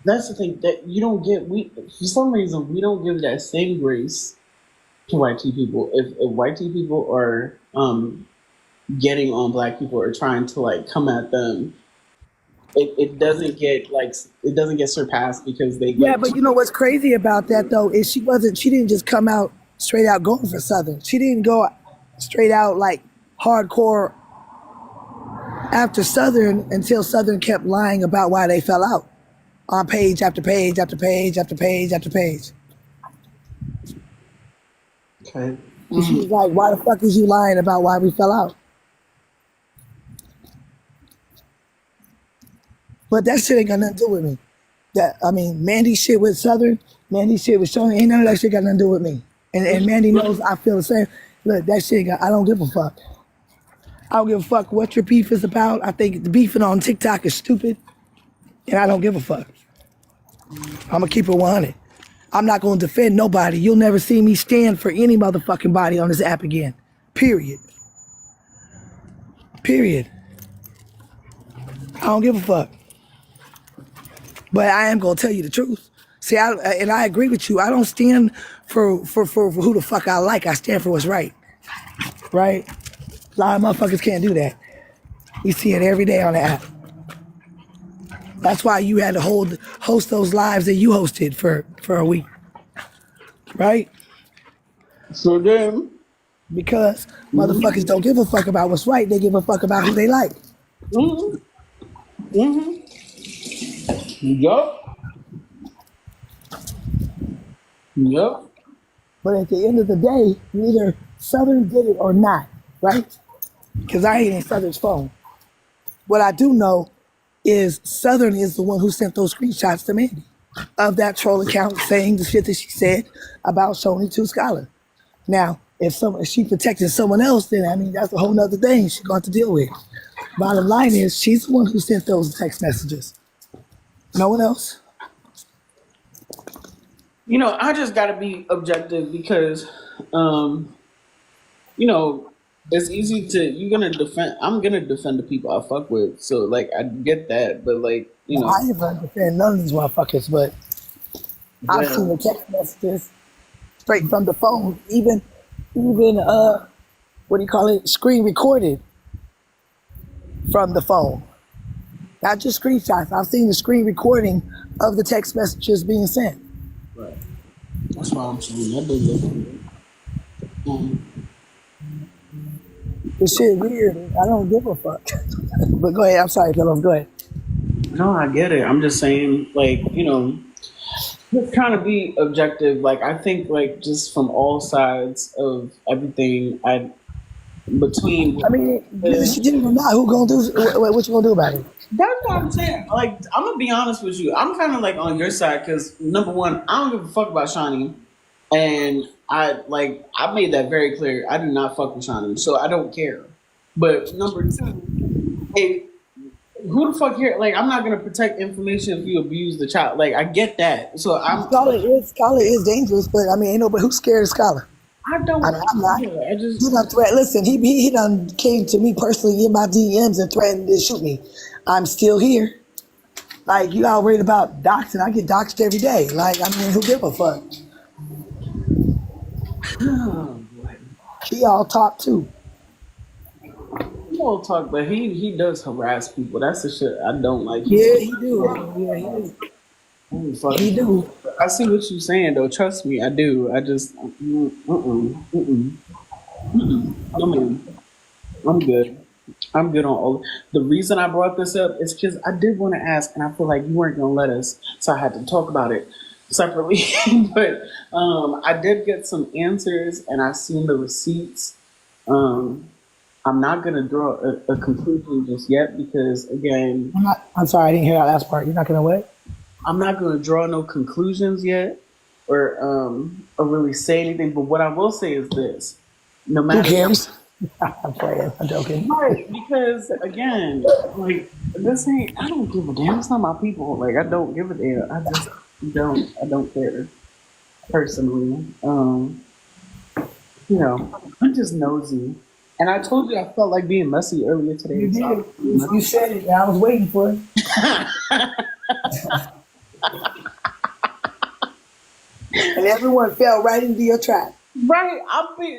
that's the thing that you don't get. We for some reason we don't give that same grace to white tea people. If white tea people are getting on black people or trying to like come at them, it doesn't get like it doesn't get surpassed because they Yeah, get. but you know what's crazy about that though is she didn't just come out straight out going for Southern. She didn't go straight out like hardcore after Southern until Southern kept lying about why they fell out on page after page after page after page after page. Okay. And she was like, why the fuck is you lying about why we fell out? But that shit ain't got nothing to do with me. Mandy shit with Southern, Mandy shit with Shoney, ain't none of that shit got nothing to do with me. And Mandy knows I feel the same. Look, that shit I don't give a fuck. I don't give a fuck what your beef is about. I think the beefing on TikTok is stupid. And I don't give a fuck. I'm gonna keep it 100. I'm not gonna defend nobody. You'll never see me stand for any motherfucking body on this app again. Period. Period. I don't give a fuck. But I am gonna tell you the truth. See, I agree with you. I don't stand for who the fuck I like. I stand for what's right. Right? A lot of motherfuckers can't do that. You see it every day on the app. That's why you had to host those lives that you hosted for a week. Right? So then, Because motherfuckers don't give a fuck about what's right. They give a fuck about who they like. yup, yup. But at the end of the day, either Southern did it or not. Right? Because I ain't in Southern's phone. What I do know is Southern is the one who sent those screenshots to Mandy of that troll account saying the shit that she said about Shoney 2 Scholar. Now, if she protecting someone else, then I mean that's a whole nother thing she's going to deal with. Bottom line is she's the one who sent those text messages. No one else. You know, I just gotta be objective because, you know, it's easy to I'm gonna defend the people I fuck with. So like I get that, but like, you know, I ain't gonna defend none of these motherfuckers, but I've seen the text messages straight from the phone, even what do you call it? Screen recorded from the phone. Not just screenshots. I've seen the screen recording of the text messages being sent. right. That's why I'm saying that does look weird. This shit weird. I don't give a fuck. But go ahead. I'm sorry, Pillows. Go ahead. No, I get it. I'm just saying, like, you know, just trying to be objective. Like, I think, like, just from all sides of everything, between. I mean, she didn't or not. Who gonna do? What you gonna do about it? That's what I'm saying. Like, I'm gonna be honest with you. I'm kind of like on your side because number one, I don't give a fuck about Shawnee, and I made that very clear. I do not fuck with Shawnee, so I don't care. But number two, who the fuck here? Like, I'm not gonna protect information if you abuse the child. Like, I get that. So Scholar is dangerous, but I mean, ain't nobody who's scared of Scholar. I don't. I mean, I'm not. I just. He done listen, he done came to me personally in my DMs and threatened to shoot me. I'm still here. Like, you all worried about doxing. I get doxed every day. Like, I mean, who give a fuck? Oh, boy. He all talk too. He won't talk, but he does harass people. That's the shit I don't like. Yeah, he do. Yeah, he do. He do. I see what you're saying, though. Trust me, I do. I just, no, man. I'm good. I'm good on all. The reason I brought this up is because I did want to ask, and I feel like you weren't going to let us, so I had to talk about it separately. But I did get some answers, and I've seen the receipts. Um, I'm not going to draw a conclusion just yet because, again, I'm sorry, I didn't hear that last part. You're not gonna what? I'm not going to draw no conclusions yet, or really say anything. But what I will say is this: no Who matter cares? I'm playing. I'm joking. right, because again, like this ain't. I don't give a damn. It's not my people. Like I don't give a damn. I just don't. I don't care personally. I'm just nosy. And I told you I felt like being messy earlier today. You So did. You said it. And I was waiting for it. And everyone fell right into your trap. right,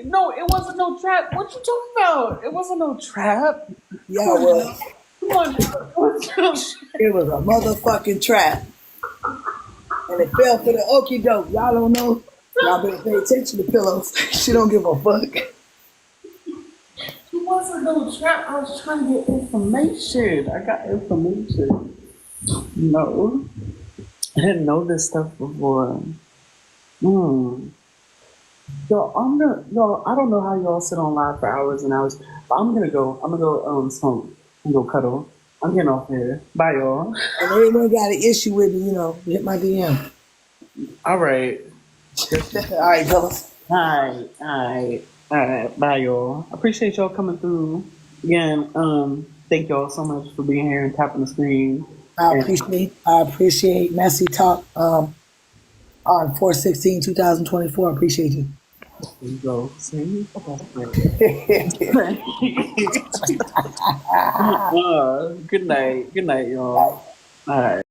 no, it wasn't no trap. What you talking about? It wasn't no trap. Yeah, it was. Come on, It was a motherfucking trap. And it fell for the okie doke. Y'all don't know. Y'all better pay attention to Pillows. She don't give a fuck. It wasn't no trap. I was trying to get information. I got information. No, I didn't know this stuff before. Yo, I don't know how y'all sit on live for hours and hours, but I'm gonna go smoke and go cuddle. I'm getting off here. Bye, y'all. And everyone got an issue with me, hit my DM. All right. All right, fellas. All right. Bye, y'all. I appreciate y'all coming through again. Thank y'all so much for being here and tapping the screen. I appreciate Messy Talk on 4/16/2024. I appreciate you. There you go. See? Good night. Good night, y'all. All right.